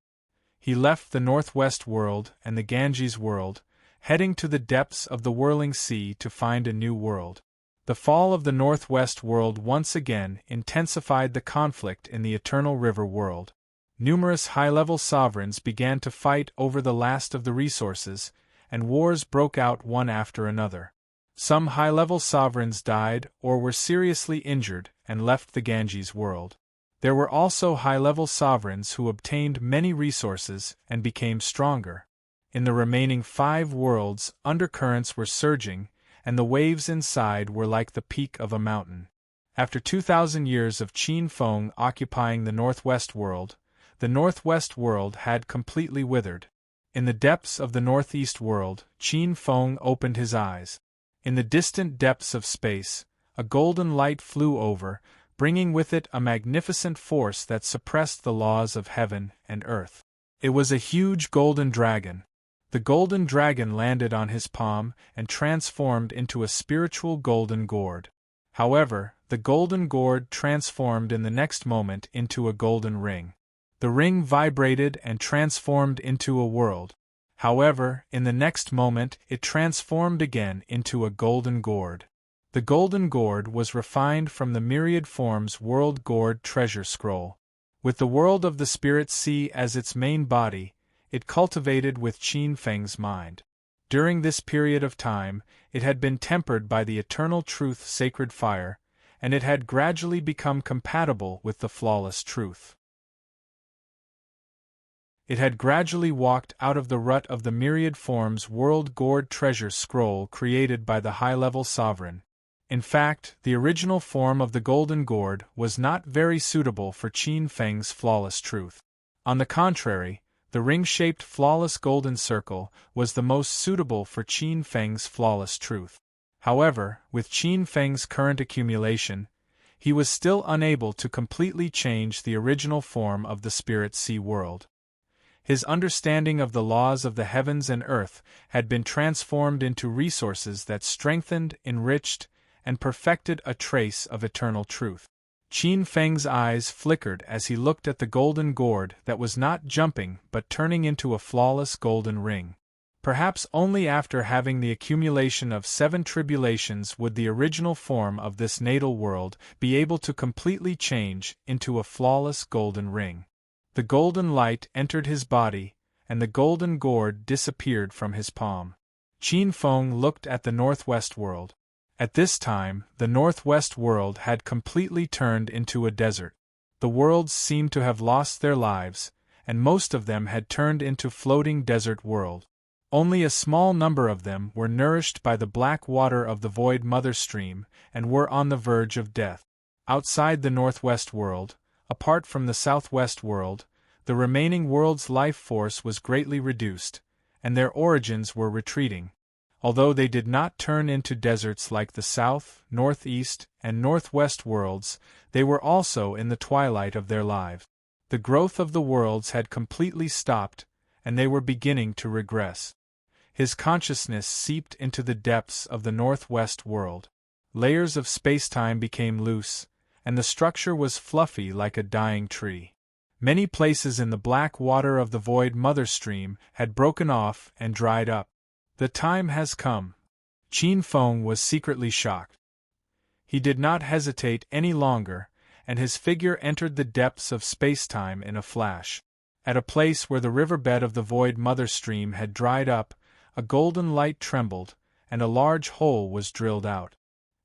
He left the Northwest world and the Ganges world, heading to the depths of the whirling sea to find a new world. The fall of the Northwest world once again intensified the conflict in the Eternal River world. Numerous high-level sovereigns began to fight over the last of the resources, and wars broke out one after another. Some high-level sovereigns died or were seriously injured and left the Ganges world. There were also high-level sovereigns who obtained many resources and became stronger. In the remaining 5 worlds, undercurrents were surging, and the waves inside were like the peak of a mountain. After 2,000 years of Qin Feng occupying the Northwest world, the Northwest world had completely withered. In the depths of the Northeast world, Qin Feng opened his eyes. In the distant depths of space, a golden light flew over, bringing with it a magnificent force that suppressed the laws of heaven and earth. It was a huge golden dragon. The golden dragon landed on his palm and transformed into a spiritual golden gourd. However, the golden gourd transformed in the next moment into a golden ring. The ring vibrated and transformed into a world. However, in the next moment it transformed again into a golden gourd. The golden gourd was refined from the myriad forms World Gourd Treasure Scroll. With the world of the Spirit Sea as its main body, it cultivated with Qin Feng's mind. During this period of time, it had been tempered by the eternal truth sacred fire, and it had gradually become compatible with the flawless truth. It had gradually walked out of the rut of the myriad forms world-gourd treasure scroll created by the high-level sovereign. In fact, the original form of the golden gourd was not very suitable for Qin Feng's flawless truth. On the contrary, the ring-shaped flawless golden circle was the most suitable for Qin Feng's flawless truth. However, with Qin Feng's current accumulation, he was still unable to completely change the original form of the spirit sea world. His understanding of the laws of the heavens and earth had been transformed into resources that strengthened, enriched, and perfected a trace of eternal truth. Qin Feng's eyes flickered as he looked at the golden gourd that was not jumping but turning into a flawless golden ring. Perhaps only after having the accumulation of 7 tribulations would the original form of this natal world be able to completely change into a flawless golden ring. The golden light entered his body, and the golden gourd disappeared from his palm. Qin Feng looked at the northwest world. At this time, the northwest world had completely turned into a desert. The worlds seemed to have lost their lives, and most of them had turned into floating desert world. Only a small number of them were nourished by the black water of the void mother stream and were on the verge of death. Outside the northwest world, apart from the southwest world, the remaining world's life force was greatly reduced, and their origins were retreating. Although they did not turn into deserts like the south, northeast, and northwest worlds, they were also in the twilight of their lives. The growth of the worlds had completely stopped, and they were beginning to regress. His consciousness seeped into the depths of the northwest world. Layers of spacetime became loose, and the structure was fluffy like a dying tree. Many places in the black water of the void mother stream had broken off and dried up. The time has come. Qin Feng was secretly shocked. He did not hesitate any longer, and his figure entered the depths of spacetime in a flash. At a place where the riverbed of the void mother stream had dried up, a golden light trembled, and a large hole was drilled out.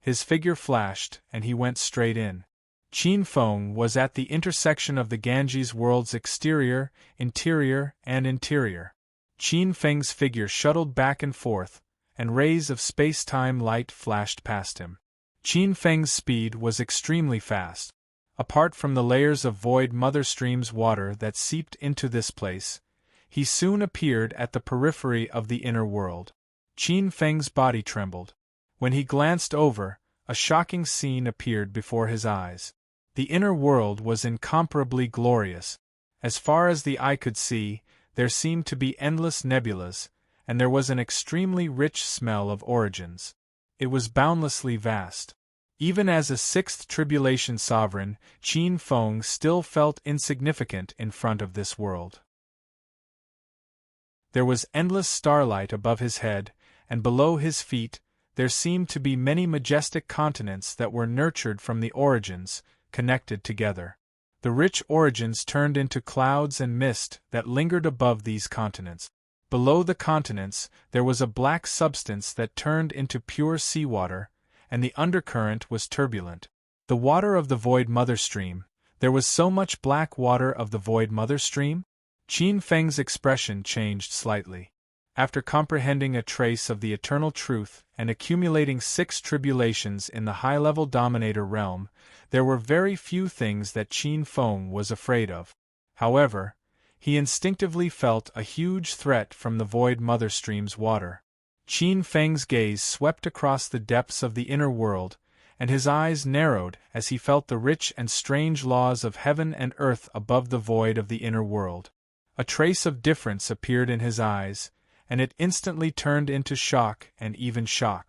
His figure flashed, and he went straight in. Qin Feng was at the intersection of the Ganges world's exterior, interior, and interior. Qin Feng's figure shuttled back and forth, and rays of space-time light flashed past him. Qin Feng's speed was extremely fast. Apart from the layers of void mother stream's water that seeped into this place, he soon appeared at the periphery of the inner world. Qin Feng's body trembled. When he glanced over, a shocking scene appeared before his eyes. The inner world was incomparably glorious. As far as the eye could see, there seemed to be endless nebulas, and there was an extremely rich smell of origins. It was boundlessly vast. Even as a 6th tribulation sovereign, Qin Feng still felt insignificant in front of this world. There was endless starlight above his head, and below his feet, there seemed to be many majestic continents that were nurtured from the origins, connected together. The rich origins turned into clouds and mist that lingered above these continents. Below the continents, there was a black substance that turned into pure seawater, and the undercurrent was turbulent. The water of the void mother stream. There was so much black water of the void mother stream? Qin Feng's expression changed slightly. After comprehending a trace of the eternal truth and accumulating 6 tribulations in the high-level dominator realm, there were very few things that Qin Feng was afraid of. However, he instinctively felt a huge threat from the void mother stream's water. Qin Feng's gaze swept across the depths of the inner world, and his eyes narrowed as he felt the rich and strange laws of heaven and earth above the void of the inner world. A trace of difference appeared in his eyes, and it instantly turned into shock and even shock.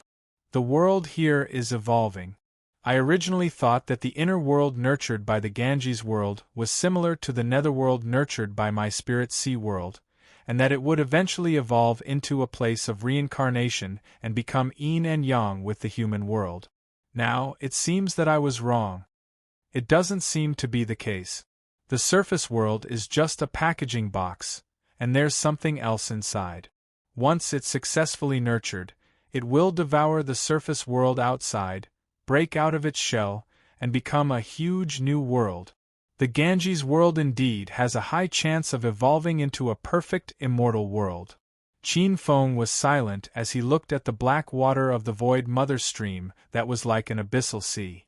The world here is evolving. I originally thought that the inner world nurtured by the Ganges world was similar to the netherworld nurtured by my spirit sea world, and that it would eventually evolve into a place of reincarnation and become yin and yang with the human world. Now, it seems that I was wrong. It doesn't seem to be the case. The surface world is just a packaging box, and there's something else inside. Once it's successfully nurtured, it will devour the surface world outside, break out of its shell, and become a huge new world. The Ganges world indeed has a high chance of evolving into a perfect immortal world. Qin Feng was silent as he looked at the black water of the void mother stream that was like an abyssal sea.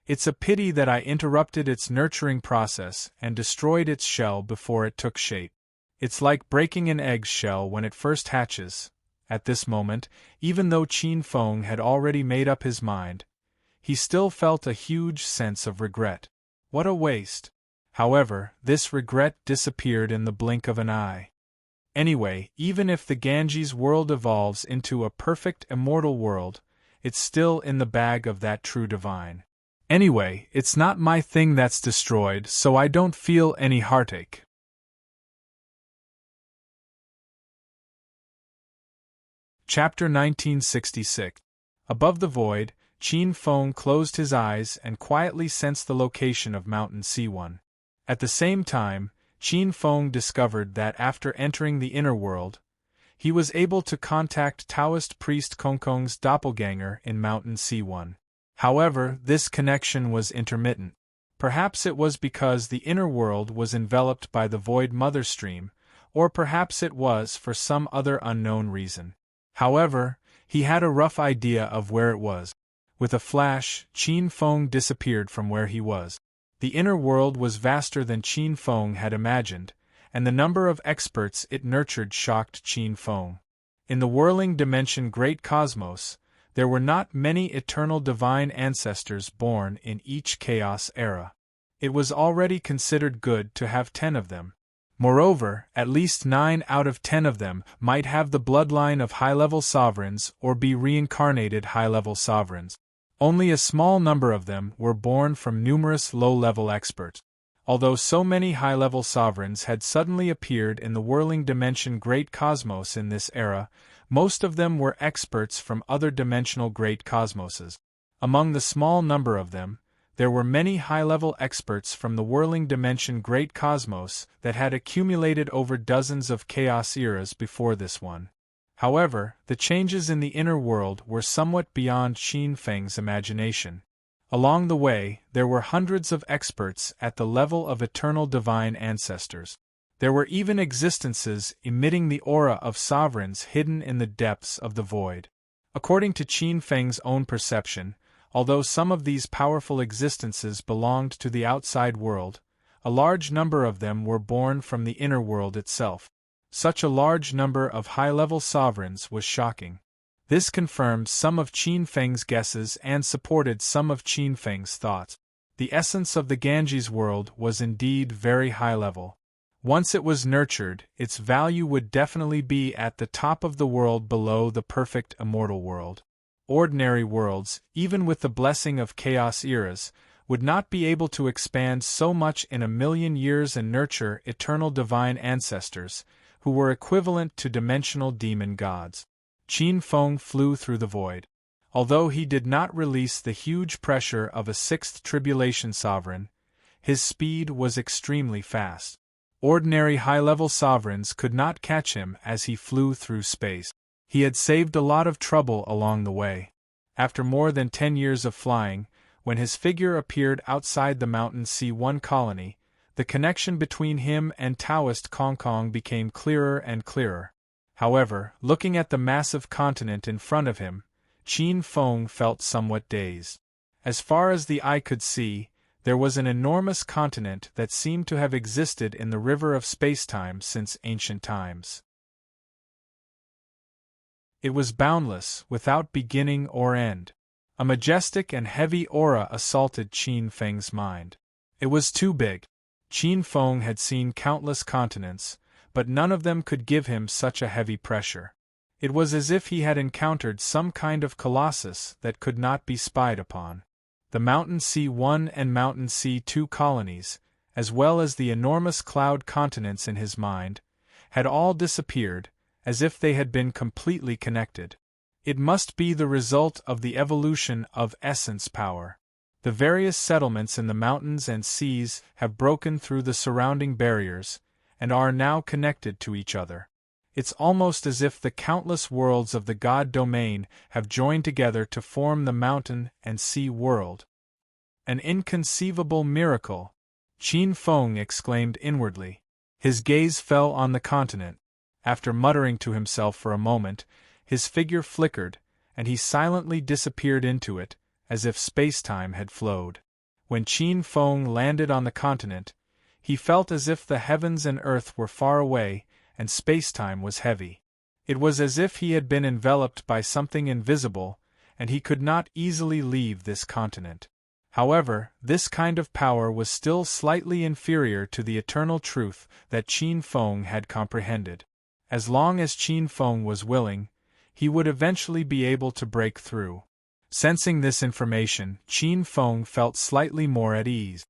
It's a pity that I interrupted its nurturing process and destroyed its shell before it took shape. It's like breaking an egg's shell when it first hatches. At this moment, even though Qin Feng had already made up his mind, he still felt a huge sense of regret. What a waste! However, this regret disappeared in the blink of an eye. Anyway, even if the Ganges world evolves into a perfect immortal world, it's still in the bag of that true divine. Anyway, it's not my thing that's destroyed, so I don't feel any heartache. Chapter 1966. Above the void, Qin Feng closed his eyes and quietly sensed the location of Mountain C1. At the same time, Qin Feng discovered that after entering the inner world, he was able to contact Taoist priest Kongkong's doppelganger in Mountain C1. However, this connection was intermittent. Perhaps it was because the inner world was enveloped by the void mother stream, or perhaps it was for some other unknown reason. However, he had a rough idea of where it was. With a flash, Qin Feng disappeared from where he was. The inner world was vaster than Qin Feng had imagined, and the number of experts it nurtured shocked Qin Feng. In the whirling dimension Great Cosmos, there were not many eternal divine ancestors born in each chaos era. It was already considered good to have 10 of them. Moreover, at least 9 out of 10 of them might have the bloodline of high-level sovereigns or be reincarnated high-level sovereigns. Only a small number of them were born from numerous low-level experts. Although so many high-level sovereigns had suddenly appeared in the whirling dimension Great Cosmos in this era, most of them were experts from other dimensional Great Cosmoses. Among the small number of them, there were many high-level experts from the whirling dimension Great Cosmos that had accumulated over dozens of chaos eras before this one. However, the changes in the inner world were somewhat beyond Qin Feng's imagination. Along the way, there were hundreds of experts at the level of eternal divine ancestors. There were even existences emitting the aura of sovereigns hidden in the depths of the void. According to Qin Feng's own perception, although some of these powerful existences belonged to the outside world, a large number of them were born from the inner world itself. Such a large number of high-level sovereigns was shocking. This confirmed some of Qin Feng's guesses and supported some of Qin Feng's thoughts. The essence of the Ganges world was indeed very high-level. Once it was nurtured, its value would definitely be at the top of the world below the perfect immortal world. Ordinary worlds, even with the blessing of chaos eras, would not be able to expand so much in a million years and nurture eternal divine ancestors, who were equivalent to dimensional demon gods. Qin Feng flew through the void. Although he did not release the huge pressure of a sixth tribulation sovereign, his speed was extremely fast. Ordinary high-level sovereigns could not catch him as he flew through space. He had saved a lot of trouble along the way. After more than 10 years of flying, when his figure appeared outside the Mountain C1 colony, the connection between him and Taoist Kongkong became clearer and clearer. However, looking at the massive continent in front of him, Qin Feng felt somewhat dazed. As far as the eye could see, there was an enormous continent that seemed to have existed in the river of spacetime since ancient times. It was boundless, without beginning or end. A majestic and heavy aura assaulted Qin Feng's mind. It was too big. Qin Feng had seen countless continents, but none of them could give him such a heavy pressure. It was as if he had encountered some kind of colossus that could not be spied upon. The Mountain C1 and Mountain C2 colonies, as well as the enormous cloud continents in his mind, had all disappeared, as if they had been completely connected. It must be the result of the evolution of essence power. The various settlements in the mountains and seas have broken through the surrounding barriers, and are now connected to each other. It's almost as if the countless worlds of the God domain have joined together to form the mountain and sea world. An inconceivable miracle, Qin Feng exclaimed inwardly. His gaze fell on the continent. After muttering to himself for a moment, his figure flickered, and he silently disappeared into it, as if space-time had flowed. When Qin Feng landed on the continent, he felt as if the heavens and earth were far away, and space-time was heavy. It was as if he had been enveloped by something invisible, and he could not easily leave this continent. However, this kind of power was still slightly inferior to the eternal truth that Qin Feng had comprehended. As long as Qin Feng was willing, he would eventually be able to break through. Sensing this information, Qin Feng felt slightly more at ease.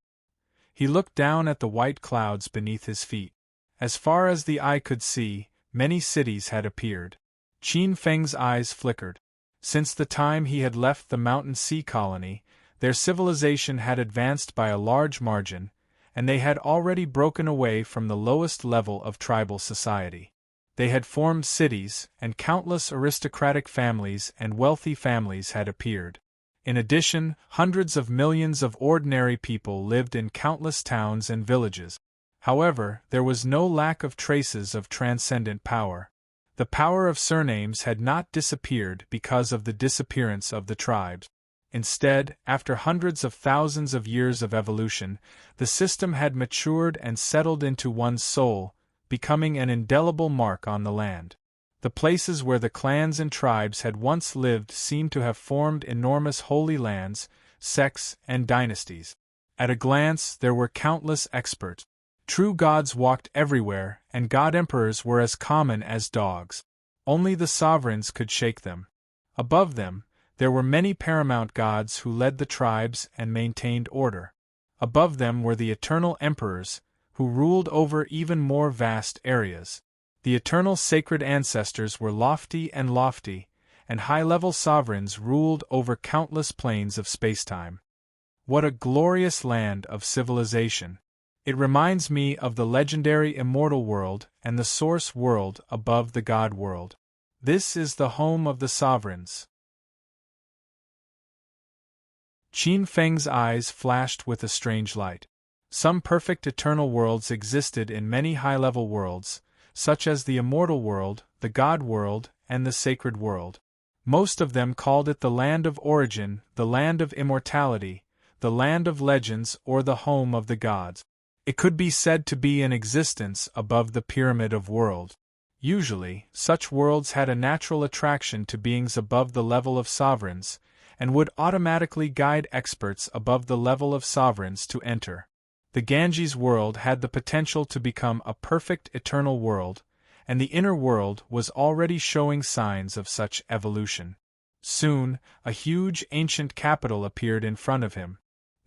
He looked down at the white clouds beneath his feet. As far as the eye could see, many cities had appeared. Qin Feng's eyes flickered. Since the time he had left the Mountain Sea colony, their civilization had advanced by a large margin, and they had already broken away from the lowest level of tribal society. They had formed cities, and countless aristocratic families and wealthy families had appeared. In addition, hundreds of millions of ordinary people lived in countless towns and villages. However, there was no lack of traces of transcendent power. The power of surnames had not disappeared because of the disappearance of the tribes. Instead, after hundreds of thousands of years of evolution, the system had matured and settled into one's soul, becoming an indelible mark on the land. The places where the clans and tribes had once lived seemed to have formed enormous holy lands, sects, and dynasties. At a glance, there were countless experts. True gods walked everywhere, and god-emperors were as common as dogs. Only the sovereigns could shake them. Above them, there were many paramount gods who led the tribes and maintained order. Above them were the eternal emperors, who ruled over even more vast areas. The eternal sacred ancestors were lofty, and high-level sovereigns ruled over countless planes of spacetime. What a glorious land of civilization! It reminds me of the legendary immortal world and the source world above the God world. This is the home of the sovereigns. Qin Feng's eyes flashed with a strange light. Some perfect eternal worlds existed in many high-level worlds, such as the immortal world, the God world, and the sacred world. Most of them called it the land of origin, the land of immortality, the land of legends, or the home of the gods. It could be said to be in existence above the pyramid of worlds. Usually, such worlds had a natural attraction to beings above the level of sovereigns, and would automatically guide experts above the level of sovereigns to enter. The Ganges world had the potential to become a perfect eternal world, and the inner world was already showing signs of such evolution. Soon, a huge ancient capital appeared in front of him.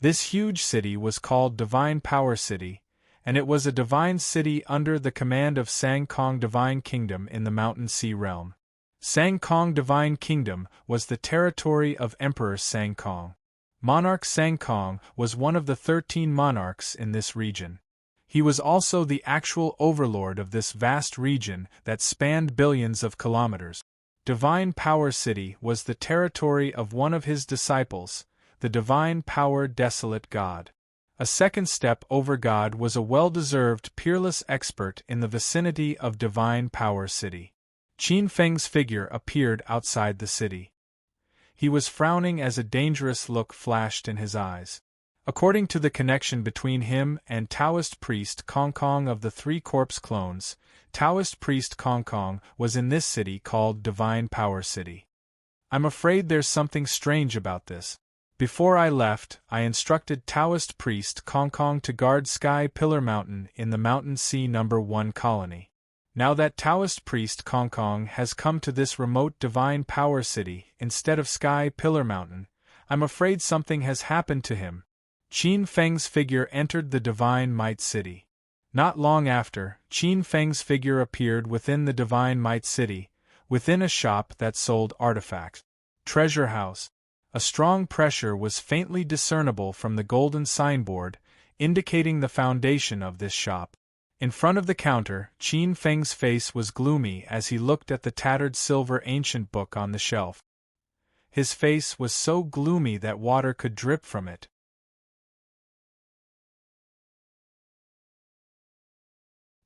This huge city was called Divine Power City, and it was a divine city under the command of Sangkong Divine Kingdom in the Mountain Sea realm. Sangkong Divine Kingdom was the territory of Emperor Sangkong. Monarch Sangkong was one of the 13 monarchs in this region. He was also the actual overlord of this vast region that spanned billions of kilometers. Divine Power City was the territory of one of his disciples, the Divine Power Desolate God. A second step over God was a well-deserved peerless expert in the vicinity of Divine Power City. Qin Feng's figure appeared outside the city. He was frowning as a dangerous look flashed in his eyes. According to the connection between him and Taoist priest Kong Kong of the Three Corpse Clones, Taoist priest Kong Kong was in this city called Divine Power City. I'm afraid there's something strange about this. Before I left, I instructed Taoist priest Kong Kong to guard Sky Pillar Mountain in the Mountain Sea No. 1 colony. Now that Taoist priest Kong Kong has come to this remote Divine Power City instead of Sky Pillar Mountain, I'm afraid something has happened to him. Qin Feng's figure entered the Divine Might City. Not long after, Qin Feng's figure appeared within the Divine Might City, within a shop that sold artifacts. Treasure House. A strong pressure was faintly discernible from the golden signboard, indicating the foundation of this shop. In front of the counter, Qin Feng's face was gloomy as he looked at the tattered silver ancient book on the shelf. His face was so gloomy that water could drip from it.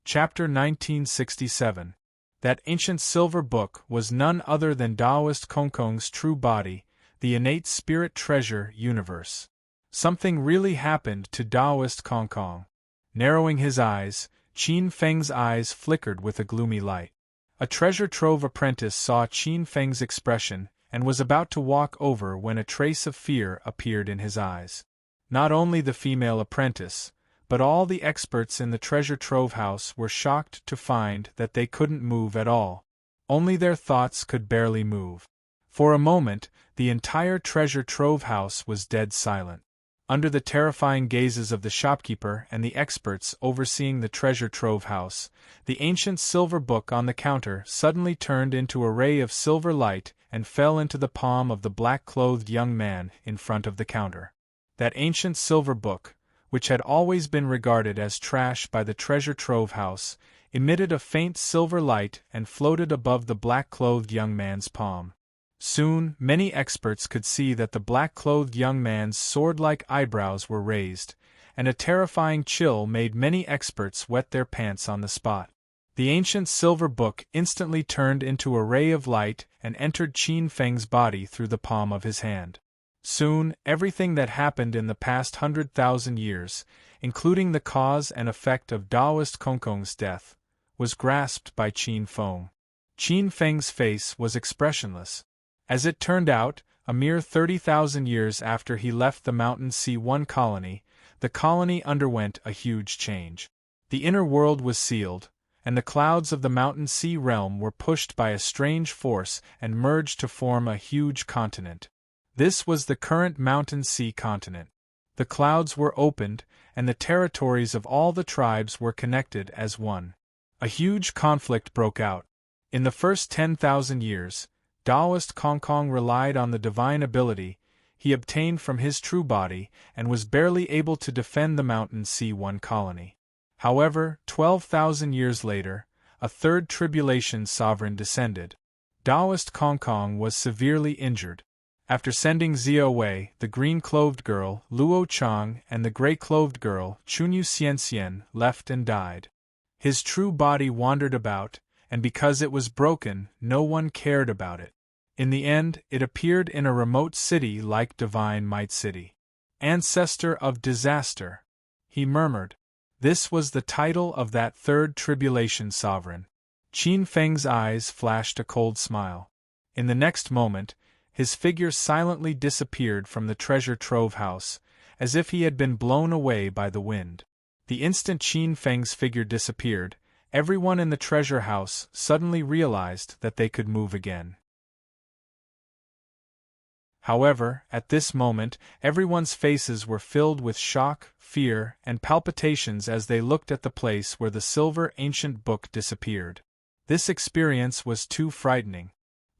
Chapter 1967. That ancient silver book was none other than Taoist Kongkong's true body, the innate spirit treasure universe. Something really happened to Taoist Kongkong. Narrowing his eyes, Qin Feng's eyes flickered with a gloomy light. A treasure trove apprentice saw Qin Feng's expression and was about to walk over when a trace of fear appeared in his eyes. Not only the female apprentice, but all the experts in the treasure trove house were shocked to find that they couldn't move at all. Only their thoughts could barely move. For a moment, the entire treasure trove house was dead silent. Under the terrifying gazes of the shopkeeper and the experts overseeing the treasure trove house, the ancient silver book on the counter suddenly turned into a ray of silver light and fell into the palm of the black-clothed young man in front of the counter. That ancient silver book, which had always been regarded as trash by the treasure trove house, emitted a faint silver light and floated above the black-clothed young man's palm. Soon, many experts could see that the black-clothed young man's sword-like eyebrows were raised, and a terrifying chill made many experts wet their pants on the spot. The ancient silver book instantly turned into a ray of light and entered Qin Feng's body through the palm of his hand. Soon, everything that happened in the past 100,000 years, including the cause and effect of Taoist Kongkong's death, was grasped by Qin Feng. Qin Feng's face was expressionless. As it turned out, a mere 30,000 years after he left the Mountain C1 colony, the colony underwent a huge change. The inner world was sealed, and the clouds of the Mountain Sea realm were pushed by a strange force and merged to form a huge continent. This was the current Mountain Sea continent. The clouds were opened, and the territories of all the tribes were connected as one. A huge conflict broke out. In the first 10,000 years, Taoist Kongkong relied on the divine ability he obtained from his true body and was barely able to defend the Mountain C1 colony. However, 12,000 years later, a third tribulation sovereign descended. Taoist Kongkong was severely injured. After sending Zia away, the green-clothed girl, Luo Chang, and the gray-clothed girl, Chunyu Xianxian, left and died. His true body wandered about, and because it was broken, no one cared about it. In the end, it appeared in a remote city like Divine Might City. Ancestor of Disaster, he murmured. This was the title of that third tribulation sovereign. Qin Feng's eyes flashed a cold smile. In the next moment, his figure silently disappeared from the treasure trove house, as if he had been blown away by the wind. The instant Qin Feng's figure disappeared, everyone in the treasure house suddenly realized that they could move again. However, at this moment, everyone's faces were filled with shock, fear, and palpitations as they looked at the place where the silver ancient book disappeared. This experience was too frightening.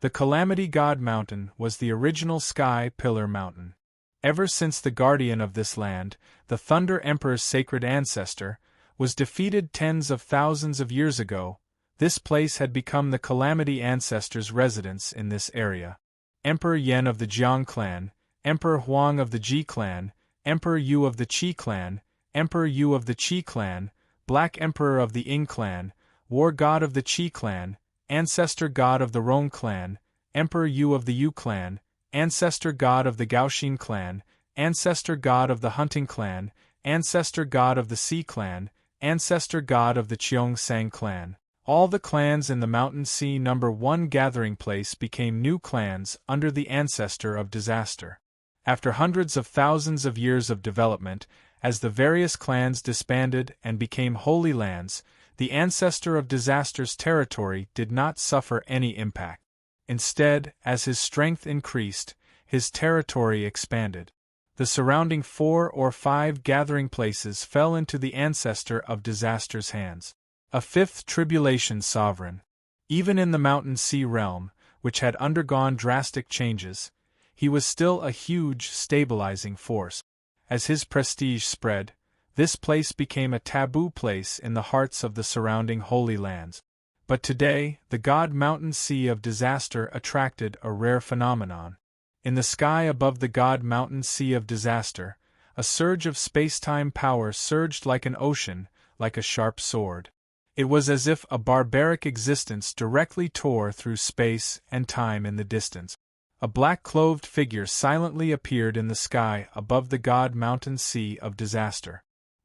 The Calamity God Mountain was the original Sky Pillar Mountain. Ever since the guardian of this land, the Thunder Emperor's sacred ancestor, was defeated tens of thousands of years ago, this place had become the Calamity Ancestor's residence in this area. Emperor Yan of the Jiang clan, Emperor Huang of the Ji clan, Emperor Yu of the Qi clan, Emperor Yu of the Qi clan, Black Emperor of the Ying clan, War God of the Qi clan, Ancestor God of the Rong clan, Emperor Yu of the Yu clan, Ancestor God of the Gaoxin clan, Ancestor God of the Hunting clan, Ancestor God of the Sea clan, Ancestor God of the Cheongsang clan. All the clans in the Mountain Sea No. 1 gathering place became new clans under the Ancestor of Disaster. After hundreds of thousands of years of development, as the various clans disbanded and became holy lands, the Ancestor of Disaster's territory did not suffer any impact. Instead, as his strength increased, his territory expanded. The surrounding 4 or 5 gathering places fell into the Ancestor of Disaster's hands. A fifth tribulation sovereign. Even in the Mountain Sea realm, which had undergone drastic changes, he was still a huge, stabilizing force. As his prestige spread, This place became a taboo place in the hearts of the surrounding Holy Lands. But today, the God Mountain Sea of Disaster attracted a rare phenomenon. In the sky above the God Mountain Sea of Disaster, a surge of space-time power surged like an ocean, like a sharp sword. It was as if a barbaric existence directly tore through space and time in the distance. A black-clothed figure silently appeared in the sky above the God Mountain Sea of Disaster.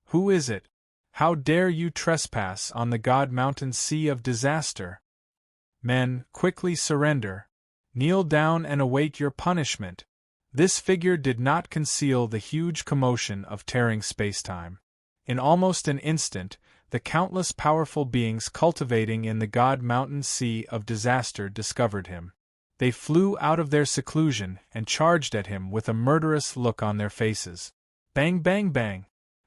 Who is it? How dare you trespass on the God Mountain Sea of Disaster? Men, quickly surrender. Kneel down and await your punishment. This figure did not conceal the huge commotion of tearing spacetime. In almost an instant, the countless powerful beings cultivating in the God Mountain Sea of Disaster discovered him. They flew out of their seclusion and charged at him with a murderous look on their faces. Bang, bang, bang!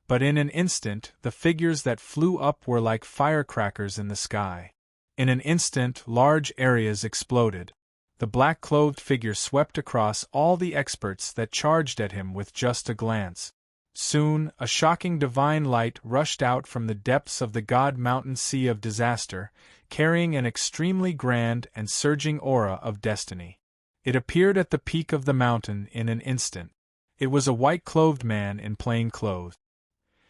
But in an instant, the figures that flew up were like firecrackers in the sky. In an instant, large areas exploded. The black-clothed figure swept across all the experts that charged at him with just a glance. Soon, a shocking divine light rushed out from the depths of the God Mountain Sea of Disaster, carrying an extremely grand and surging aura of destiny. It appeared at the peak of the mountain in an instant. It was a white-clothed man in plain clothes.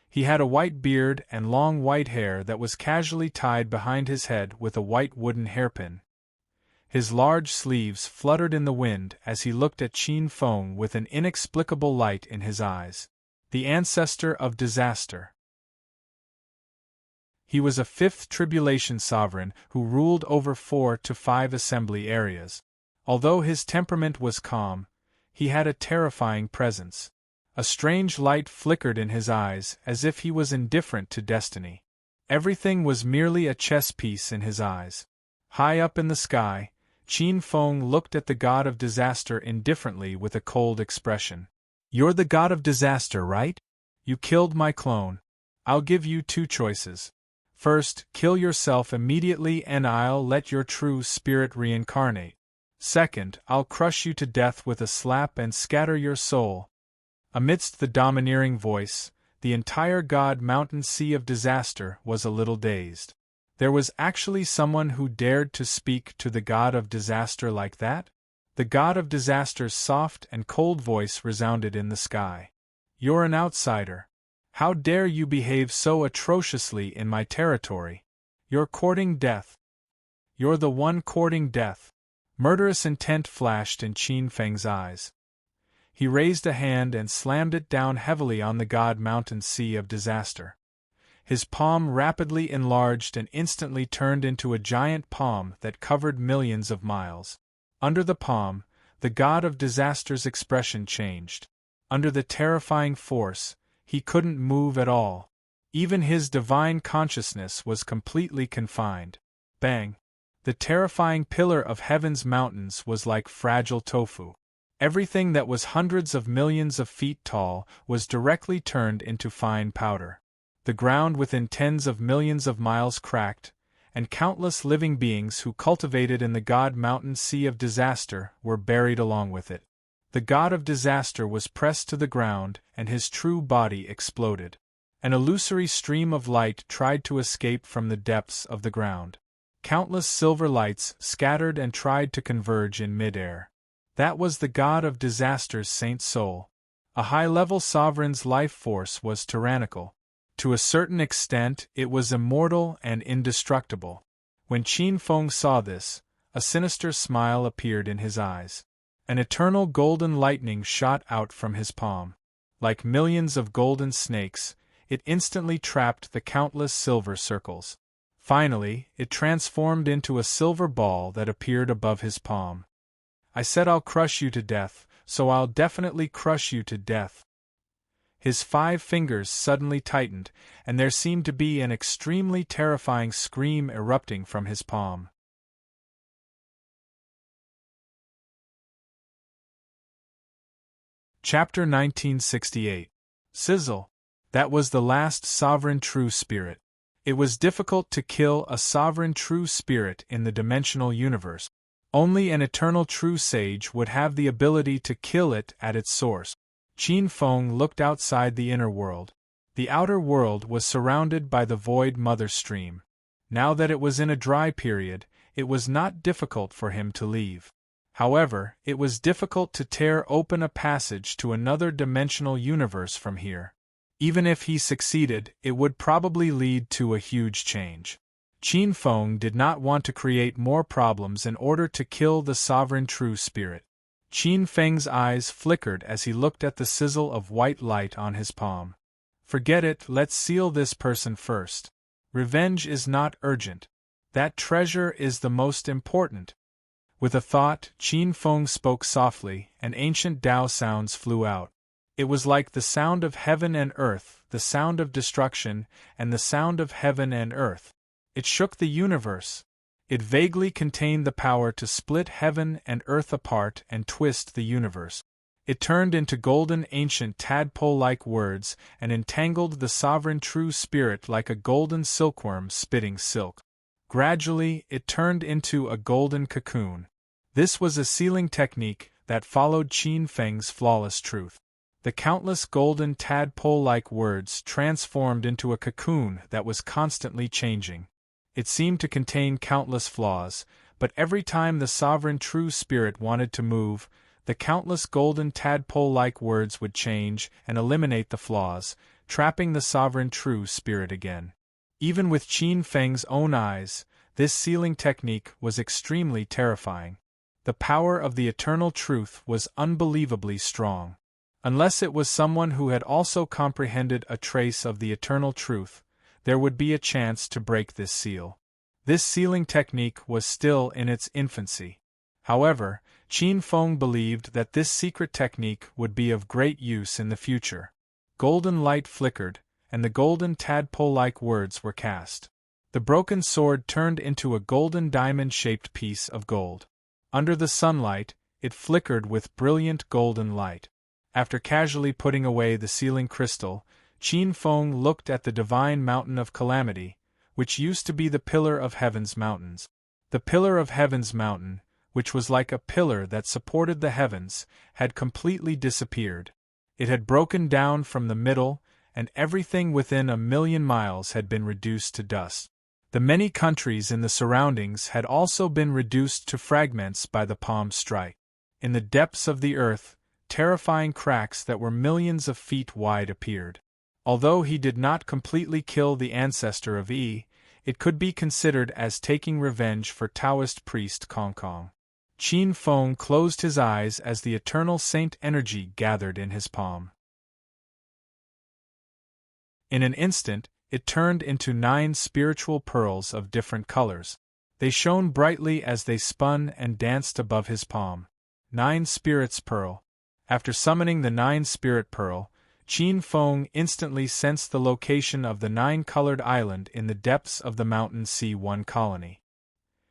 He had a white beard and long white hair that was casually tied behind his head with a white wooden hairpin. His large sleeves fluttered in the wind as he looked at Qin Feng with an inexplicable light in his eyes. The ancestor of disaster. He was a fifth tribulation sovereign who ruled over 4 to 5 assembly areas. Although his temperament was calm, he had a terrifying presence. A strange light flickered in his eyes as if he was indifferent to destiny. Everything was merely a chess piece in his eyes. High up in the sky, Qin Feng looked at the god of disaster indifferently with a cold expression. "You're the god of disaster, right? You killed my clone. I'll give you 2 choices. First, kill yourself immediately and I'll let your true spirit reincarnate. Second, I'll crush you to death with a slap and scatter your soul." Amidst the domineering voice, the entire God Mountain Sea of Disaster was a little dazed. There was actually someone who dared to speak to the god of disaster like that? The god of disaster's soft and cold voice resounded in the sky. "You're an outsider. How dare you behave so atrociously in my territory? You're courting death. You're the one courting death." Murderous intent flashed in Qin Feng's eyes. He raised a hand and slammed it down heavily on the God Mountain Sea of Disaster. His palm rapidly enlarged and instantly turned into a giant palm that covered millions of miles. Under the palm, the god of disaster's expression changed. Under the terrifying force, he couldn't move at all. Even his divine consciousness was completely confined. Bang! The terrifying pillar of heaven's mountains was like fragile tofu. Everything that was hundreds of millions of feet tall was directly turned into fine powder. The ground within tens of millions of miles cracked, and countless living beings who cultivated in the God Mountain Sea of Disaster were buried along with it. The god of disaster was pressed to the ground and his true body exploded. An illusory stream of light tried to escape from the depths of the ground. Countless silver lights scattered and tried to converge in midair. That was the god of disaster's saint soul. A high-level sovereign's life force was tyrannical. To a certain extent, it was immortal and indestructible. When Qin Feng saw this, a sinister smile appeared in his eyes. An eternal golden lightning shot out from his palm. Like millions of golden snakes, it instantly trapped the countless silver circles. Finally, it transformed into a silver ball that appeared above his palm. "I said I'll crush you to death, so I'll definitely crush you to death." His 5 fingers suddenly tightened, and there seemed to be an extremely terrifying scream erupting from his palm. Chapter 1968. Sizzle. That was the last sovereign true spirit. It was difficult to kill a sovereign true spirit in the dimensional universe. Only an eternal true sage would have the ability to kill it at its source. Qin Feng looked outside the inner world. The outer world was surrounded by the void mother stream. Now that it was in a dry period, it was not difficult for him to leave. However, it was difficult to tear open a passage to another dimensional universe from here. Even if he succeeded, it would probably lead to a huge change. Qin Feng did not want to create more problems in order to kill the sovereign true spirit. Qin Feng's eyes flickered as he looked at the sizzle of white light on his palm. Forget it, let's seal this person first. Revenge is not urgent. That treasure is the most important. With a thought, Qin Feng spoke softly, and ancient Tao sounds flew out. It was like the sound of heaven and earth, the sound of destruction, and the sound of heaven and earth. It shook the universe. It vaguely contained the power to split heaven and earth apart and twist the universe. It turned into golden ancient tadpole-like words and entangled the sovereign true spirit like a golden silkworm spitting silk. Gradually, it turned into a golden cocoon. This was a sealing technique that followed Qin Feng's flawless truth. The countless golden tadpole-like words transformed into a cocoon that was constantly changing. It seemed to contain countless flaws, but every time the sovereign true spirit wanted to move, the countless golden tadpole-like words would change and eliminate the flaws, trapping the sovereign true spirit again. Even with Qin Feng's own eyes, this sealing technique was extremely terrifying. The power of the eternal truth was unbelievably strong. Unless it was someone who had also comprehended a trace of the eternal truth, there would be a chance to break this seal. This sealing technique was still in its infancy. However, Qin Feng believed that this secret technique would be of great use in the future. Golden light flickered, and the golden tadpole-like words were cast. The broken sword turned into a golden diamond-shaped piece of gold. Under the sunlight, it flickered with brilliant golden light. After casually putting away the sealing crystal, Qin Feng looked at the divine mountain of calamity, which used to be the pillar of heaven's mountains. The pillar of heaven's mountain, which was like a pillar that supported the heavens, had completely disappeared. It had broken down from the middle, and everything within 1,000,000 miles had been reduced to dust. The many countries in the surroundings had also been reduced to fragments by the palm strike. In the depths of the earth, terrifying cracks that were millions of feet wide appeared. Although he did not completely kill the ancestor of Yi, it could be considered as taking revenge for Taoist priest Kong Kong. Qin Feng closed his eyes as the eternal saint energy gathered in his palm. In an instant, it turned into 9 spiritual pearls of different colors. They shone brightly as they spun and danced above his palm. 9 spirits pearl. After summoning the 9 spirit pearl, Qin Feng instantly sensed the location of the 9-colored island in the depths of the mountain C1 colony.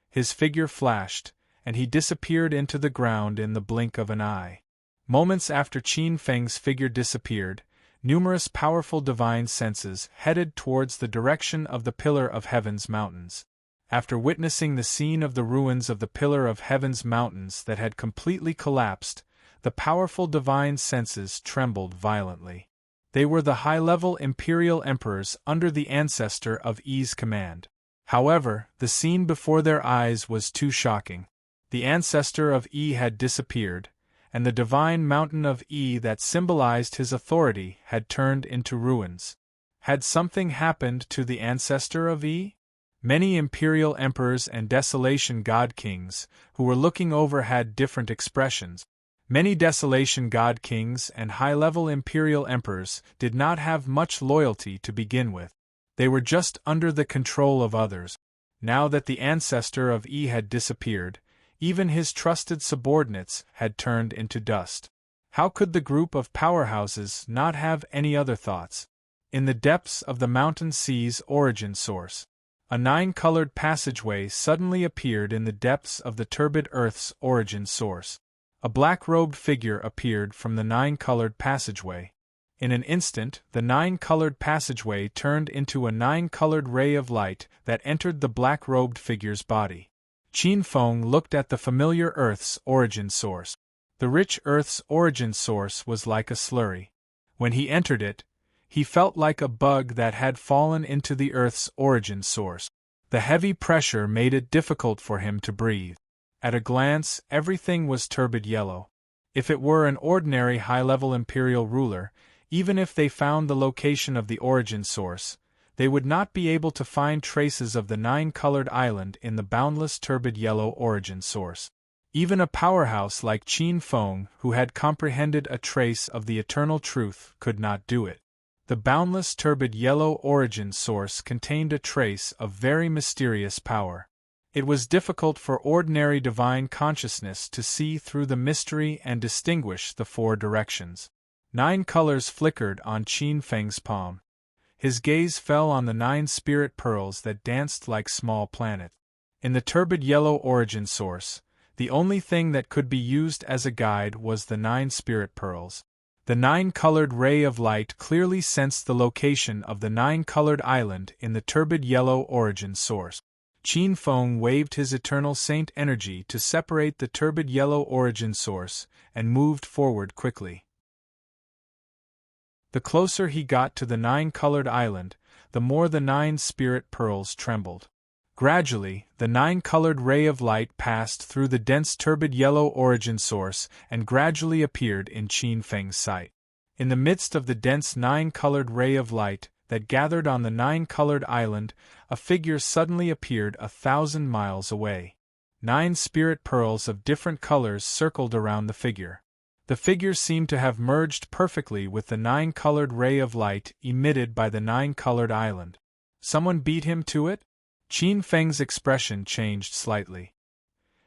His figure flashed, and he disappeared into the ground in the blink of an eye. Moments after Qin Feng's figure disappeared, numerous powerful divine senses headed towards the direction of the Pillar of Heaven's mountains. After witnessing the scene of the ruins of the Pillar of Heaven's mountains that had completely collapsed, the powerful divine senses trembled violently. They were the high-level imperial emperors under the ancestor of Yi's command. However, the scene before their eyes was too shocking. The ancestor of Yi had disappeared, and the divine mountain of Yi that symbolized his authority had turned into ruins. Had something happened to the ancestor of Yi? Many imperial emperors and desolation god kings who were looking over had different expressions. Many desolation god kings and high-level imperial emperors did not have much loyalty to begin with. They were just under the control of others. Now that the ancestor of Yi had disappeared, even his trusted subordinates had turned into dust. How could the group of powerhouses not have any other thoughts? In the depths of the mountain sea's origin source, a 9-colored passageway suddenly appeared in the depths of the turbid earth's origin source. A black-robed figure appeared from the 9-colored passageway. In an instant, the 9-colored passageway turned into a 9-colored ray of light that entered the black-robed figure's body. Qin Feng looked at the familiar Earth's origin source. The rich Earth's origin source was like a slurry. When he entered it, He felt like a bug that had fallen into the Earth's origin source. The heavy pressure made it difficult for him to breathe. At a glance, everything was turbid yellow. If it were an ordinary high-level imperial ruler, even if they found the location of the origin source, they would not be able to find traces of the nine-colored island in the boundless turbid yellow origin source. Even a powerhouse like Qin Feng, who had comprehended a trace of the eternal truth, could not do it. The boundless turbid yellow origin source contained a trace of very mysterious power. It was difficult for ordinary divine consciousness to see through the mystery and distinguish the four directions. 9 colors flickered on Qin Feng's palm. His gaze fell on the 9 spirit pearls that danced like small planets. In the turbid yellow origin source, the only thing that could be used as a guide was the 9 spirit pearls. The 9-colored ray of light clearly sensed the location of the 9-colored island in the turbid yellow origin source. Qin Feng waved his eternal saint energy to separate the turbid yellow origin source and moved forward quickly. The closer he got to the 9-colored island, the more the 9 spirit pearls trembled. Gradually, the 9-colored ray of light passed through the dense turbid yellow origin source and gradually appeared in Qin Feng's sight. In the midst of the dense 9-colored ray of light that gathered on the 9-colored island, a figure suddenly appeared 1,000 miles away. 9 spirit pearls of different colors circled around the figure. The figure seemed to have merged perfectly with the 9-colored ray of light emitted by the 9-colored island. Someone beat him to it? Qin Feng's expression changed slightly.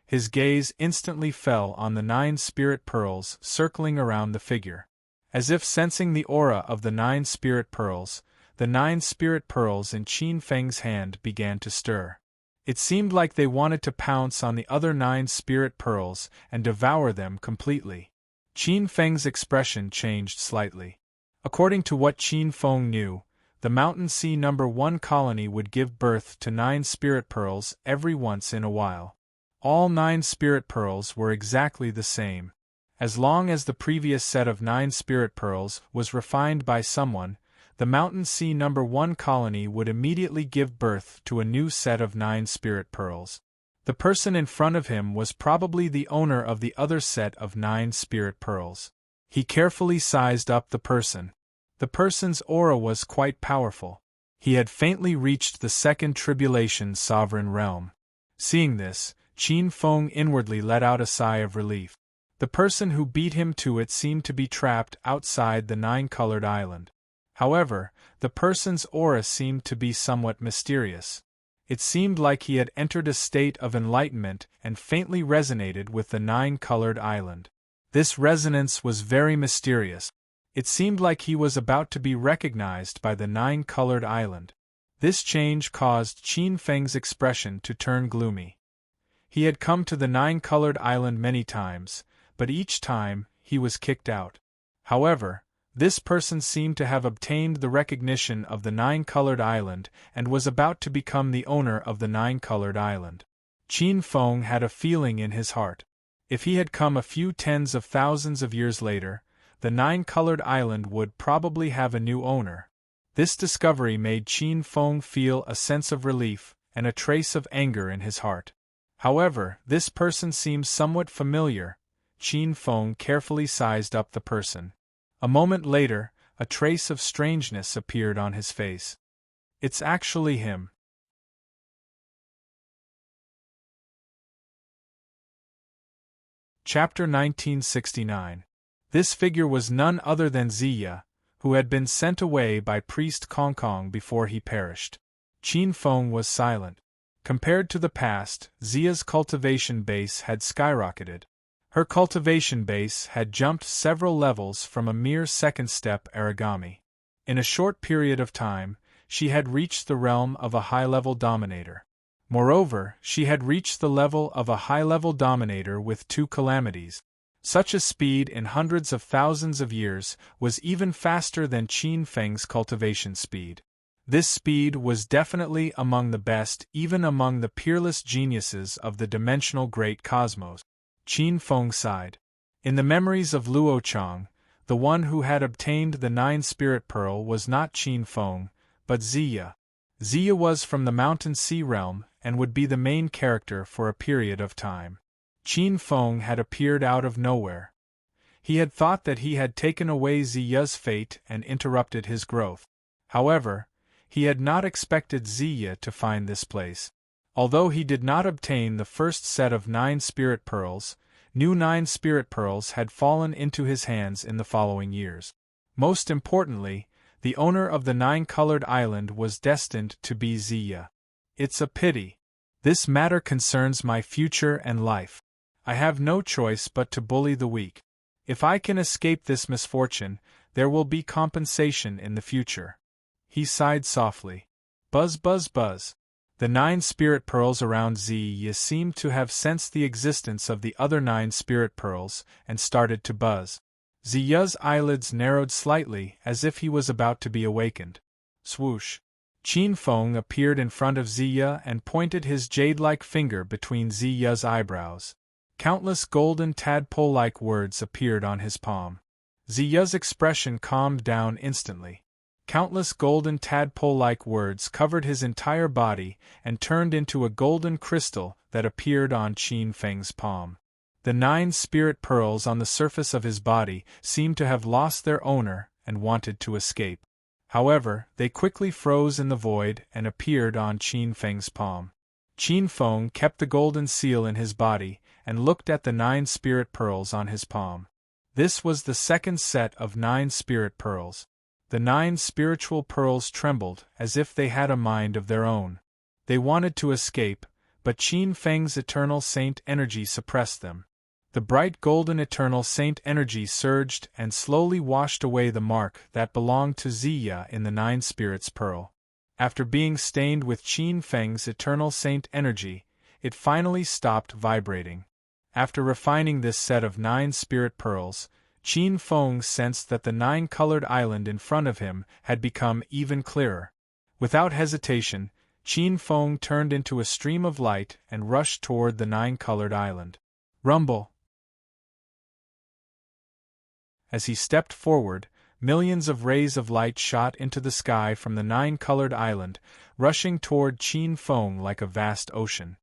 His gaze instantly fell on the 9 spirit pearls circling around the figure. As if sensing the aura of the 9 spirit pearls, the 9 spirit pearls in Qin Feng's hand began to stir. It seemed like they wanted to pounce on the other 9 spirit pearls and devour them completely. Qin Feng's expression changed slightly. According to what Qin Feng knew, the Mountain Sea No. 1 colony would give birth to 9 spirit pearls every once in a while. All 9 spirit pearls were exactly the same. As long as the previous set of 9 spirit pearls was refined by someone, the Mountain Sea No. 1 colony would immediately give birth to a new set of 9 spirit pearls. The person in front of him was probably the owner of the other set of 9 spirit pearls. He carefully sized up the person. The person's aura was quite powerful. He had faintly reached the second tribulation sovereign realm. Seeing this, Qin Feng inwardly let out a sigh of relief. The person who beat him to it seemed to be trapped outside the 9-colored island. However, the person's aura seemed to be somewhat mysterious. It seemed like he had entered a state of enlightenment and faintly resonated with the 9-colored island. This resonance was very mysterious. It seemed like he was about to be recognized by the 9-colored island. This change caused Qin Feng's expression to turn gloomy. He had come to the 9-colored island many times, but each time, he was kicked out. However, this person seemed to have obtained the recognition of the 9-colored island and was about to become the owner of the 9-colored island. Qin Feng had a feeling in his heart. If he had come a few tens of thousands of years later, the 9-colored island would probably have a new owner. This discovery made Qin Feng feel a sense of relief and a trace of anger in his heart. However, this person seemed somewhat familiar. Qin Feng carefully sized up the person. A moment later, a trace of strangeness appeared on his face. It's actually him. Chapter 1969. This figure was none other than Ziya, who had been sent away by priest Kong Kong before he perished. Qin Feng was silent. Compared to the past, Ziya's cultivation base had skyrocketed. Her cultivation base had jumped several levels from a mere second-step origami. In a short period of time, she had reached the realm of a high-level dominator. Moreover, she had reached the level of a high-level dominator with 2 calamities. Such a speed in hundreds of thousands of years was even faster than Qin Feng's cultivation speed. This speed was definitely among the best, even among the peerless geniuses of the dimensional great cosmos. Qin Feng sighed. In the memories of Luo Chang, The one who had obtained the 9-spirit pearl was not Qin Feng, but Ziya. Ziya was from the Mountain Sea realm and would be the main character for a period of time. Qin Feng had appeared out of nowhere. He had thought that he had taken away Ziya's fate and interrupted his growth. However, he had not expected Ziya to find this place. Although he did not obtain the first set of 9 spirit pearls, new 9 spirit pearls had fallen into his hands in the following years. Most importantly, the owner of the 9-colored island was destined to be Ziya. It's a pity. This matter concerns my future and life. I have no choice but to bully the weak. If I can escape this misfortune, there will be compensation in the future. He sighed softly. Buzz, buzz, buzz. The 9 spirit pearls around Ziya seemed to have sensed the existence of the other 9 spirit pearls and started to buzz. Ziya's eyelids narrowed slightly as if he was about to be awakened. Swoosh! Qin Feng appeared in front of Ziya and pointed his jade-like finger between Ziya's eyebrows. Countless golden tadpole-like words appeared on his palm. Ziya's expression calmed down instantly. Countless golden tadpole-like words covered his entire body and turned into a golden crystal that appeared on Qin Feng's palm. The 9 spirit pearls on the surface of his body seemed to have lost their owner and wanted to escape. However, they quickly froze in the void and appeared on Qin Feng's palm. Qin Feng kept the golden seal in his body and looked at the 9 spirit pearls on his palm. This was the second set of 9 spirit pearls. The 9 spiritual pearls trembled as if they had a mind of their own. They wanted to escape, but Qin Feng's eternal saint energy suppressed them. The bright golden eternal saint energy surged and slowly washed away the mark that belonged to Ziya in the 9 spirits pearl. After being stained with Qin Feng's eternal saint energy, it finally stopped vibrating. After refining this set of 9 spirit pearls, Qin Feng sensed that the 9-colored island in front of him had become even clearer. Without hesitation, Qin Feng turned into a stream of light and rushed toward the 9-colored island. Rumble! As he stepped forward, millions of rays of light shot into the sky from the 9-colored island, rushing toward Qin Feng like a vast ocean.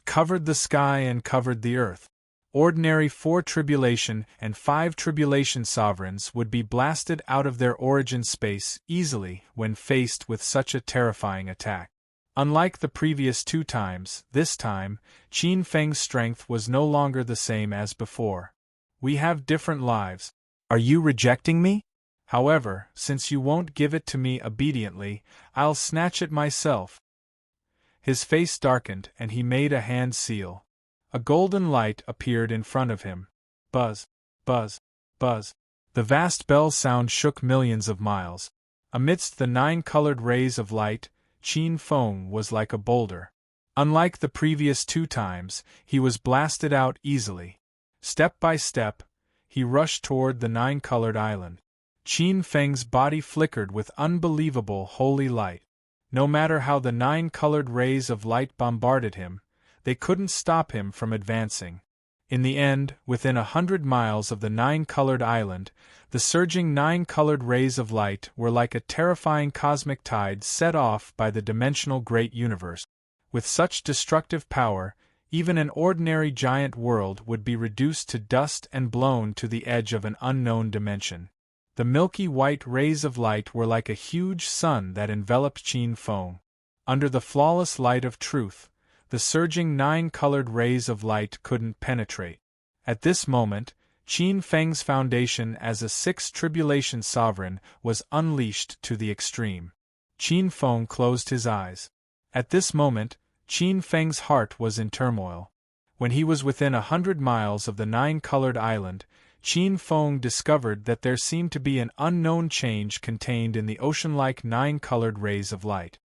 Covered the sky and covered the earth. Ordinary 4 tribulation and 5 tribulation sovereigns would be blasted out of their origin space easily when faced with such a terrifying attack. Unlike the previous 2 times, this time, Qin Feng's strength was no longer the same as before. We have different lives. Are you rejecting me? However, since you won't give it to me obediently, I'll snatch it myself. His face darkened and he made a hand seal. A golden light appeared in front of him. Buzz, buzz, buzz. The vast bell sound shook millions of miles. Amidst the 9-colored rays of light, Qin Feng was like a boulder. Unlike the previous 2 times, he was blasted out easily. Step by step, he rushed toward the 9-colored island. Qin Feng's body flickered with unbelievable holy light. No matter how the 9-colored rays of light bombarded him, they couldn't stop him from advancing. In the end, within 100 miles of the 9-colored island, the surging 9-colored rays of light were like a terrifying cosmic tide set off by the dimensional great universe. With such destructive power, even an ordinary giant world would be reduced to dust and blown to the edge of an unknown dimension. The milky white rays of light were like a huge sun that enveloped Qin Feng. Under the flawless light of truth, the surging 9-colored rays of light couldn't penetrate. At this moment, Qin Feng's foundation as a 6 tribulation sovereign was unleashed to the extreme. Qin Feng closed his eyes. At this moment, Qin Feng's heart was in turmoil. When he was within 100 miles of the 9-colored island, Qin Feng discovered that there seemed to be an unknown change contained in the ocean-like 9-colored rays of light.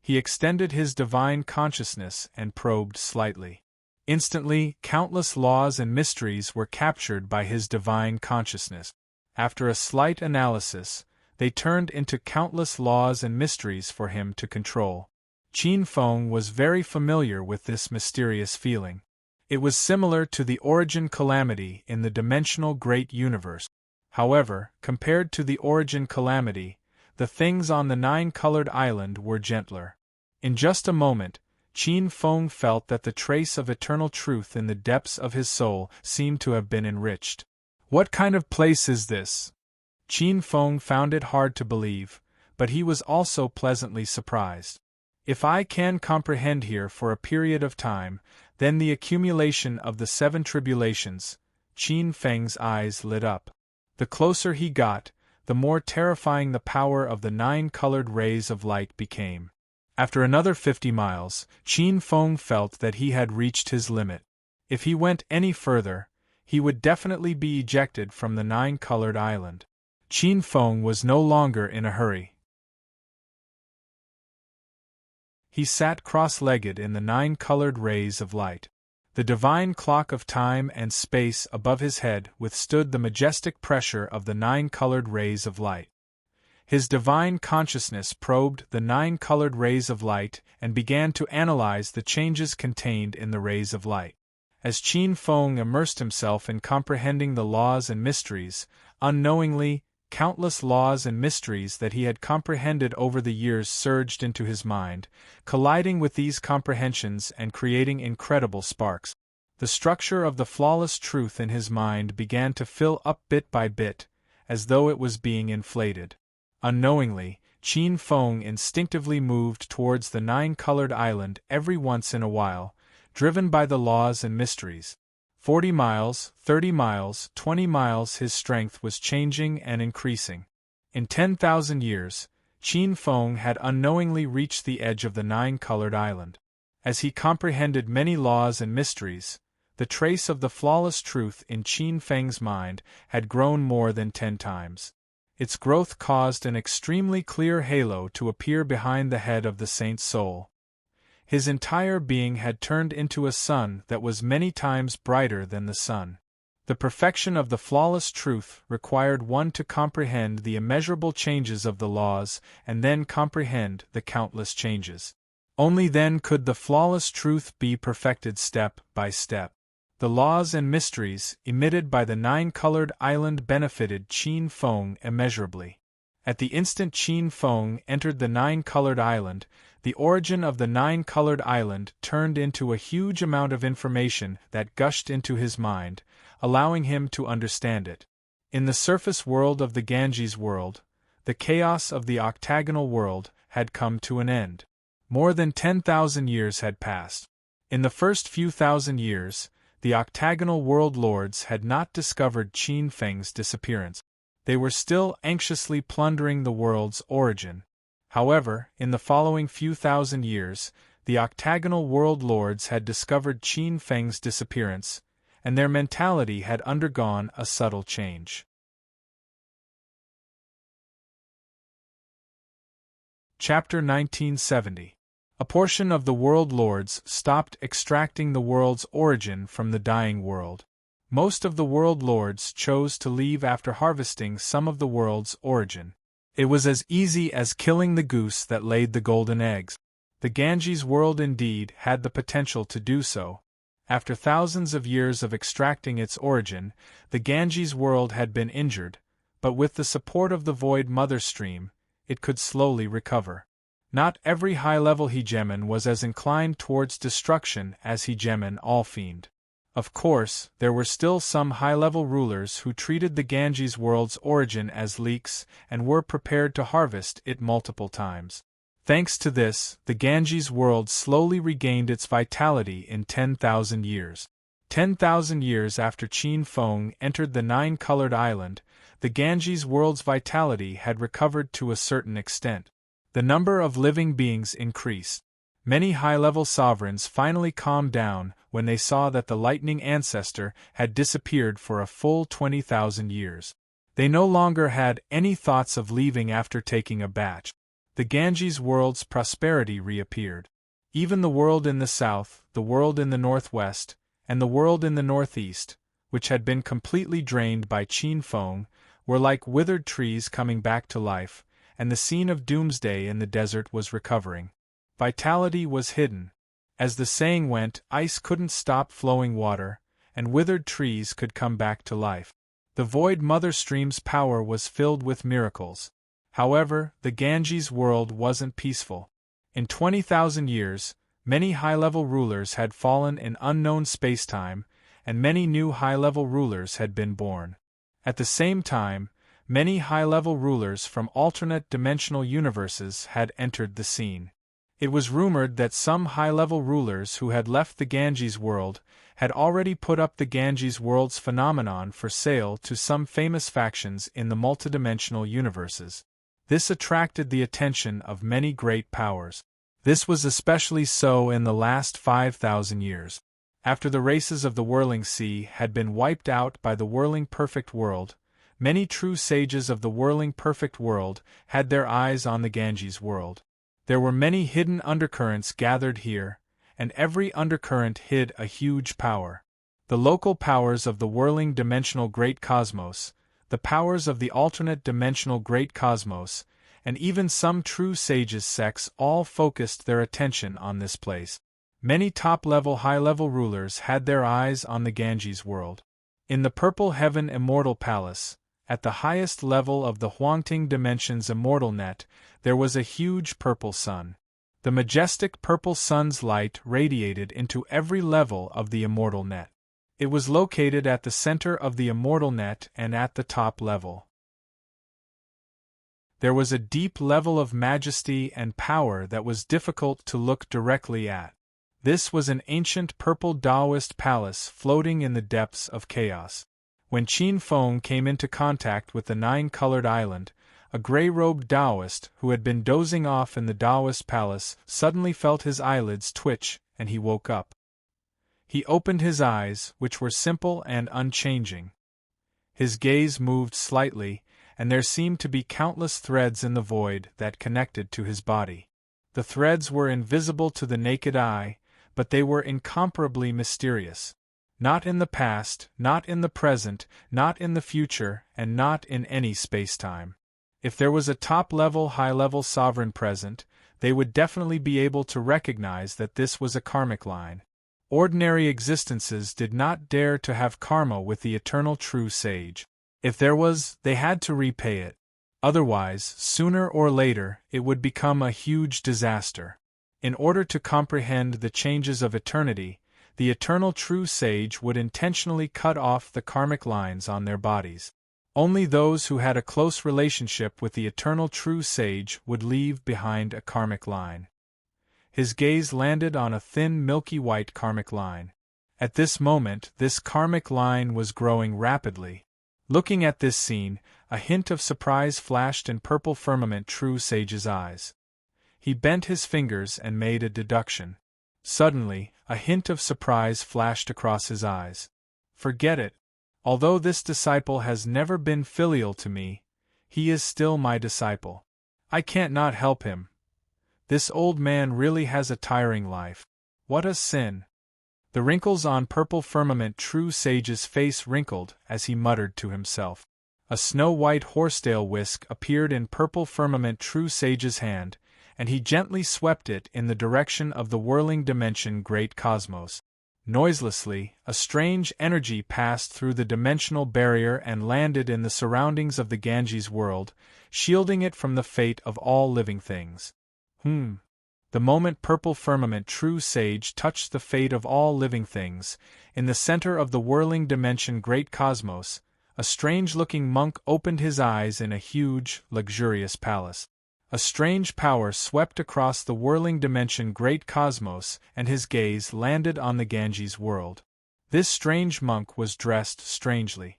He extended his divine consciousness and probed slightly. Instantly, countless laws and mysteries were captured by his divine consciousness. After a slight analysis, they turned into countless laws and mysteries for him to control. Qin Feng was very familiar with this mysterious feeling. It was similar to the origin calamity in the dimensional great universe. However, compared to the origin calamity, the things on the nine-colored island were gentler. In just a moment, Qin Feng felt that the trace of eternal truth in the depths of his soul seemed to have been enriched. What kind of place is this? Qin Feng found it hard to believe, but he was also pleasantly surprised. If I can comprehend here for a period of time, then the accumulation of the 7 tribulations. Qin Feng's eyes lit up. The closer he got, the more terrifying the power of the 9-colored rays of light became. After another 50 miles, Qin Feng felt that he had reached his limit. If he went any further, he would definitely be ejected from the 9-colored island. Qin Feng was no longer in a hurry. He sat cross-legged in the 9-colored rays of light. The divine clock of time and space above his head withstood the majestic pressure of the 9-colored rays of light. His divine consciousness probed the 9-colored rays of light and began to analyze the changes contained in the rays of light. As Qin Feng immersed himself in comprehending the laws and mysteries, unknowingly, countless laws and mysteries that he had comprehended over the years surged into his mind, colliding with these comprehensions and creating incredible sparks. The structure of the flawless truth in his mind began to fill up bit by bit, as though it was being inflated. Unknowingly, Qin Feng instinctively moved towards the 9-colored island every once in a while, driven by the laws and mysteries. 40 miles, 30 miles, 20 miles his strength was changing and increasing. In 10,000 years, Qin Feng had unknowingly reached the edge of the 9-colored island. As he comprehended many laws and mysteries, the trace of the flawless truth in Qin Feng's mind had grown more than 10 times. Its growth caused an extremely clear halo to appear behind the head of the saint's soul. His entire being had turned into a sun that was many times brighter than the sun. The perfection of the flawless truth required one to comprehend the immeasurable changes of the laws and then comprehend the countless changes. Only then could the flawless truth be perfected step by step. The laws and mysteries emitted by the 9-colored island benefited Qin Feng immeasurably. At the instant Qin Feng entered the 9-colored island, the origin of the 9-colored island turned into a huge amount of information that gushed into his mind, allowing him to understand it. In the surface world of the Ganges world, the chaos of the octagonal world had come to an end. More than 10,000 years had passed. In the first few thousand years, the octagonal world lords had not discovered Qin Feng's disappearance. They were still anxiously plundering the world's origin. However, in the following few thousand years, the octagonal world lords had discovered Qin Feng's disappearance, and their mentality had undergone a subtle change. Chapter 1970. A portion of the world lords stopped extracting the world's origin from the dying world. Most of the world lords chose to leave after harvesting some of the world's origin. It was as easy as killing the goose that laid the golden eggs. The Ganges world indeed had the potential to do so. After thousands of years of extracting its origin, the Ganges world had been injured, but with the support of the Void Mother Stream, it could slowly recover. Not every high-level hegemon was as inclined towards destruction as hegemon Allfiend. Of course, there were still some high-level rulers who treated the Ganges world's origin as leaks and were prepared to harvest it multiple times. Thanks to this, the Ganges world slowly regained its vitality in 10,000 years. 10,000 years after Qin Feng entered the 9-colored island, the Ganges world's vitality had recovered to a certain extent. The number of living beings increased. Many high-level sovereigns finally calmed down when they saw that the lightning ancestor had disappeared for a full 20,000 years. They no longer had any thoughts of leaving after taking a batch. The Ganges world's prosperity reappeared. Even the world in the south, the world in the northwest, and the world in the northeast, which had been completely drained by Qin Feng, were like withered trees coming back to life, and the scene of doomsday in the desert was recovering. Vitality was hidden. As the saying went, ice couldn't stop flowing water, and withered trees could come back to life. The void mother stream's power was filled with miracles. However, the Ganges world wasn't peaceful. In 20,000 years, many high-level rulers had fallen in unknown spacetime, and many new high-level rulers had been born. At the same time, many high-level rulers from alternate dimensional universes had entered the scene. It was rumored that some high-level rulers who had left the Ganges world had already put up the Ganges world's phenomenon for sale to some famous factions in the multidimensional universes. This attracted the attention of many great powers. This was especially so in the last 5,000 years. After the races of the Whirling Sea had been wiped out by the Whirling Perfect World, many true sages of the Whirling Perfect World had their eyes on the Ganges world. There were many hidden undercurrents gathered here, and every undercurrent hid a huge power. The local powers of the whirling dimensional great cosmos, the powers of the alternate dimensional great cosmos, and even some true sages' sects all focused their attention on this place. Many top-level high-level rulers had their eyes on the Ganges world. In the Purple Heaven Immortal Palace, at the highest level of the Huangting Dimension's immortal net, there was a huge purple sun. The majestic purple sun's light radiated into every level of the immortal net. It was located at the center of the immortal net and at the top level. There was a deep level of majesty and power that was difficult to look directly at. This was an ancient purple Taoist palace floating in the depths of chaos. When Qin Feng came into contact with the nine-colored island, a gray-robed Taoist who had been dozing off in the Taoist palace suddenly felt his eyelids twitch, and he woke up. He opened his eyes, which were simple and unchanging. His gaze moved slightly, and there seemed to be countless threads in the void that connected to his body. The threads were invisible to the naked eye, but they were incomparably mysterious. Not in the past, not in the present, not in the future, and not in any space-time. If there was a top-level, high-level sovereign present, they would definitely be able to recognize that this was a karmic line. Ordinary existences did not dare to have karma with the eternal true sage. If there was, they had to repay it. Otherwise, sooner or later, it would become a huge disaster. In order to comprehend the changes of eternity, the eternal true sage would intentionally cut off the karmic lines on their bodies. Only those who had a close relationship with the eternal true sage would leave behind a karmic line. His gaze landed on a thin milky white karmic line. At this moment, this karmic line was growing rapidly. Looking at this scene, a hint of surprise flashed in Purple Firmament True Sage's eyes. He bent his fingers and made a deduction. Suddenly, a hint of surprise flashed across his eyes. Forget it. Although this disciple has never been filial to me, he is still my disciple. I can't not help him. This old man really has a tiring life. What a sin. The wrinkles on Purple Firmament True Sage's face wrinkled as he muttered to himself. A snow-white horsetail whisk appeared in Purple Firmament True Sage's hand, and he gently swept it in the direction of the whirling dimension Great Cosmos. Noiselessly, a strange energy passed through the dimensional barrier and landed in the surroundings of the Ganges world, shielding it from the fate of all living things. The moment Purple Firmament True Sage touched the fate of all living things, in the center of the whirling dimension Great Cosmos, a strange-looking monk opened his eyes in a huge, luxurious palace. A strange power swept across the whirling dimension Great Cosmos, and his gaze landed on the Ganges world. This strange monk was dressed strangely.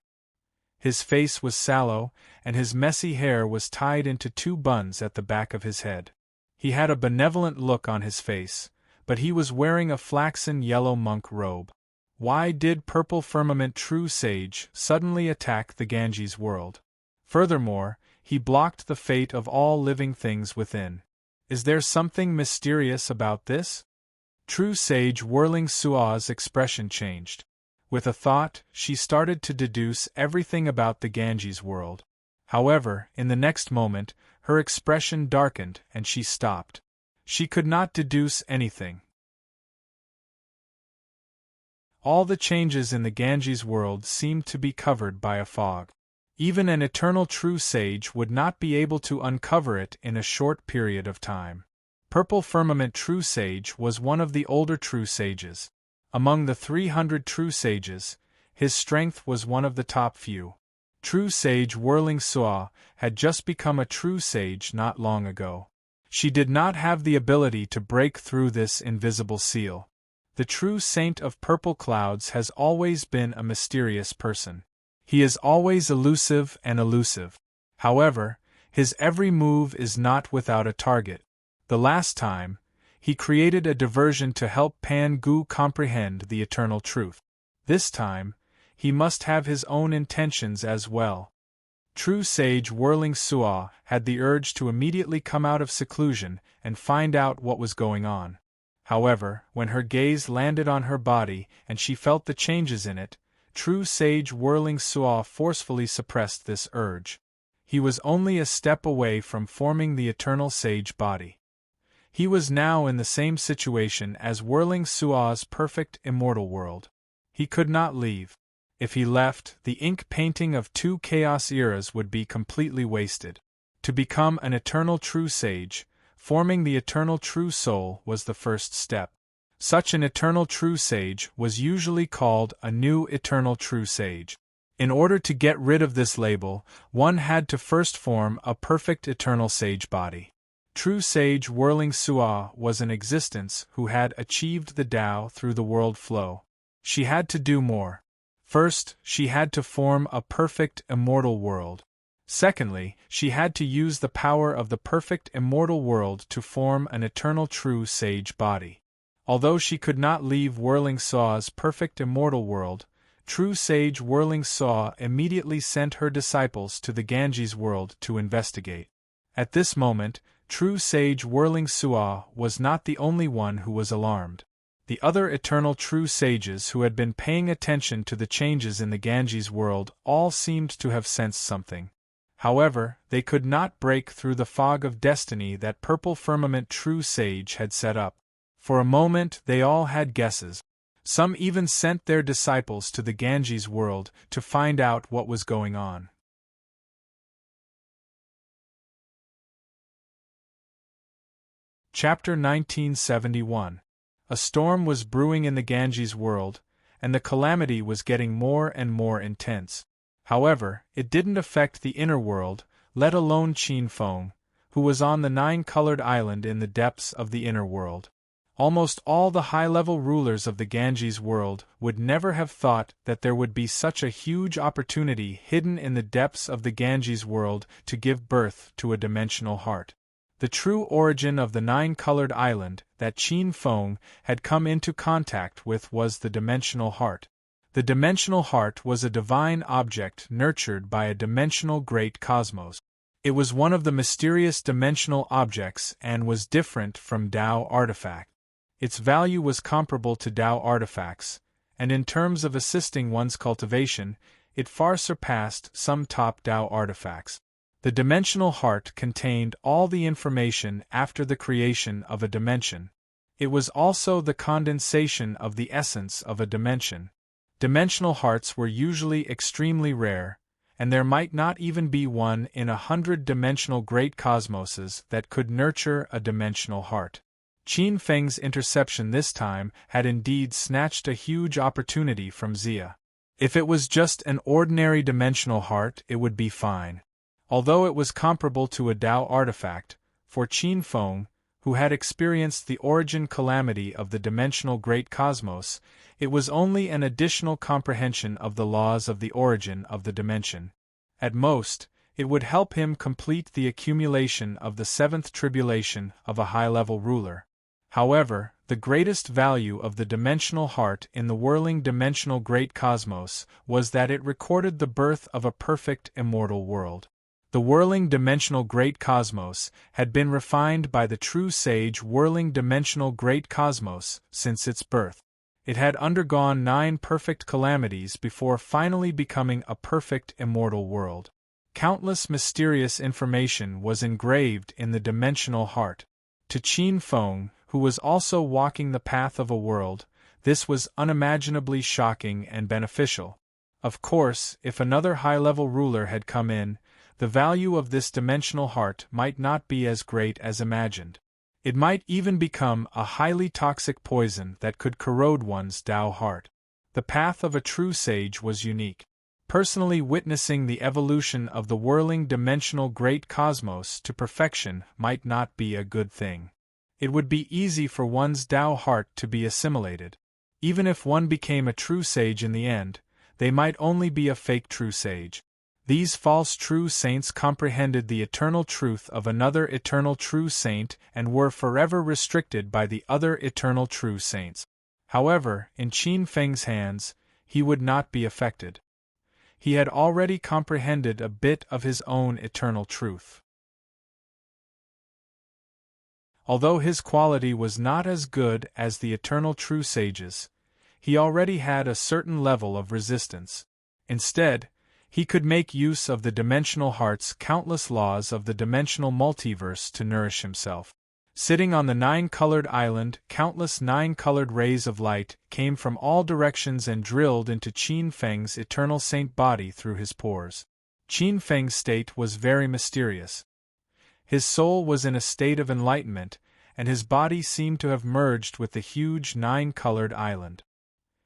His face was sallow, and his messy hair was tied into two buns at the back of his head. He had a benevolent look on his face, but he was wearing a flaxen yellow monk robe. Why did Purple Firmament True Sage suddenly attack the Ganges world? Furthermore, he blocked the fate of all living things within. Is there something mysterious about this? True Sage Whirling Sua's expression changed. With a thought, she started to deduce everything about the Ganges world. However, in the next moment, her expression darkened and she stopped. She could not deduce anything. All the changes in the Ganges world seemed to be covered by a fog. Even an eternal true sage would not be able to uncover it in a short period of time. Purple Firmament True Sage was one of the older true sages. Among the 300 true sages, his strength was one of the top few. True Sage Whirling Sua had just become a true sage not long ago. She did not have the ability to break through this invisible seal. The true saint of purple clouds has always been a mysterious person. He is always elusive and elusive. However, his every move is not without a target. The last time, he created a diversion to help Pan Gu comprehend the eternal truth. This time, he must have his own intentions as well. True Sage Whirling Sua had the urge to immediately come out of seclusion and find out what was going on. However, when her gaze landed on her body and she felt the changes in it, True Sage Whirling Sua forcefully suppressed this urge. He was only a step away from forming the eternal sage body. He was now in the same situation as Whirling Sua's perfect immortal world. He could not leave. If he left, the ink painting of 2 chaos eras would be completely wasted. To become an eternal true sage, forming the eternal true soul was the first step. Such an eternal true sage was usually called a new eternal true sage. In order to get rid of this label, one had to first form a perfect eternal sage body. True Sage Whirling Sua was an existence who had achieved the Tao through the world flow. She had to do more. First, she had to form a perfect immortal world. Secondly, she had to use the power of the perfect immortal world to form an eternal true sage body. Although she could not leave Whirling Sua's perfect immortal world, True Sage Whirling Sua immediately sent her disciples to the Ganges world to investigate. At this moment, True Sage Whirling Sua was not the only one who was alarmed. The other eternal true sages who had been paying attention to the changes in the Ganges world all seemed to have sensed something. However, they could not break through the fog of destiny that Purple Firmament True Sage had set up. For a moment they all had guesses. Some even sent their disciples to the Ganges world to find out what was going on. Chapter 1971. A storm was brewing in the Ganges world, and the calamity was getting more and more intense. However, it didn't affect the inner world, let alone Qin Feng, who was on the 9-colored island in the depths of the inner world. Almost all the high-level rulers of the Ganges world would never have thought that there would be such a huge opportunity hidden in the depths of the Ganges world to give birth to a dimensional heart. The true origin of the 9-colored island that Qin Feng had come into contact with was the dimensional heart. The dimensional heart was a divine object nurtured by a dimensional great cosmos. It was one of the mysterious dimensional objects and was different from Tao artifact. Its value was comparable to Tao artifacts, and in terms of assisting one's cultivation, it far surpassed some top Tao artifacts. The dimensional heart contained all the information after the creation of a dimension. It was also the condensation of the essence of a dimension. Dimensional hearts were usually extremely rare, and there might not even be one in 100 dimensional great cosmoses that could nurture a dimensional heart. Qin Feng's interception this time had indeed snatched a huge opportunity from Xia. If it was just an ordinary dimensional heart, it would be fine. Although it was comparable to a Tao artifact, for Qin Feng, who had experienced the origin calamity of the dimensional great cosmos, it was only an additional comprehension of the laws of the origin of the dimension. At most, it would help him complete the accumulation of the 7th tribulation of a high-level ruler. However, the greatest value of the dimensional heart in the whirling dimensional great cosmos was that it recorded the birth of a perfect immortal world. The whirling dimensional great cosmos had been refined by the true sage whirling dimensional great cosmos since its birth. It had undergone 9 perfect calamities before finally becoming a perfect immortal world. Countless mysterious information was engraved in the dimensional heart. To Qin Feng, who was also walking the path of a world, This was unimaginably shocking and beneficial. Of course, if another high-level ruler had come in, the value of this dimensional heart might not be as great as imagined. It might even become a highly toxic poison that could corrode one's Tao heart. The path of a true sage was unique. Personally witnessing the evolution of the whirling dimensional great cosmos to perfection might not be a good thing. It would be easy for one's Tao heart to be assimilated. Even if one became a true sage in the end, they might only be a fake true sage. These false true saints comprehended the eternal truth of another eternal true saint and were forever restricted by the other eternal true saints. However, in Qin Feng's hands, he would not be affected. He had already comprehended a bit of his own eternal truth. Although his quality was not as good as the eternal true sages, he already had a certain level of resistance. Instead, he could make use of the dimensional heart's countless laws of the dimensional multiverse to nourish himself. Sitting on the nine-colored island, countless nine-colored rays of light came from all directions and drilled into Qin Feng's eternal saint body through his pores. Qin Feng's state was very mysterious. His soul was in a state of enlightenment, and his body seemed to have merged with the huge nine-colored island.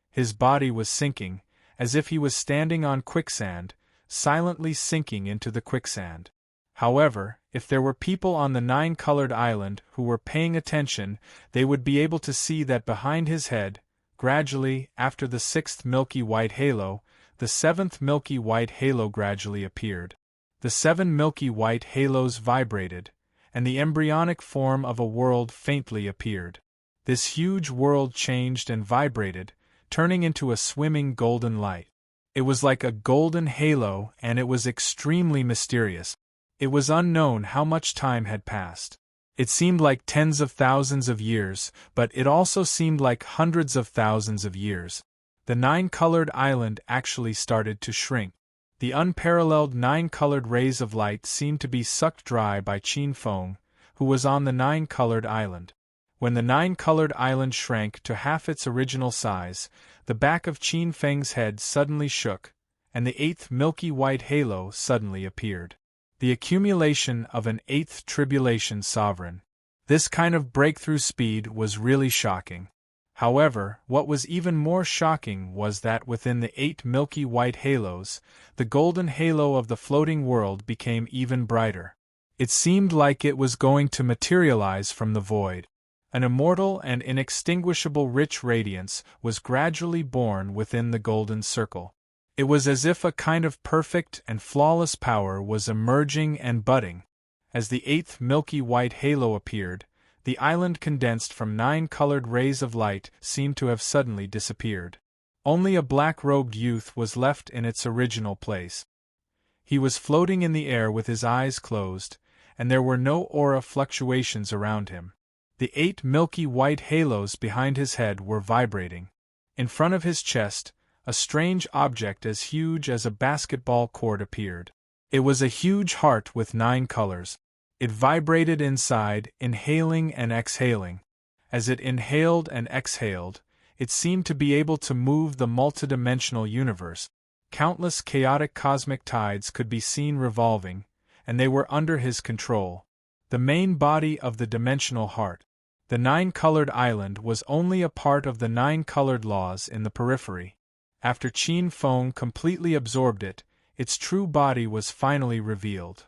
His body was sinking, as if he was standing on quicksand, silently sinking into the quicksand. However, if there were people on the nine-colored island who were paying attention, they would be able to see that behind his head, gradually, after the sixth milky white halo, the seventh milky white halo gradually appeared. The 7 milky white halos vibrated, and the embryonic form of a world faintly appeared. This huge world changed and vibrated, turning into a swimming golden light. It was like a golden halo, and it was extremely mysterious. It was unknown how much time had passed. It seemed like tens of thousands of years, but it also seemed like hundreds of thousands of years. The nine-colored island actually started to shrink. The unparalleled nine-colored rays of light seemed to be sucked dry by Qin Feng, who was on the nine-colored island. When the nine-colored island shrank to half its original size, the back of Qin Feng's head suddenly shook, and the 8th milky white halo suddenly appeared. The accumulation of an 8th tribulation sovereign. This kind of breakthrough speed was really shocking. However, what was even more shocking was that within the 8 milky white halos, the golden halo of the floating world became even brighter. It seemed like it was going to materialize from the void. An immortal and inextinguishable rich radiance was gradually born within the golden circle. It was as if a kind of perfect and flawless power was emerging and budding. As the 8th milky white halo appeared, the island condensed from 9-colored rays of light seemed to have suddenly disappeared. Only a black-robed youth was left in its original place. He was floating in the air with his eyes closed, and there were no aura fluctuations around him. The 8 milky white halos behind his head were vibrating. In front of his chest, a strange object as huge as a basketball court appeared. It was a huge heart with 9 colors. It vibrated inside, inhaling and exhaling. As it inhaled and exhaled, it seemed to be able to move the multidimensional universe. Countless chaotic cosmic tides could be seen revolving, and they were under his control. The main body of the dimensional heart. The 9-colored island was only a part of the 9-colored laws in the periphery. After Qin Feng completely absorbed it, its true body was finally revealed.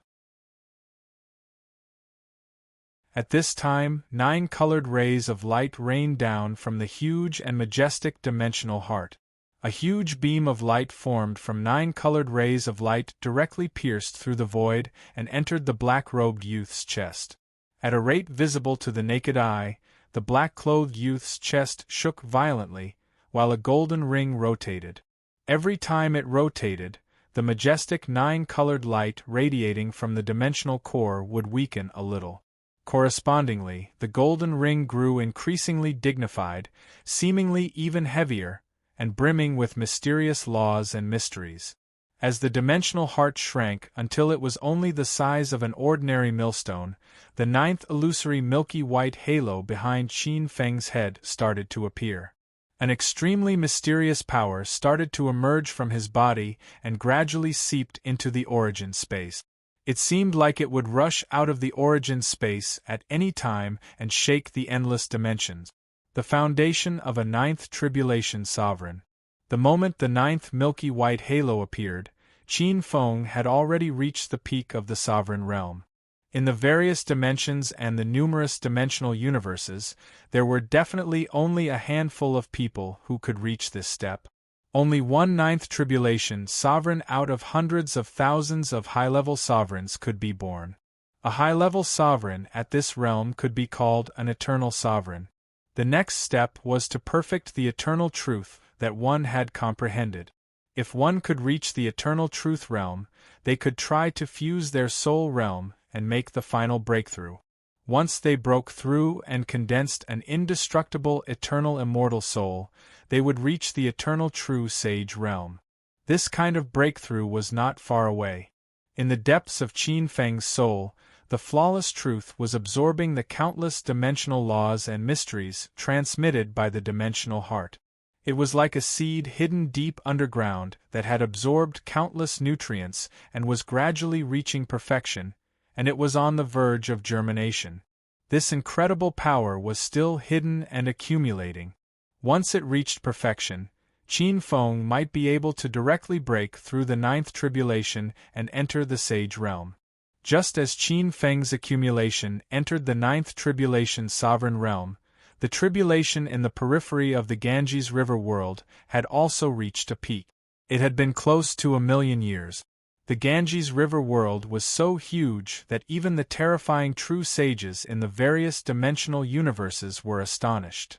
At this time, 9-colored rays of light rained down from the huge and majestic dimensional heart. A huge beam of light formed from 9-colored rays of light directly pierced through the void and entered the black-robed youth's chest. At a rate visible to the naked eye, the black-clothed youth's chest shook violently, while a golden ring rotated. Every time it rotated, the majestic 9-colored light radiating from the dimensional core would weaken a little. Correspondingly, the golden ring grew increasingly dignified, seemingly even heavier, and brimming with mysterious laws and mysteries. As the dimensional heart shrank until it was only the size of an ordinary millstone, the 9th illusory milky white halo behind Qin Feng's head started to appear. An extremely mysterious power started to emerge from his body and gradually seeped into the origin space. It seemed like it would rush out of the origin space at any time and shake the endless dimensions. The foundation of a ninth tribulation sovereign. The moment the ninth milky white halo appeared, Qin Feng had already reached the peak of the sovereign realm. In the various dimensions and the numerous dimensional universes, there were definitely only a handful of people who could reach this step. Only one ninth tribulation sovereign out of hundreds of thousands of high-level sovereigns could be born. A high-level sovereign at this realm could be called an eternal sovereign. The next step was to perfect the eternal truth that one had comprehended. If one could reach the eternal truth realm, they could try to fuse their soul realm and make the final breakthrough. Once they broke through and condensed an indestructible eternal immortal soul, they would reach the eternal true sage realm. This kind of breakthrough was not far away. In the depths of Qin Feng's soul, the flawless truth was absorbing the countless dimensional laws and mysteries transmitted by the dimensional heart. It was like a seed hidden deep underground that had absorbed countless nutrients and was gradually reaching perfection, and it was on the verge of germination. This incredible power was still hidden and accumulating. Once it reached perfection, Qin Feng might be able to directly break through the ninth tribulation and enter the sage realm. Just as Qin Feng's accumulation entered the ninth tribulation sovereign realm, the tribulation in the periphery of the Ganges River world had also reached a peak. It had been close to 1,000,000 years. The Ganges River world was so huge that even the terrifying true sages in the various dimensional universes were astonished.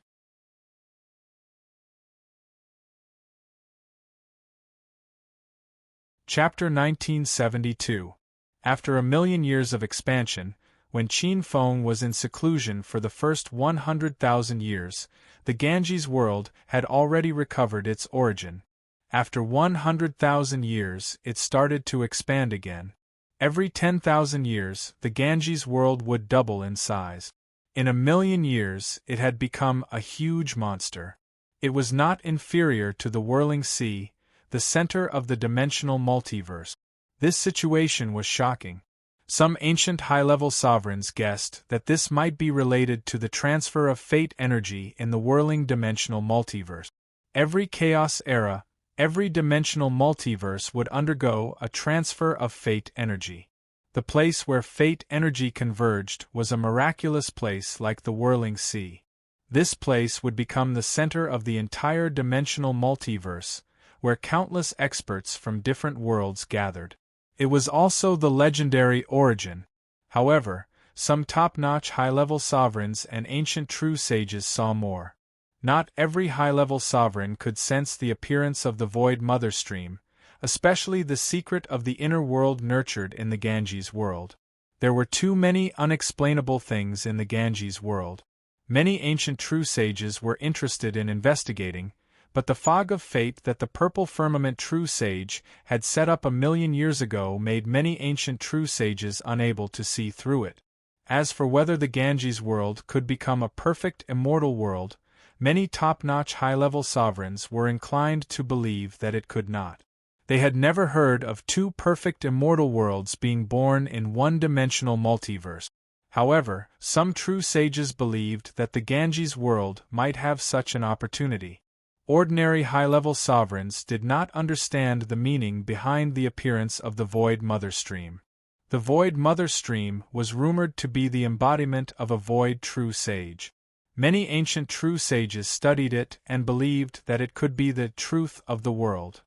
Chapter 1972. After 1,000,000 years of expansion, when Qin Feng was in seclusion for the first 100,000 years, the Ganges world had already recovered its origin. After 100,000 years, it started to expand again. Every 10,000 years, the Ganges world would double in size. In 1,000,000 years, it had become a huge monster. It was not inferior to the whirling sea, the center of the dimensional multiverse. This situation was shocking. Some ancient high-level sovereigns guessed that this might be related to the transfer of fate energy in the whirling dimensional multiverse. Every chaos era, every dimensional multiverse would undergo a transfer of fate energy. The place where fate energy converged was a miraculous place like the whirling sea. This place would become the center of the entire dimensional multiverse, where countless experts from different worlds gathered. It was also the legendary origin. However, some top-notch high-level sovereigns and ancient true sages saw more. Not every high-level sovereign could sense the appearance of the void mother stream, especially the secret of the inner world nurtured in the Ganges world. There were too many unexplainable things in the Ganges world. Many ancient true sages were interested in investigating, but the fog of fate that the purple firmament true sage had set up 1,000,000 years ago made many ancient true sages unable to see through it. As for whether the Ganges world could become a perfect immortal world, many top-notch high-level sovereigns were inclined to believe that it could not. They had never heard of two perfect immortal worlds being born in one-dimensional multiverse. However, some true sages believed that the Ganges world might have such an opportunity. Ordinary high-level sovereigns did not understand the meaning behind the appearance of the Void Mother Stream. The Void Mother Stream was rumored to be the embodiment of a void true sage. Many ancient true sages studied it and believed that it could be the truth of the world.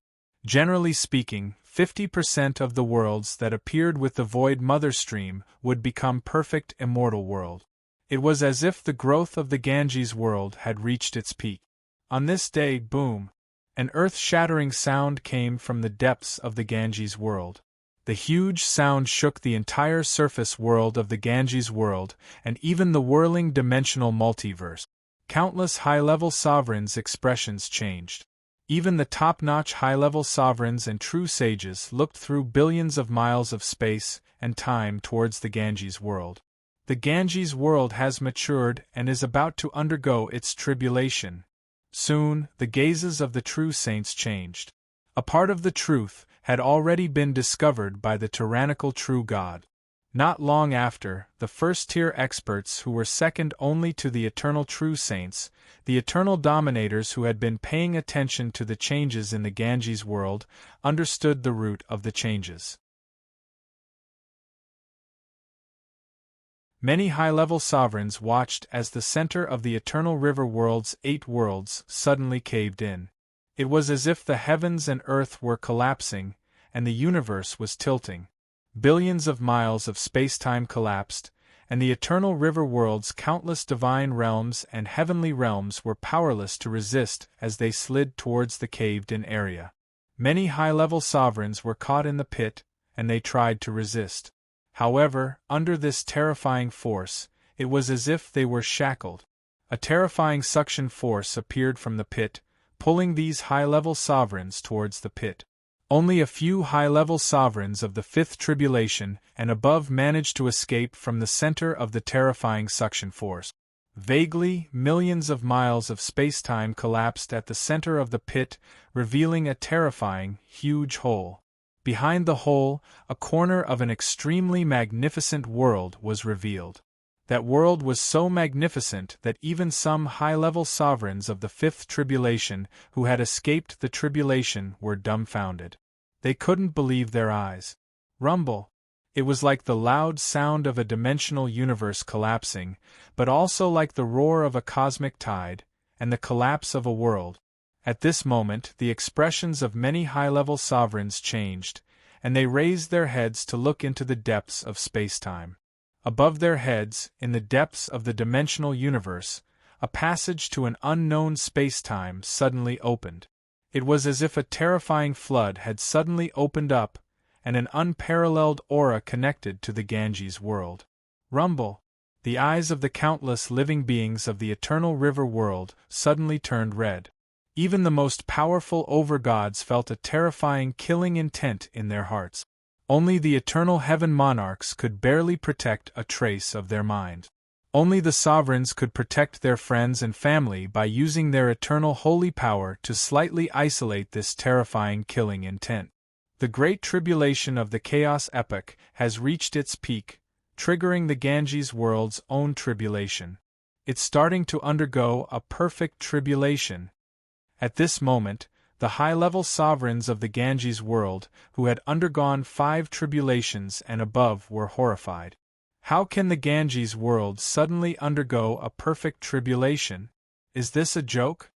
Generally speaking, 50% of the worlds that appeared with the Void Mother Stream would become perfect immortal world. It was as if the growth of the Ganges world had reached its peak. On this day, boom! An earth-shattering sound came from the depths of the Ganges world. The huge sound shook the entire surface world of the Ganges world and even the whirling dimensional multiverse. Countless high-level sovereigns' expressions changed. Even the top-notch high-level sovereigns and true sages looked through billions of miles of space and time towards the Ganges world. The Ganges world has matured and is about to undergo its tribulation. Soon, the gazes of the true saints changed. A part of the truth had already been discovered by the tyrannical true God. Not long after, the first-tier experts who were second only to the eternal true saints, the eternal dominators who had been paying attention to the changes in the Ganges world, understood the root of the changes. Many high-level sovereigns watched as the center of the eternal river world's 8 worlds suddenly caved in. It was as if the heavens and earth were collapsing, and the universe was tilting. Billions of miles of space-time collapsed, and the eternal river world's countless divine realms and heavenly realms were powerless to resist as they slid towards the caved-in area. Many high-level sovereigns were caught in the pit, and they tried to resist. However, under this terrifying force, it was as if they were shackled. A terrifying suction force appeared from the pit, pulling these high-level sovereigns towards the pit. Only a few high-level sovereigns of the fifth tribulation and above managed to escape from the center of the terrifying suction force. Vaguely, millions of miles of space-time collapsed at the center of the pit, revealing a terrifying, huge hole. Behind the hole, a corner of an extremely magnificent world was revealed. That world was so magnificent that even some high-level sovereigns of the fifth tribulation who had escaped the tribulation were dumbfounded. They couldn't believe their eyes. Rumble. It was like the loud sound of a dimensional universe collapsing, but also like the roar of a cosmic tide, and the collapse of a world. At this moment, the expressions of many high-level sovereigns changed, and they raised their heads to look into the depths of space-time. Above their heads, in the depths of the dimensional universe, a passage to an unknown space-time suddenly opened. It was as if a terrifying flood had suddenly opened up, and an unparalleled aura connected to the Ganges world. Rumble. The eyes of the countless living beings of the eternal river world suddenly turned red. Even the most powerful overgods felt a terrifying killing intent in their hearts. Only the eternal heaven monarchs could barely protect a trace of their mind. Only the sovereigns could protect their friends and family by using their eternal holy power to slightly isolate this terrifying killing intent. The great tribulation of the chaos epoch has reached its peak, triggering the Ganges world's own tribulation. It's starting to undergo a perfect tribulation. At this moment, the high-level sovereigns of the Ganges world, who had undergone 5 tribulations and above, were horrified. How can the Ganges world suddenly undergo a perfect tribulation? Is this a joke?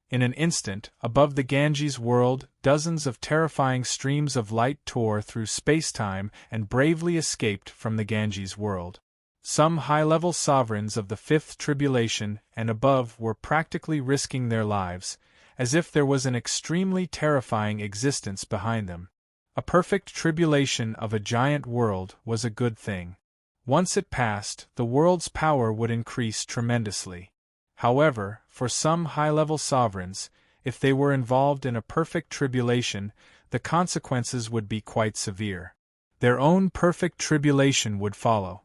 In an instant, above the Ganges world, dozens of terrifying streams of light tore through space-time and bravely escaped from the Ganges world. Some high-level sovereigns of the fifth tribulation and above were practically risking their lives, as if there was an extremely terrifying existence behind them. A perfect tribulation of a giant world was a good thing. Once it passed, the world's power would increase tremendously. However, for some high-level sovereigns, if they were involved in a perfect tribulation, the consequences would be quite severe. Their own perfect tribulation would follow.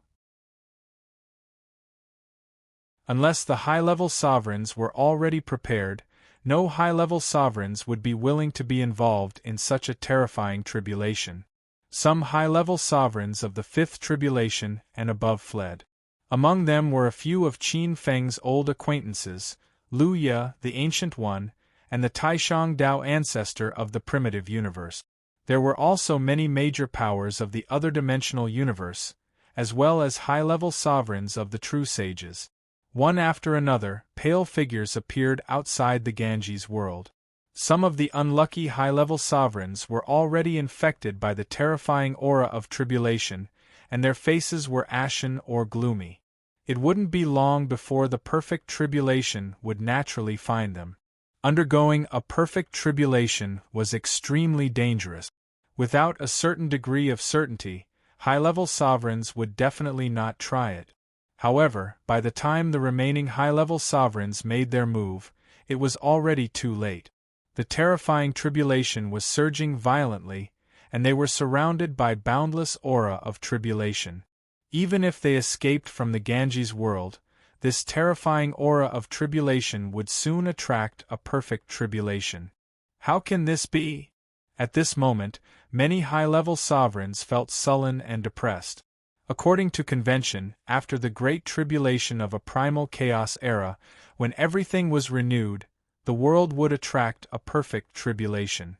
Unless the high-level sovereigns were already prepared, no high-level sovereigns would be willing to be involved in such a terrifying tribulation. Some high-level sovereigns of the fifth tribulation and above fled. Among them were a few of Qin Feng's old acquaintances, Lu Ye, the Ancient One, and the Taishang Dao ancestor of the primitive universe. There were also many major powers of the other dimensional universe, as well as high-level sovereigns of the true sages. One after another, pale figures appeared outside the Ganges world. Some of the unlucky high-level sovereigns were already infected by the terrifying aura of tribulation, and their faces were ashen or gloomy. It wouldn't be long before the perfect tribulation would naturally find them. Undergoing a perfect tribulation was extremely dangerous. Without a certain degree of certainty, high-level sovereigns would definitely not try it. However, by the time the remaining high-level sovereigns made their move, it was already too late. The terrifying tribulation was surging violently, and they were surrounded by boundless aura of tribulation. Even if they escaped from the Ganges world, this terrifying aura of tribulation would soon attract a perfect tribulation. How can this be? At this moment, many high-level sovereigns felt sullen and depressed. According to convention, after the Great Tribulation of a primal chaos era, when everything was renewed, the world would attract a perfect tribulation.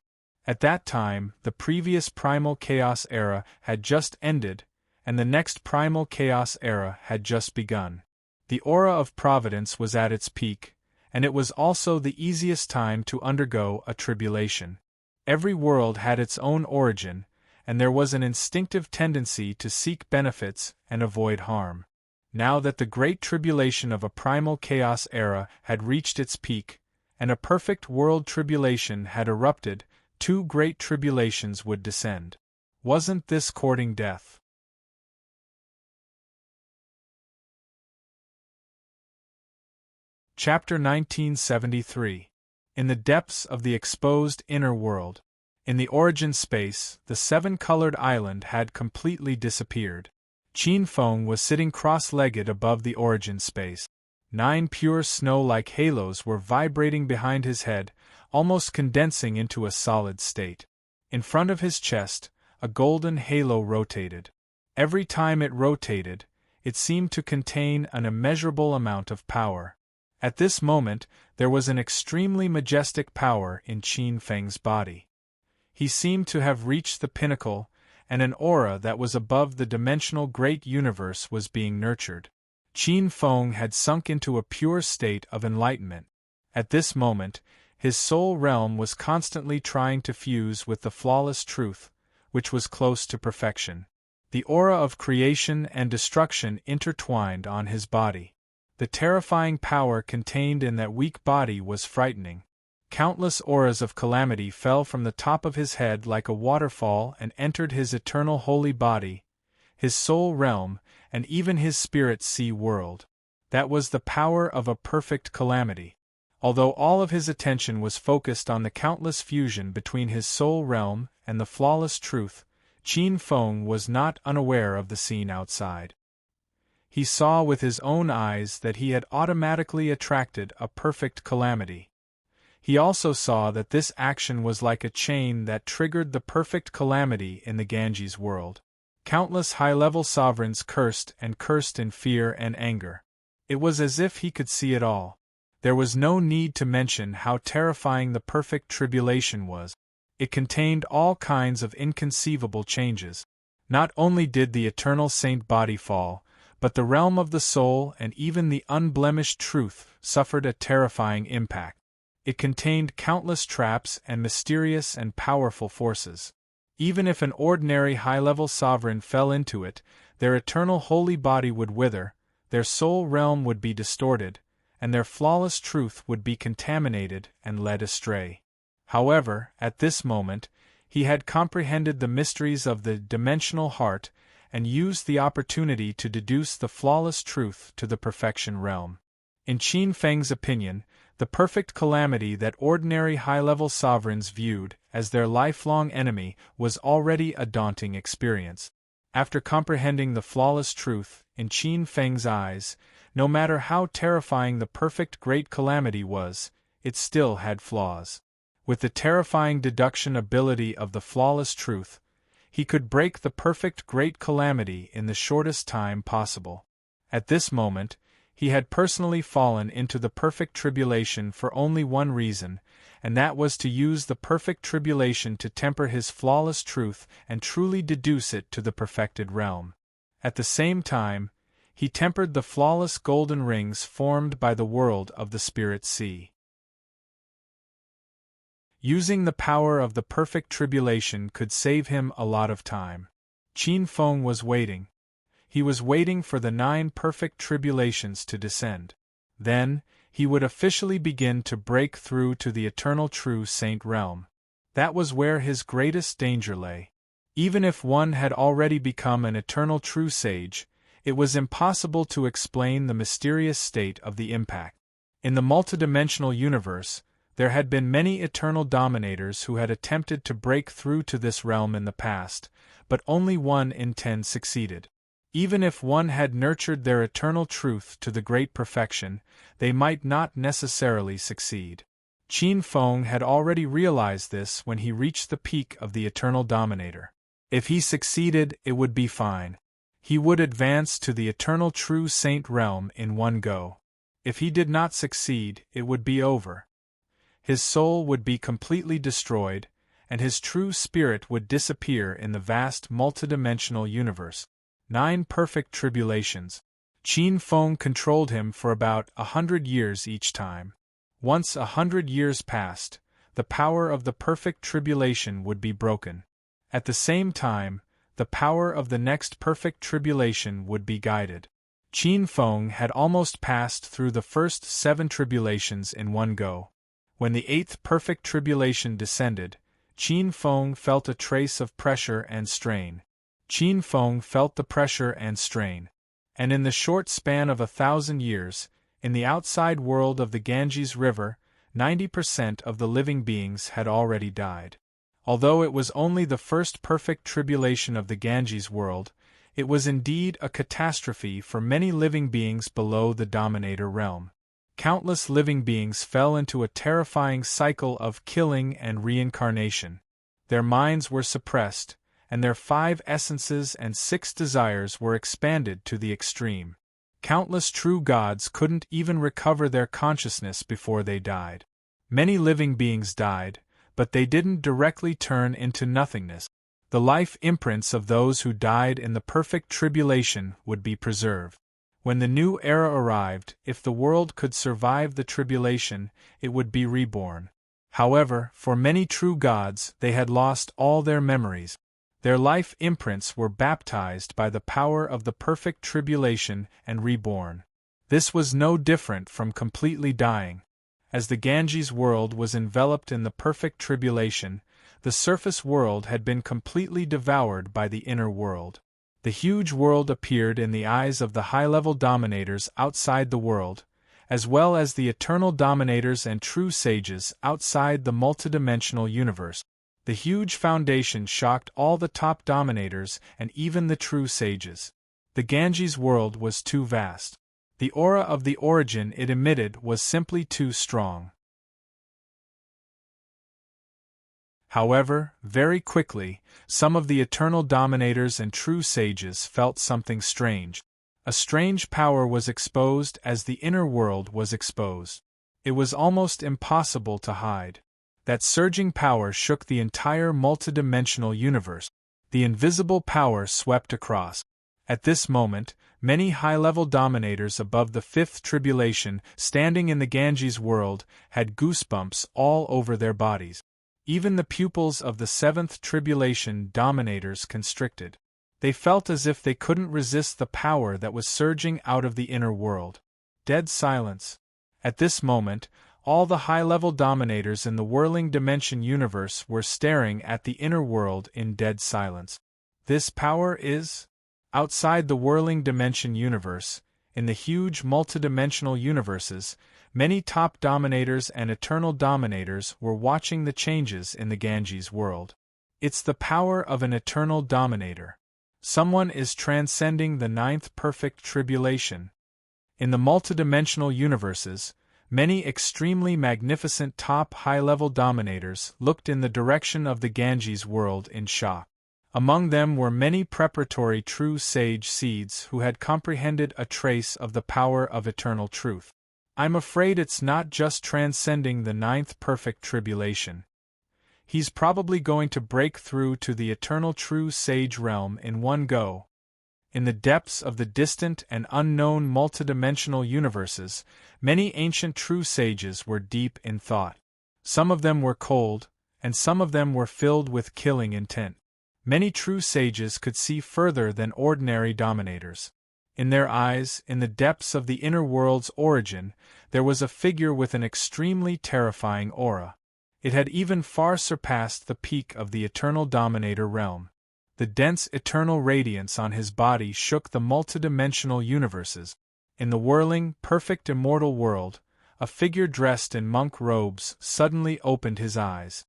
At that time, the previous primal chaos era had just ended, and the next primal chaos era had just begun. The aura of providence was at its peak, and it was also the easiest time to undergo a tribulation. Every world had its own origin, and there was an instinctive tendency to seek benefits and avoid harm. Now that the Great Tribulation of a primal chaos era had reached its peak, and a perfect world tribulation had erupted, two great tribulations would descend. Wasn't this courting death? Chapter 1973. In the depths of the exposed inner world. In the origin space, the seven-colored island had completely disappeared. Qin Feng was sitting cross-legged above the origin space. 9 pure snow-like halos were vibrating behind his head, almost condensing into a solid state. In front of his chest, a golden halo rotated. Every time it rotated, it seemed to contain an immeasurable amount of power. At this moment, there was an extremely majestic power in Qin Feng's body. He seemed to have reached the pinnacle, and an aura that was above the dimensional great universe was being nurtured. Qin Feng had sunk into a pure state of enlightenment. At this moment, his soul realm was constantly trying to fuse with the flawless truth, which was close to perfection. The aura of creation and destruction intertwined on his body. The terrifying power contained in that weak body was frightening. Countless auras of calamity fell from the top of his head like a waterfall and entered his eternal holy body, his soul realm, and even his spirit sea world. That was the power of a perfect calamity. Although all of his attention was focused on the countless fusion between his soul realm and the flawless truth, Qin Feng was not unaware of the scene outside. He saw with his own eyes that he had automatically attracted a perfect calamity. He also saw that this action was like a chain that triggered the perfect calamity in the Ganges world. Countless high-level sovereigns cursed in fear and anger. It was as if he could see it all. There was no need to mention how terrifying the perfect tribulation was. It contained all kinds of inconceivable changes. Not only did the eternal saint body fall, but the realm of the soul and even the unblemished truth suffered a terrifying impact. It contained countless traps and mysterious and powerful forces. Even if an ordinary high-level sovereign fell into it, their eternal holy body would wither, their soul realm would be distorted, and their flawless truth would be contaminated and led astray. However, at this moment, he had comprehended the mysteries of the dimensional heart and used the opportunity to deduce the flawless truth to the perfection realm. In Qin Feng's opinion, the perfect calamity that ordinary high-level sovereigns viewed as their lifelong enemy was already a daunting experience. After comprehending the flawless truth, in Qin Feng's eyes, no matter how terrifying the perfect great calamity was, it still had flaws. With the terrifying deduction ability of the flawless truth, he could break the perfect great calamity in the shortest time possible. At this moment, he had personally fallen into the perfect tribulation for only one reason, and that was to use the perfect tribulation to temper his flawless truth and truly deduce it to the perfected realm. At the same time, he tempered the flawless golden rings formed by the world of the spirit sea. Using the power of the perfect tribulation could save him a lot of time. Qin Feng was waiting. He was waiting for the 9 perfect tribulations to descend. Then, he would officially begin to break through to the eternal true saint realm. That was where his greatest danger lay. Even if one had already become an eternal true sage, it was impossible to explain the mysterious state of the impact. In the multidimensional universe, there had been many eternal dominators who had attempted to break through to this realm in the past, but only 1 in 10 succeeded. Even if one had nurtured their eternal truth to the great perfection, they might not necessarily succeed. Qin Feng had already realized this when he reached the peak of the Eternal Dominator. If he succeeded, it would be fine. He would advance to the Eternal True Saint realm in one go. If he did not succeed, it would be over. His soul would be completely destroyed, and his true spirit would disappear in the vast multidimensional universe. 9 perfect tribulations. Qin Feng controlled him for about 100 years each time. Once 100 years passed, the power of the perfect tribulation would be broken. At the same time, the power of the next perfect tribulation would be guided. Qin Feng had almost passed through the first 7 tribulations in one go. When the 8th perfect tribulation descended, Qin Feng felt a trace of pressure and strain. Qin Feng felt the pressure and strain. And in the short span of 1,000 years, in the outside world of the Ganges River, 90% of the living beings had already died. Although it was only the first perfect tribulation of the Ganges world, it was indeed a catastrophe for many living beings below the Dominator realm. Countless living beings fell into a terrifying cycle of killing and reincarnation. Their minds were suppressed, and their 5 essences and 6 desires were expanded to the extreme. Countless true gods couldn't even recover their consciousness before they died. Many living beings died, but they didn't directly turn into nothingness. The life imprints of those who died in the perfect tribulation would be preserved. When the new era arrived, if the world could survive the tribulation, it would be reborn. However, for many true gods, they had lost all their memories. Their life imprints were baptized by the power of the perfect tribulation and reborn. This was no different from completely dying. As the Ganges world was enveloped in the perfect tribulation, the surface world had been completely devoured by the inner world. The huge world appeared in the eyes of the high-level dominators outside the world, as well as the eternal dominators and true sages outside the multidimensional universe. The huge foundation shocked all the top dominators and even the true sages. The Ganges world was too vast. The aura of the origin it emitted was simply too strong. However, very quickly, some of the eternal dominators and true sages felt something strange. A strange power was exposed as the inner world was exposed. It was almost impossible to hide. That surging power shook the entire multidimensional universe. The invisible power swept across. At this moment, many high-level dominators above the 5th tribulation, standing in the Ganges world, had goosebumps all over their bodies. Even the pupils of the 7th tribulation dominators constricted. They felt as if they couldn't resist the power that was surging out of the inner world. Dead silence. At this moment, all the high-level dominators in the whirling dimension universe were staring at the inner world in dead silence. This power is outside the whirling dimension universe. In the huge multidimensional universes, many top dominators and eternal dominators were watching the changes in the Ganges world. It's the power of an eternal dominator. Someone is transcending the 9th perfect tribulation. In the multidimensional universes, many extremely magnificent top high-level dominators looked in the direction of the Ganges world in shock. Among them were many preparatory true sage seeds who had comprehended a trace of the power of eternal truth. I'm afraid it's not just transcending the 9th perfect tribulation. He's probably going to break through to the eternal true sage realm in one go. In the depths of the distant and unknown multidimensional universes, many ancient true sages were deep in thought. Some of them were cold, and some of them were filled with killing intent. Many true sages could see further than ordinary dominators. In their eyes, in the depths of the inner world's origin, there was a figure with an extremely terrifying aura. It had even far surpassed the peak of the eternal dominator realm. The dense eternal radiance on his body shook the multidimensional universes. In the whirling, perfect immortal world, a figure dressed in monk robes suddenly opened his eyes.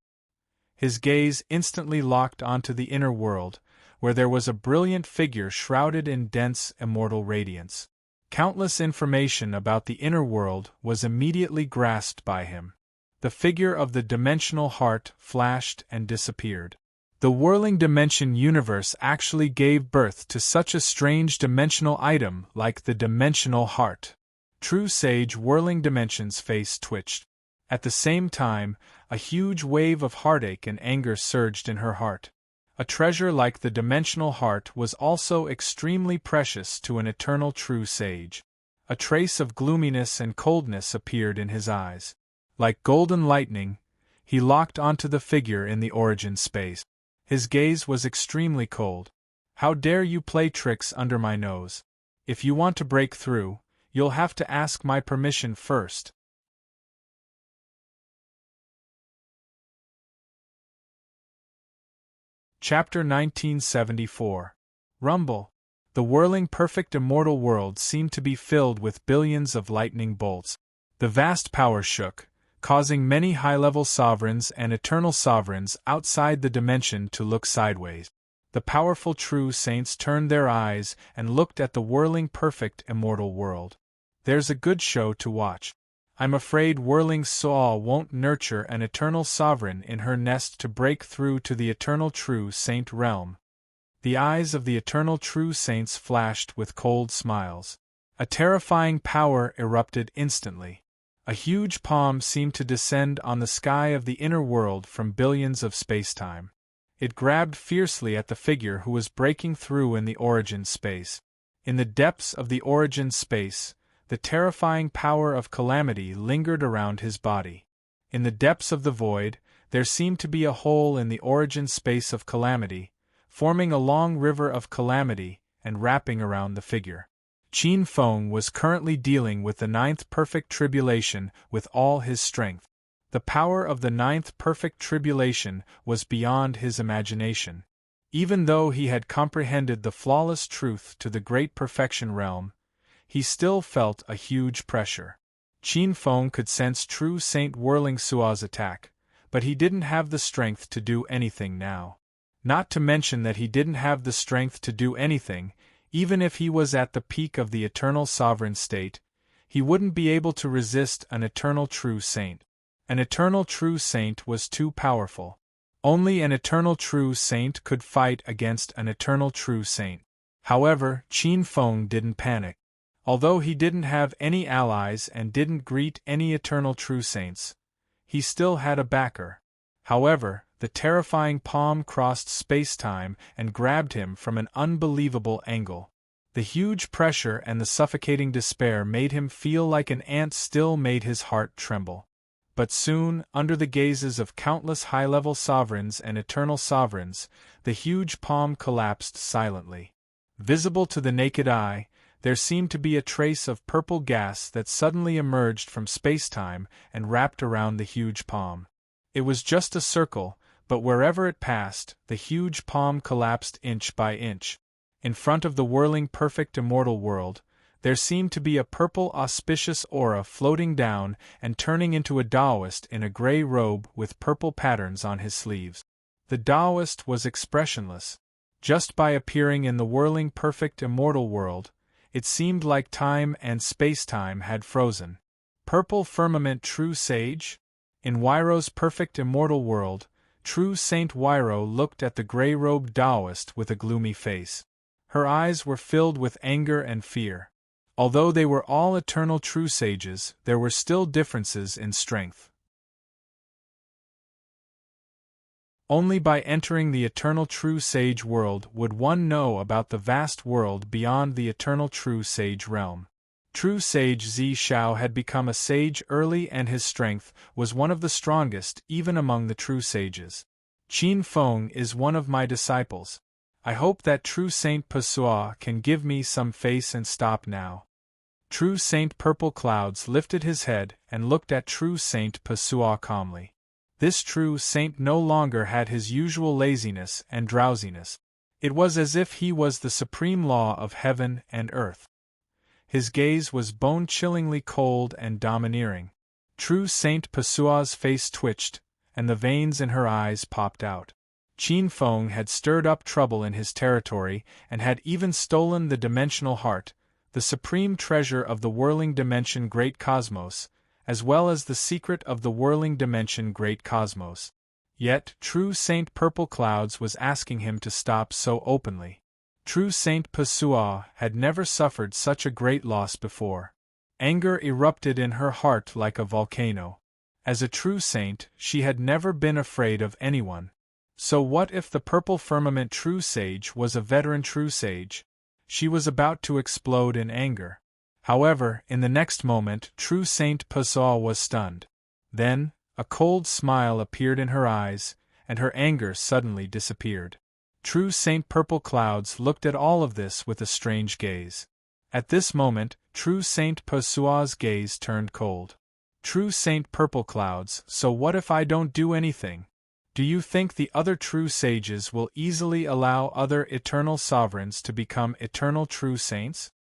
His gaze instantly locked onto the inner world, where there was a brilliant figure shrouded in dense, immortal radiance. Countless information about the inner world was immediately grasped by him. The figure of the dimensional heart flashed and disappeared. The whirling dimension universe actually gave birth to such a strange dimensional item like the dimensional heart. True Sage Whirling Dimension's face twitched. At the same time, a huge wave of heartache and anger surged in her heart. A treasure like the dimensional heart was also extremely precious to an eternal true sage. A trace of gloominess and coldness appeared in his eyes. Like golden lightning, he locked onto the figure in the origin space. His gaze was extremely cold. "How dare you play tricks under my nose? If you want to break through, you'll have to ask my permission first." Chapter 1974. Rumble. The whirling perfect immortal world seemed to be filled with billions of lightning bolts. The vast power shook, causing many high-level sovereigns and eternal sovereigns outside the dimension to look sideways. The powerful true saints turned their eyes and looked at the whirling perfect immortal world. There's a good show to watch. I'm afraid whirling Saul won't nurture an eternal sovereign in her nest to break through to the eternal true saint realm. The eyes of the eternal true saints flashed with cold smiles. A terrifying power erupted instantly. A huge palm seemed to descend on the sky of the inner world from billions of spacetime. It grabbed fiercely at the figure who was breaking through in the origin space. In the depths of the origin space, the terrifying power of calamity lingered around his body. In the depths of the void, there seemed to be a hole in the origin space of calamity, forming a long river of calamity and wrapping around the figure. Qin Feng was currently dealing with the ninth perfect tribulation with all his strength. The power of the ninth perfect tribulation was beyond his imagination. Even though he had comprehended the flawless truth to the great perfection realm, he still felt a huge pressure. Qin Feng could sense true Saint Whirling Sua's attack, but he didn't have the strength to do anything now. Not to mention that he didn't have the strength to do anything, even if he was at the peak of the eternal sovereign state, he wouldn't be able to resist an eternal true saint. An eternal true saint was too powerful. Only an eternal true saint could fight against an eternal true saint. However, Qin Feng didn't panic. Although he didn't have any allies and didn't greet any eternal true saints, he still had a backer. However, the terrifying palm crossed space-time and grabbed him from an unbelievable angle. The huge pressure and the suffocating despair made him feel like an ant still made his heart tremble. But soon, under the gazes of countless high-level sovereigns and eternal sovereigns, the huge palm collapsed silently. Visible to the naked eye, there seemed to be a trace of purple gas that suddenly emerged from spacetime and wrapped around the huge palm. It was just a circle, but wherever it passed, the huge palm collapsed inch by inch. In front of the whirling perfect immortal world, there seemed to be a purple auspicious aura floating down and turning into a Taoist in a gray robe with purple patterns on his sleeves. The Taoist was expressionless. Just by appearing in the whirling perfect immortal world, it seemed like time and space-time had frozen. Purple firmament true sage? In Wyro's perfect immortal world, true Saint Wyro looked at the gray-robed Taoist with a gloomy face. Her eyes were filled with anger and fear. Although they were all eternal true sages, there were still differences in strength. Only by entering the eternal true sage world would one know about the vast world beyond the eternal true sage realm. True sage Zi Shao had become a sage early and his strength was one of the strongest even among the true sages. Qin Feng is one of my disciples. I hope that true Saint Pessoa can give me some face and stop now. True Saint Purple Clouds lifted his head and looked at true Saint Pessoa calmly. This true saint no longer had his usual laziness and drowsiness. It was as if he was the supreme law of heaven and earth. His gaze was bone-chillingly cold and domineering. True Saint Pessoa's face twitched, and the veins in her eyes popped out. Qin Feng had stirred up trouble in his territory and had even stolen the dimensional heart, the supreme treasure of the whirling dimension Great Cosmos, as well as the secret of the whirling dimension Great Cosmos. Yet, true Saint Purple Clouds was asking him to stop so openly. True Saint Pessoa had never suffered such a great loss before. Anger erupted in her heart like a volcano. As a true saint, she had never been afraid of anyone. So what if the Purple Firmament True Sage was a veteran True Sage? She was about to explode in anger. However, in the next moment, True Saint Pessoa was stunned. Then, a cold smile appeared in her eyes, and her anger suddenly disappeared. True Saint Purple Clouds looked at all of this with a strange gaze. At this moment, True Saint Pessoa's gaze turned cold. True Saint Purple Clouds, so what if I don't do anything? Do you think the other true sages will easily allow other eternal sovereigns to become eternal true saints?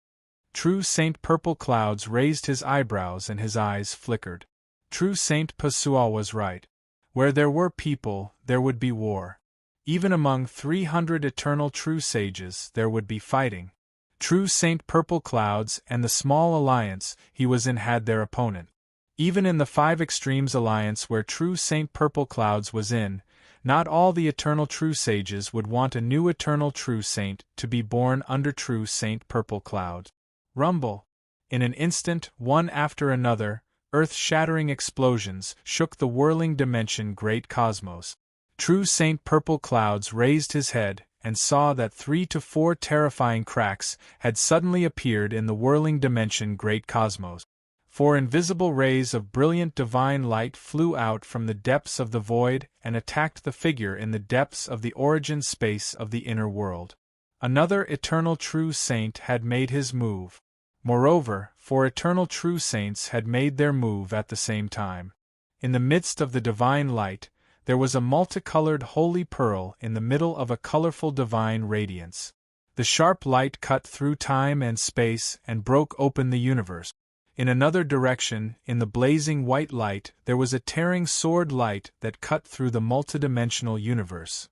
True Saint Purple Clouds raised his eyebrows and his eyes flickered. True Saint Pessoa was right. Where there were people, there would be war. Even among 300 eternal true sages there would be fighting. True Saint Purple Clouds and the small alliance he was in had their opponent. Even in the 5 Extremes alliance where True Saint Purple Clouds was in, not all the eternal true sages would want a new eternal true saint to be born under True Saint Purple Cloud. Rumble! In an instant, one after another, earth-shattering explosions shook the whirling dimension Great Cosmos. True Saint Purple Clouds raised his head and saw that 3 to 4 terrifying cracks had suddenly appeared in the whirling dimension Great Cosmos. 4 invisible rays of brilliant divine light flew out from the depths of the void and attacked the figure in the depths of the origin space of the inner world. Another eternal true saint had made his move. Moreover, 4 eternal true saints had made their move at the same time. In the midst of the divine light, there was a multicolored holy pearl in the middle of a colorful divine radiance. The sharp light cut through time and space and broke open the universe. In another direction, in the blazing white light, there was a tearing sword light that cut through the multidimensional universe.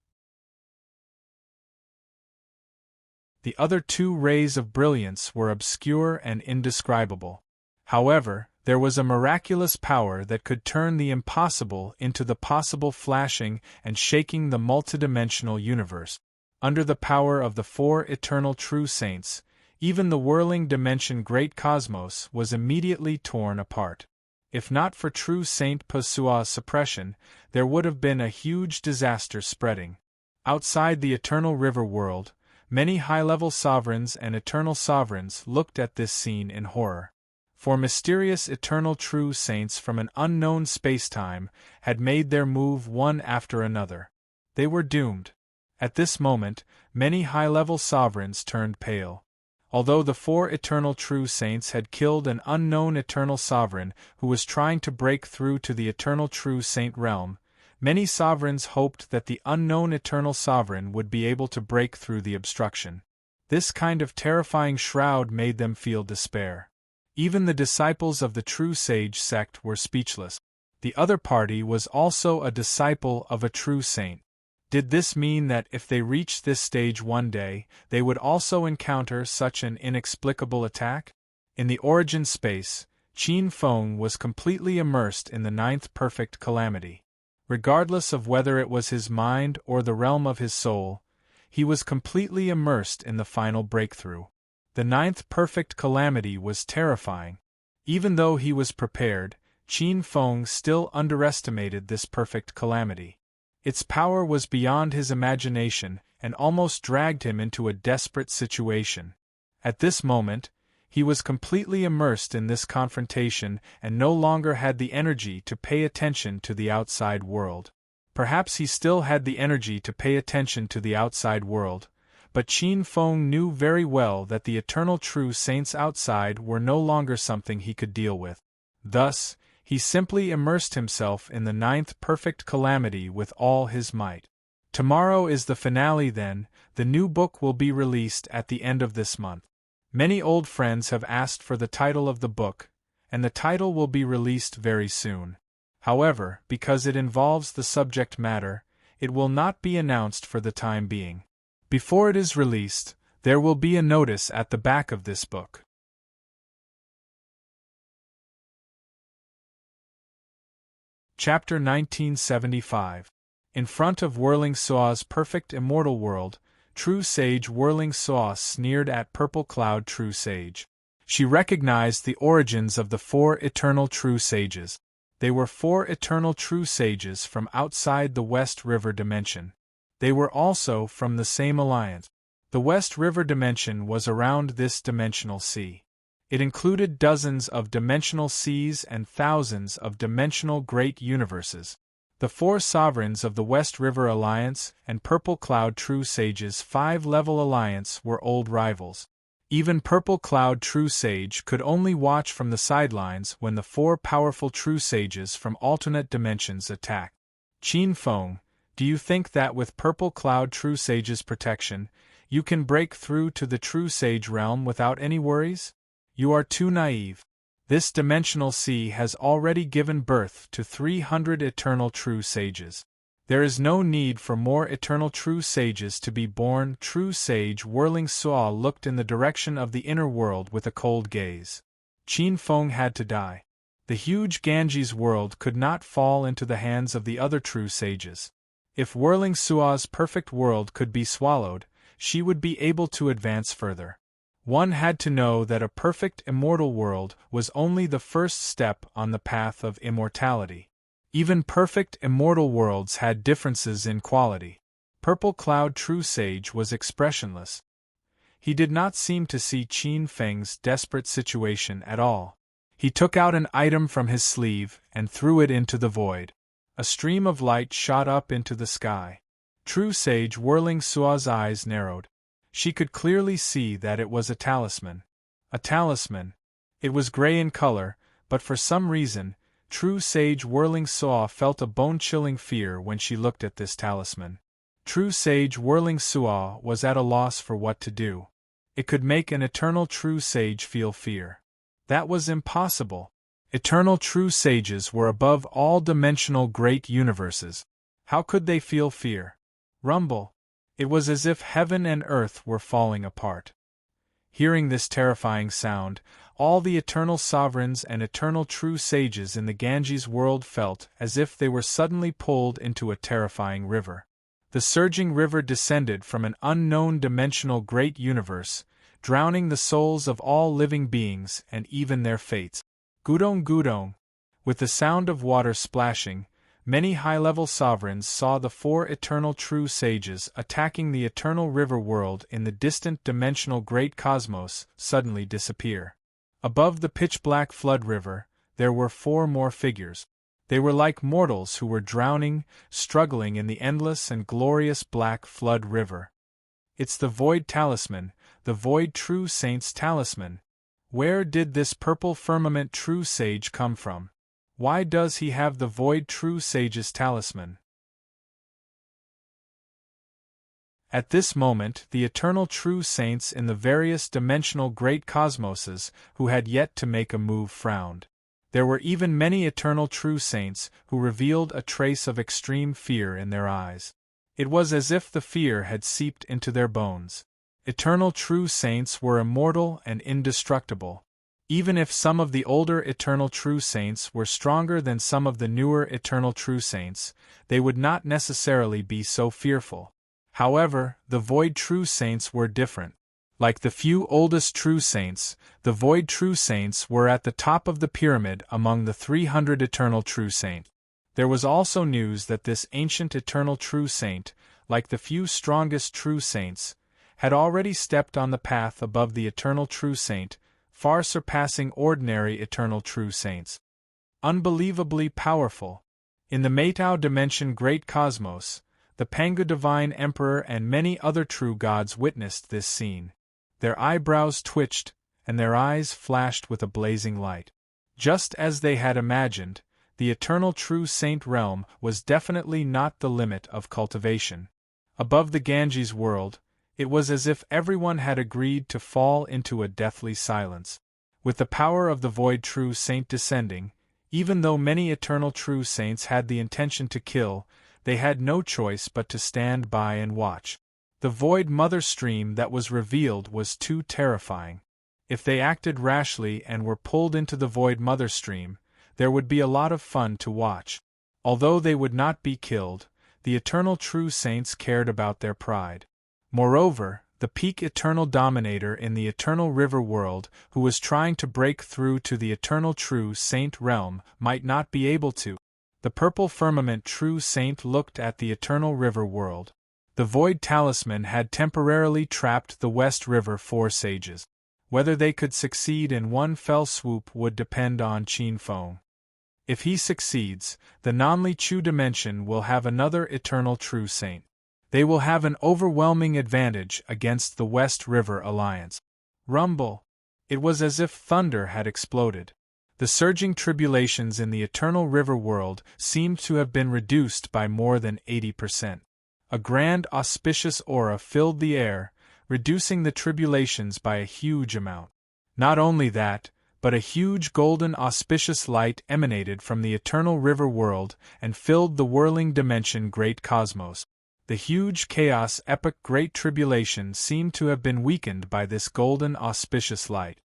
The other 2 rays of brilliance were obscure and indescribable. However, there was a miraculous power that could turn the impossible into the possible, flashing and shaking the multidimensional universe. Under the power of the 4 eternal true saints, even the whirling dimension Great Cosmos was immediately torn apart. If not for True Saint Pessoa's suppression, there would have been a huge disaster spreading. Outside the eternal river world, many high-level sovereigns and eternal sovereigns looked at this scene in horror. For mysterious eternal true saints from an unknown spacetime had made their move one after another. They were doomed. At this moment, many high-level sovereigns turned pale. Although the 4 eternal true saints had killed an unknown eternal sovereign who was trying to break through to the eternal true saint realm, many sovereigns hoped that the unknown eternal sovereign would be able to break through the obstruction. This kind of terrifying shroud made them feel despair. Even the disciples of the true sage sect were speechless. The other party was also a disciple of a true saint. Did this mean that if they reached this stage one day, they would also encounter such an inexplicable attack? In the origin space, Qin Feng was completely immersed in the 9th perfect calamity. Regardless of whether it was his mind or the realm of his soul, he was completely immersed in the final breakthrough. The 9th perfect calamity was terrifying. Even though he was prepared, Qin Feng still underestimated this perfect calamity. Its power was beyond his imagination and almost dragged him into a desperate situation. At this moment, he was completely immersed in this confrontation and no longer had the energy to pay attention to the outside world. Perhaps he still had the energy to pay attention to the outside world, but Qin Feng knew very well that the eternal true saints outside were no longer something he could deal with. Thus, he simply immersed himself in the 9th perfect calamity with all his might. Tomorrow is the finale then, the new book will be released at the end of this month. Many old friends have asked for the title of the book, and the title will be released very soon. However, because it involves the subject matter, it will not be announced for the time being. Before it is released, there will be a notice at the back of this book. Chapter 1975. In front of Whirling Sua's perfect immortal world, True Sage Whirling Sua sneered at Purple Cloud True Sage. She recognized the origins of the 4 eternal True Sages. They were 4 eternal True Sages from outside the West River Dimension. They were also from the same alliance. The West River Dimension was around this dimensional sea. It included dozens of dimensional seas and thousands of dimensional great universes. The 4 sovereigns of the West River Alliance and Purple Cloud True Sage's 5-level alliance were old rivals. Even Purple Cloud True Sage could only watch from the sidelines when the 4 powerful True Sages from alternate dimensions attacked. Qin Feng, do you think that with Purple Cloud True Sage's protection, you can break through to the True Sage realm without any worries? You are too naive. This dimensional sea has already given birth to 300 eternal True Sages. There is no need for more eternal True Sages to be born. True Sage Whirling Sua looked in the direction of the inner world with a cold gaze. Qin Feng had to die. The huge Ganges world could not fall into the hands of the other True Sages. If Whirling Sua's perfect world could be swallowed, she would be able to advance further. One had to know that a perfect immortal world was only the first step on the path of immortality. Even perfect immortal worlds had differences in quality. Purple Cloud True Sage was expressionless. He did not seem to see Qin Feng's desperate situation at all. He took out an item from his sleeve and threw it into the void. A stream of light shot up into the sky. True Sage Whirling Sua's eyes narrowed. She could clearly see that it was a talisman. A talisman. It was gray in color, but for some reason, True Sage Whirling Sua felt a bone-chilling fear when she looked at this talisman. True Sage Whirling Sua was at a loss for what to do. It could make an eternal True Sage feel fear. That was impossible. Eternal True Sages were above all dimensional great universes. How could they feel fear? Rumble. It was as if heaven and earth were falling apart. Hearing this terrifying sound, all the eternal sovereigns and eternal True Sages in the Ganges world felt as if they were suddenly pulled into a terrifying river. The surging river descended from an unknown dimensional great universe, drowning the souls of all living beings and even their fates. Gudong Gudong. With the sound of water splashing, many high-level sovereigns saw the 4 eternal True Sages attacking the eternal river world in the distant dimensional great cosmos suddenly disappear. Above the pitch-black flood river, there were 4 more figures. They were like mortals who were drowning, struggling in the endless and glorious black flood river. It's the Void Talisman, the Void True Saint's talisman. Where did this purple firmament True Sage come from? Why does he have the Void True Sage's talisman? At this moment, the eternal True Saints in the various dimensional great cosmoses who had yet to make a move frowned. There were even many eternal True Saints who revealed a trace of extreme fear in their eyes. It was as if the fear had seeped into their bones. Eternal True Saints were immortal and indestructible. Even if some of the older Eternal True Saints were stronger than some of the newer Eternal True Saints, they would not necessarily be so fearful. However, the Void True Saints were different. Like the few oldest True Saints, the Void True Saints were at the top of the pyramid among the 300 Eternal True Saints. There was also news that this ancient Eternal True Saint, like the few strongest True Saints, had already stepped on the path above the Eternal True Saint, far surpassing ordinary Eternal True Saints. Unbelievably powerful. In the Meitao Dimension Great Cosmos, the Pangu Divine Emperor and many other true gods witnessed this scene. Their eyebrows twitched, and their eyes flashed with a blazing light. Just as they had imagined, the Eternal True Saint realm was definitely not the limit of cultivation. Above the Ganges world, it was as if everyone had agreed to fall into a deathly silence. With the power of the Void True Saint descending, even though many Eternal True Saints had the intention to kill, They had no choice but to stand by and watch. The void mother stream that was revealed was too terrifying. If they acted rashly and were pulled into the void mother stream, there would be a lot of fun to watch. Although they would not be killed, the eternal true saints cared about their pride. Moreover, the peak eternal dominator in the eternal river world, who was trying to break through to the eternal true saint realm, might not be able to. The purple firmament true saint looked at the eternal river world. The void talisman had temporarily trapped the West River four sages. Whether they could succeed in one fell swoop would depend on Qin Feng. If he succeeds, the Nanli Chu dimension will have another eternal true saint. They will have an overwhelming advantage against the West River Alliance. Rumble! It was as if thunder had exploded. The surging tribulations in the eternal river world seemed to have been reduced by more than 80%. A grand auspicious aura filled the air, reducing the tribulations by a huge amount. Not only that, but a huge golden auspicious light emanated from the eternal river world and filled the whirling dimension great cosmos. The huge chaos epoch great tribulation seemed to have been weakened by this golden auspicious light.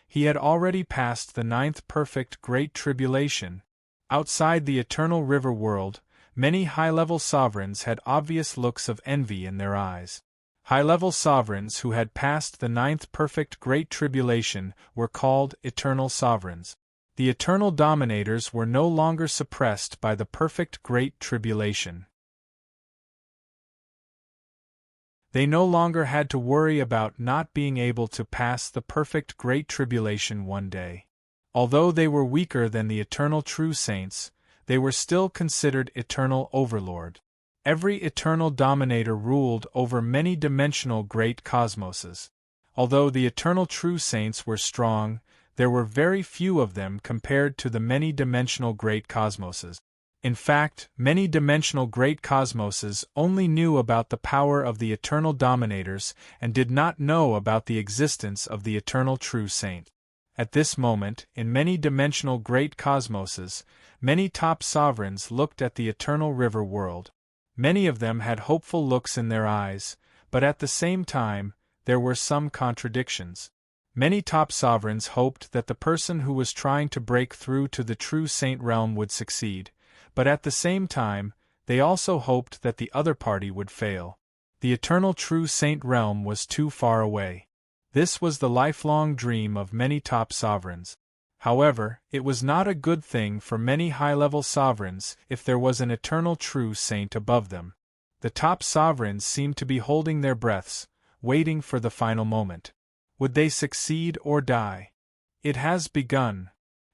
He had already passed the ninth perfect great tribulation. Outside the eternal river world, many high-level sovereigns had obvious looks of envy in their eyes. High-level sovereigns who had passed the ninth perfect great tribulation were called eternal sovereigns. The eternal dominators were no longer suppressed by the perfect great tribulation. They no longer had to worry about not being able to pass the perfect great tribulation one day. Although they were weaker than the eternal true saints, they were still considered eternal overlord. Every eternal dominator ruled over many-dimensional great cosmoses. Although the eternal true saints were strong, there were very few of them compared to the many-dimensional great cosmoses. In fact, many-dimensional great cosmoses only knew about the power of the eternal dominators and did not know about the existence of the eternal true saint. At this moment, in many-dimensional great cosmoses, many top sovereigns looked at the eternal river world. Many of them had hopeful looks in their eyes, but at the same time, there were some contradictions. Many top sovereigns hoped that the person who was trying to break through to the true saint realm would succeed, but at the same time, they also hoped that the other party would fail. The eternal true saint realm was too far away. This was the lifelong dream of many top sovereigns. However, it was not a good thing for many high-level sovereigns if there was an eternal true saint above them. The top sovereigns seemed to be holding their breaths, waiting for the final moment. Would they succeed or die? It has begun.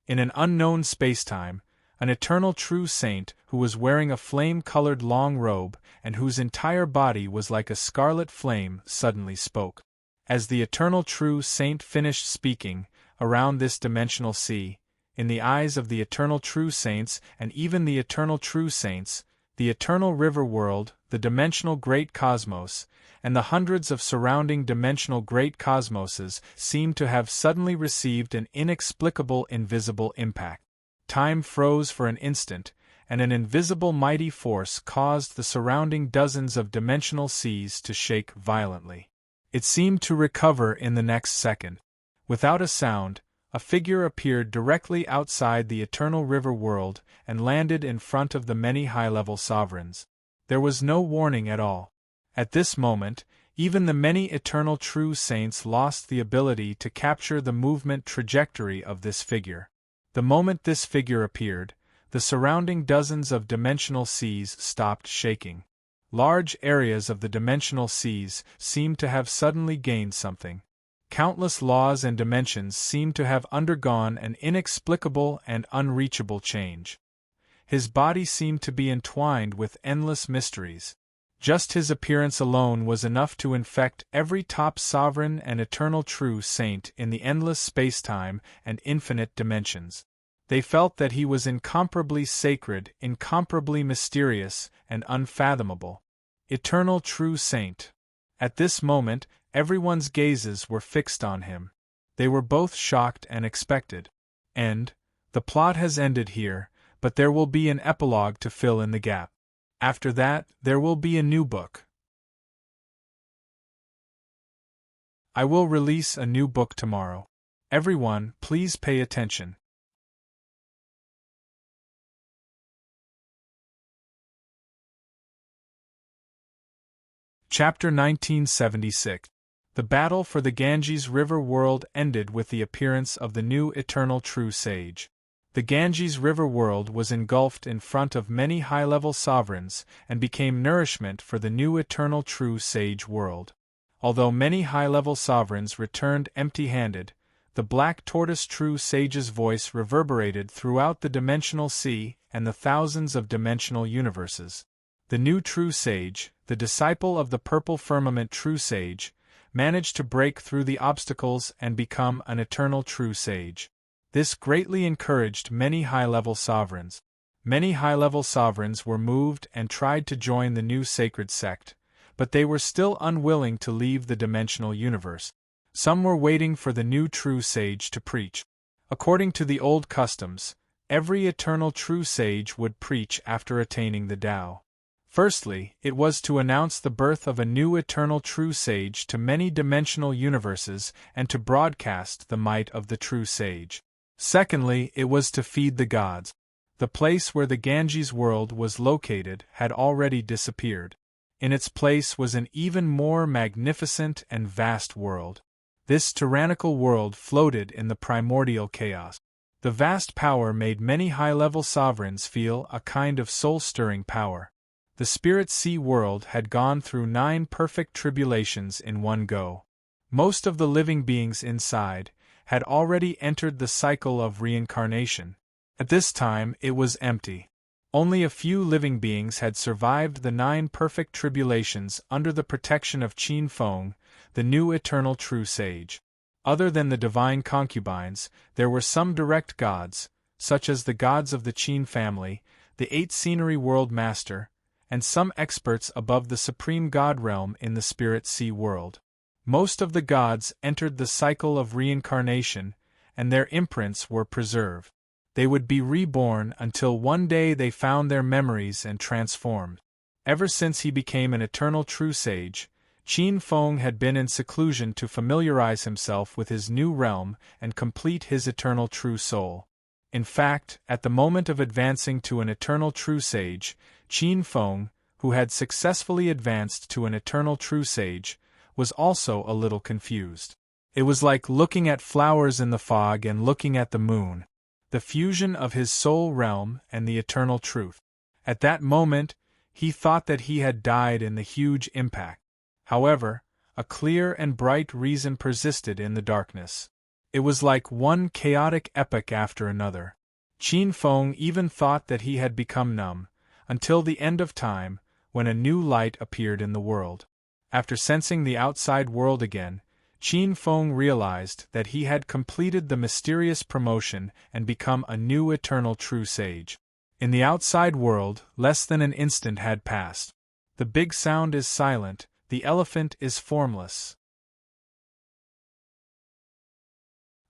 In an unknown spacetime, an eternal true saint who was wearing a flame-colored long robe and whose entire body was like a scarlet flame suddenly spoke. As the eternal true saint finished speaking, around this dimensional sea, in the eyes of the eternal true saints and even the eternal true saints, the eternal river world, the dimensional great cosmos, and the hundreds of surrounding dimensional great cosmoses seemed to have suddenly received an inexplicable invisible impact. Time froze for an instant, and an invisible mighty force caused the surrounding dozens of dimensional seas to shake violently. It seemed to recover in the next second. Without a sound, a figure appeared directly outside the eternal river world and landed in front of the many high-level sovereigns. There was no warning at all. At this moment, even the many eternal true saints lost the ability to capture the movement trajectory of this figure. The moment this figure appeared, the surrounding dozens of dimensional seas stopped shaking. Large areas of the dimensional seas seemed to have suddenly gained something. Countless laws and dimensions seemed to have undergone an inexplicable and unreachable change. His body seemed to be entwined with endless mysteries. Just his appearance alone was enough to infect every top sovereign and eternal true saint in the endless space-time and infinite dimensions. They felt that he was incomparably sacred, incomparably mysterious, and unfathomable. Eternal true saint. At this moment, everyone's gazes were fixed on him. They were both shocked and expected. And, the plot has ended here, but there will be an epilogue to fill in the gap. After that, there will be a new book. I will release a new book tomorrow. Everyone, please pay attention. Chapter 1976. The battle for the Ganges River world ended with the appearance of the new eternal true sage. The Ganges River world was engulfed in front of many high-level sovereigns and became nourishment for the new eternal true sage world. Although many high-level sovereigns returned empty-handed, the black tortoise true sage's voice reverberated throughout the dimensional sea and the thousands of dimensional universes. The new true sage, the disciple of the purple firmament true sage, managed to break through the obstacles and become an eternal true sage. This greatly encouraged many high-level sovereigns. Many high-level sovereigns were moved and tried to join the new sacred sect, but they were still unwilling to leave the dimensional universe. Some were waiting for the new true sage to preach. According to the old customs, every eternal true sage would preach after attaining the Tao. Firstly, it was to announce the birth of a new eternal true sage to many dimensional universes and to broadcast the might of the true sage. Secondly, it was to feed the gods. The place where the Ganges world was located had already disappeared. In its place was an even more magnificent and vast world. This tyrannical world floated in the primordial chaos. The vast power made many high-level sovereigns feel a kind of soul-stirring power. The spirit sea world had gone through 9 perfect tribulations in one go. Most of the living beings inside had already entered the cycle of reincarnation. At this time it was empty. Only a few living beings had survived the 9 perfect tribulations under the protection of Qin Feng, the new eternal true sage. Other than the divine concubines, there were some direct gods, such as the gods of the Qin family, the 8 scenery world master, and some experts above the supreme god realm in the spirit sea world. Most of the gods entered the cycle of reincarnation, and their imprints were preserved. They would be reborn until one day they found their memories and transformed. Ever since he became an eternal true sage, Qin Feng had been in seclusion to familiarize himself with his new realm and complete his eternal true soul. In fact, at the moment of advancing to an eternal true sage, Qin Feng, who had successfully advanced to an eternal true sage, was also a little confused. It was like looking at flowers in the fog and looking at the moon, the fusion of his soul realm and the eternal truth. At that moment, he thought that he had died in the huge impact. However, a clear and bright reason persisted in the darkness. It was like one chaotic epoch after another. Qin Feng even thought that he had become numb, until the end of time, when a new light appeared in the world. After sensing the outside world again, Qin Feng realized that he had completed the mysterious promotion and become a new eternal true sage. In the outside world, less than an instant had passed. The big sound is silent, the elephant is formless.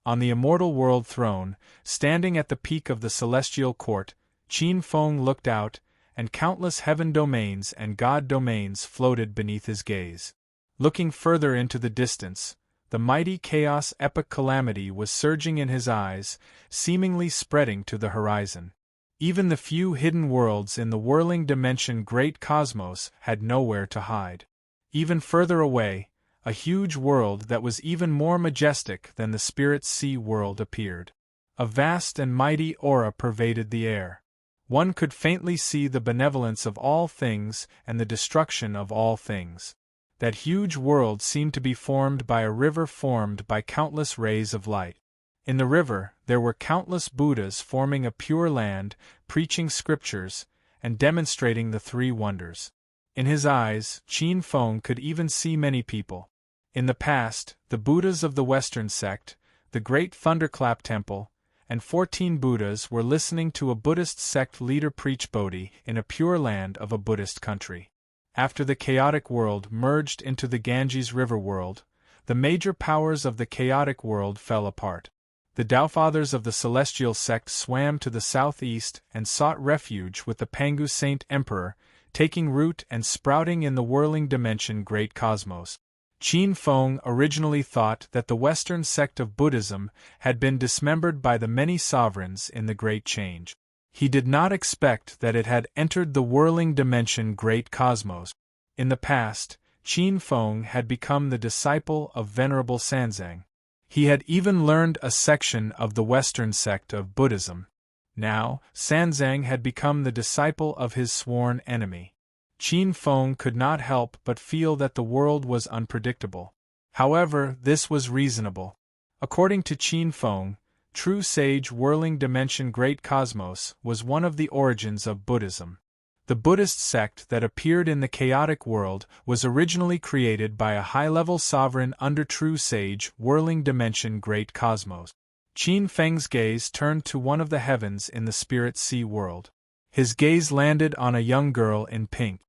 On the immortal world throne, standing at the peak of the celestial court, Qin Feng looked out, and countless heaven domains and god domains floated beneath his gaze. Looking further into the distance, the mighty chaos epic calamity was surging in his eyes, seemingly spreading to the horizon. Even the few hidden worlds in the whirling dimension great cosmos had nowhere to hide. Even further away, a huge world that was even more majestic than the spirit sea world appeared. A vast and mighty aura pervaded the air. One could faintly see the benevolence of all things and the destruction of all things. That huge world seemed to be formed by a river formed by countless rays of light. In the river, there were countless Buddhas forming a pure land, preaching scriptures, and demonstrating the 3 wonders. In his eyes, Qin Feng could even see many people. In the past, the Buddhas of the Western sect, the Great Thunderclap Temple, and 14 Buddhas were listening to a Buddhist sect leader preach Bodhi in a pure land of a Buddhist country. After the chaotic world merged into the Ganges River world, the major powers of the chaotic world fell apart. The Taofathers of the celestial sect swam to the southeast and sought refuge with the Pangu Saint Emperor, taking root and sprouting in the whirling dimension great cosmos. Qin Feng originally thought that the Western sect of Buddhism had been dismembered by the many sovereigns in the Great Change. He did not expect that it had entered the whirling dimension great cosmos. In the past, Qin Feng had become the disciple of Venerable Sanzang. He had even learned a section of the Western sect of Buddhism. Now, Sanzang had become the disciple of his sworn enemy. Qin Feng could not help but feel that the world was unpredictable. However, this was reasonable. According to Qin Feng, true sage whirling dimension great cosmos was one of the origins of Buddhism. The Buddhist sect that appeared in the chaotic world was originally created by a high-level sovereign under true sage whirling dimension great cosmos. Qin Feng's gaze turned to one of the heavens in the spirit sea world. His gaze landed on a young girl in pink.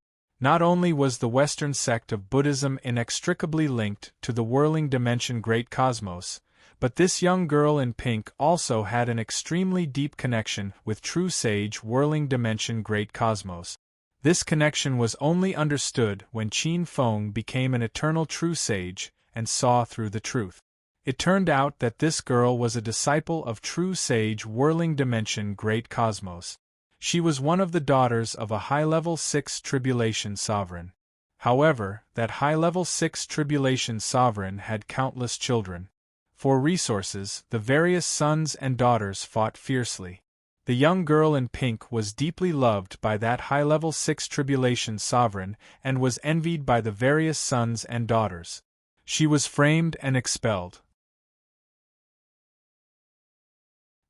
Not only was the Western sect of Buddhism inextricably linked to the whirling dimension great cosmos, but this young girl in pink also had an extremely deep connection with true sage whirling dimension great cosmos. This connection was only understood when Qin Feng became an eternal true sage and saw through the truth. It turned out that this girl was a disciple of true sage whirling dimension great cosmos. She was one of the daughters of a high-level 6 tribulation sovereign. However, that high-level 6 tribulation sovereign had countless children. For resources, the various sons and daughters fought fiercely. The young girl in pink was deeply loved by that high-level 6 tribulation sovereign and was envied by the various sons and daughters. She was framed and expelled.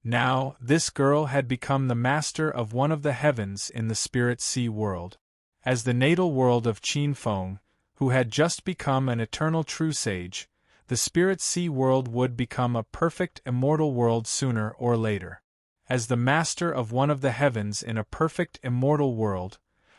Now, this girl had become the master of one of the heavens in the spirit sea world. As the natal world of Qin Feng, who had just become an eternal true sage, the spirit sea world would become a perfect immortal world sooner or later. As the master of one of the heavens in a perfect immortal world,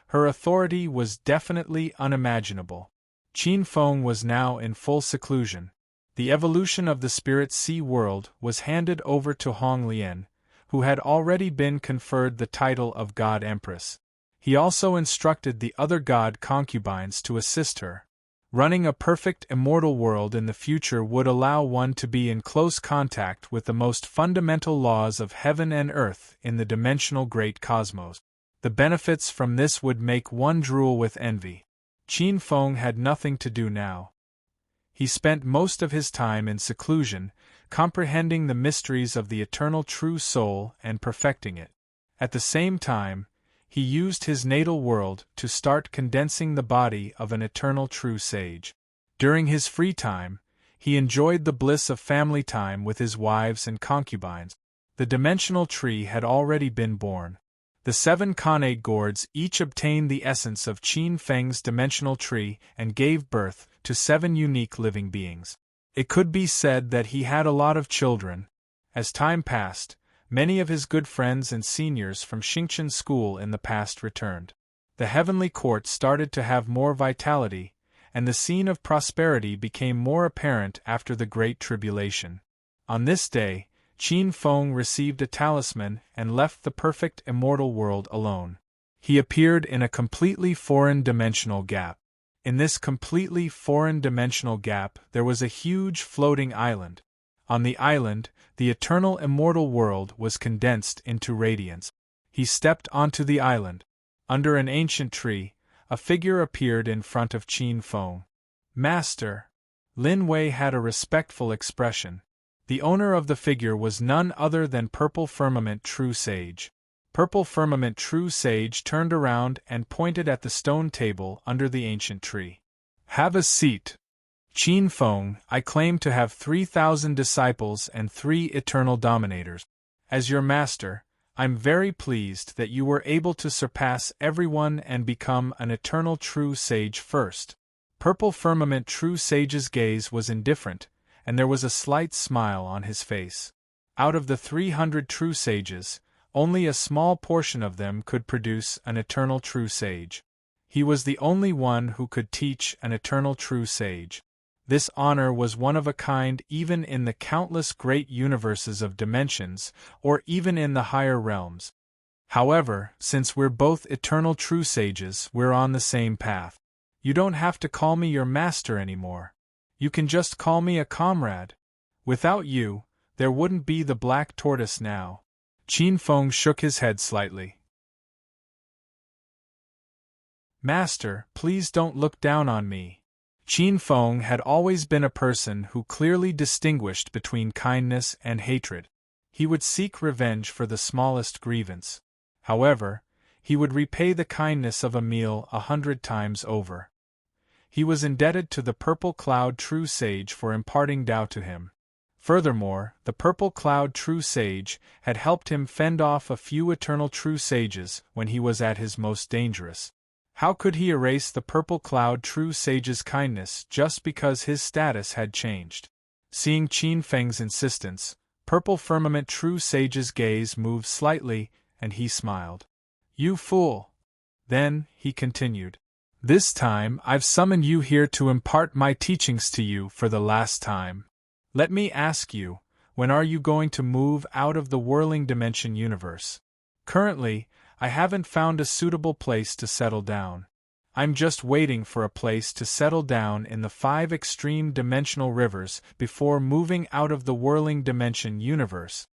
her authority was definitely unimaginable. Qin Feng was now in full seclusion. The evolution of the spirit sea world was handed over to Hong Lian, who had already been conferred the title of God Empress. He also instructed the other god concubines to assist her. Running a perfect immortal world in the future would allow one to be in close contact with the most fundamental laws of heaven and earth in the dimensional great cosmos. The benefits from this would make one drool with envy. Qin Feng had nothing to do now. He spent most of his time in seclusion, comprehending the mysteries of the eternal true soul and perfecting it. At the same time, he used his natal world to start condensing the body of an eternal true sage. During his free time, he enjoyed the bliss of family time with his wives and concubines. The dimensional tree had already been born. The 7 Khanate gourds each obtained the essence of Qin Feng's dimensional tree and gave birth to 7 unique living beings. It could be said that he had a lot of children. As time passed, many of his good friends and seniors from Xingchen School in the past returned. The heavenly court started to have more vitality, and the scene of prosperity became more apparent after the Great Tribulation. On this day, Qin Feng received a talisman and left the perfect immortal world alone. He appeared in a completely foreign dimensional gap. In this completely foreign dimensional gap there was a huge floating island. On the island, the eternal immortal world was condensed into radiance. He stepped onto the island. Under an ancient tree, a figure appeared in front of Qin Feng. "Master!" Lin Wei had a respectful expression. The owner of the figure was none other than Purple Firmament True Sage. Purple Firmament True Sage turned around and pointed at the stone table under the ancient tree. "Have a seat. Qin Feng, I claim to have 3,000 disciples and 3 eternal dominators. As your master, I'm very pleased that you were able to surpass everyone and become an eternal true sage first." Purple Firmament True Sage's gaze was indifferent, and there was a slight smile on his face. Out of the 300 true sages, only a small portion of them could produce an eternal true sage. He was the only one who could teach an eternal true sage. This honor was one of a kind even in the countless great universes of dimensions, or even in the higher realms. However, since we're both eternal true sages, we're on the same path. You don't have to call me your master anymore. You can just call me a comrade. Without you, there wouldn't be the black tortoise now." Qin Feng shook his head slightly. "Master, please don't look down on me." Qin Feng had always been a person who clearly distinguished between kindness and hatred. He would seek revenge for the smallest grievance. However, he would repay the kindness of a meal 100 times over. He was indebted to the Purple Cloud True Sage for imparting Tao to him. Furthermore, the Purple Cloud True Sage had helped him fend off a few eternal True Sages when he was at his most dangerous. How could he erase the Purple Cloud True Sage's kindness just because his status had changed? Seeing Qin Feng's insistence, Purple Firmament True Sage's gaze moved slightly, and he smiled. "You fool!" Then, he continued, "This time I've summoned you here to impart my teachings to you for the last time. Let me ask you, when are you going to move out of the whirling dimension universe? Currently, I haven't found a suitable place to settle down. I'm just waiting for a place to settle down in the 5 extreme dimensional rivers before moving out of the whirling dimension universe."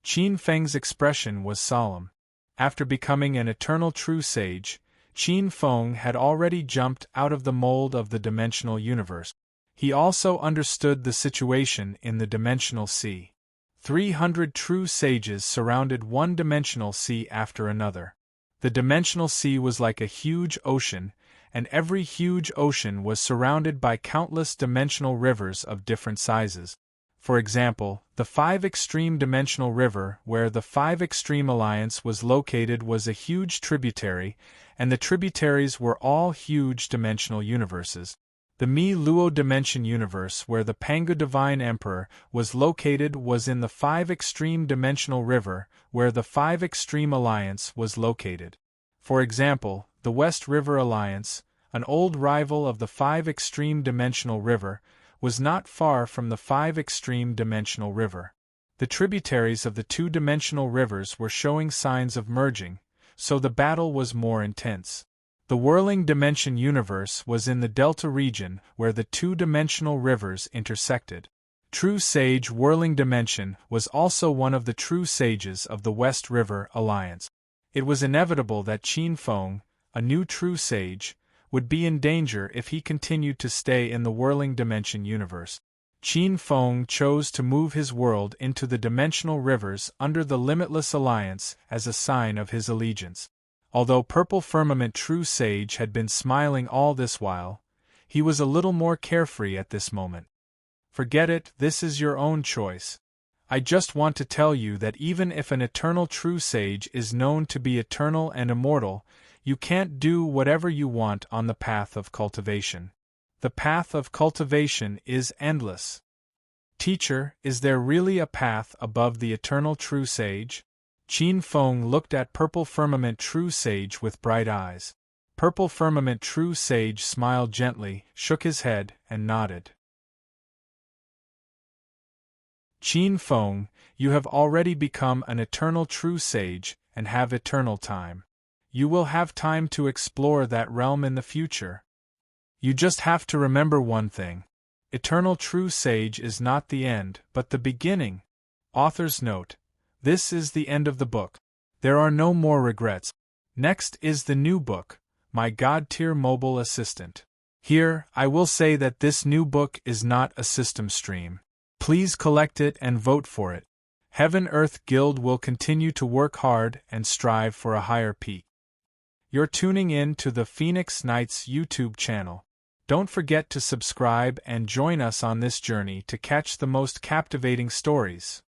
Qin Feng's expression was solemn. After becoming an eternal true sage, Qin Feng had already jumped out of the mold of the dimensional universe. He also understood the situation in the dimensional sea. 300 true sages surrounded one dimensional sea after another. The dimensional sea was like a huge ocean, and every huge ocean was surrounded by countless dimensional rivers of different sizes. For example, the 5 Extreme Dimensional River where the 5 Extreme Alliance was located was a huge tributary, and the tributaries were all huge dimensional universes. The Mi Luo Dimension Universe where the Pangu Divine Emperor was located was in the 5 Extreme Dimensional River where the 5 Extreme Alliance was located. For example, the West River Alliance, an old rival of the 5 Extreme Dimensional River, was not far from the 5 Extreme Dimensional River. The tributaries of the 2-dimensional rivers were showing signs of merging, so the battle was more intense. The Whirling Dimension Universe was in the Delta region where the 2-dimensional rivers intersected. True Sage Whirling Dimension was also one of the true sages of the West River Alliance. It was inevitable that Qin Feng, a new true sage, would be in danger if he continued to stay in the Whirling Dimension Universe. Qin Feng chose to move his world into the dimensional rivers under the Limitless Alliance as a sign of his allegiance. Although Purple Firmament True Sage had been smiling all this while, he was a little more carefree at this moment. "Forget it, this is your own choice. I just want to tell you that even if an eternal true sage is known to be eternal and immortal, you can't do whatever you want on the path of cultivation. The path of cultivation is endless." "Teacher, is there really a path above the eternal true sage?" Qin Feng looked at Purple Firmament True Sage with bright eyes. Purple Firmament True Sage smiled gently, shook his head, and nodded. "Qin Feng, you have already become an eternal true sage, and have eternal time. You will have time to explore that realm in the future. You just have to remember one thing. Eternal true sage is not the end, but the beginning." Author's note: this is the end of the book. There are no more regrets. Next is the new book, My God-Tier Mobile Assistant. Here, I will say that this new book is not a system stream. Please collect it and vote for it. Heaven Earth Guild will continue to work hard and strive for a higher peak. You're tuning in to the Phoenix Knights YouTube channel. Don't forget to subscribe and join us on this journey to catch the most captivating stories.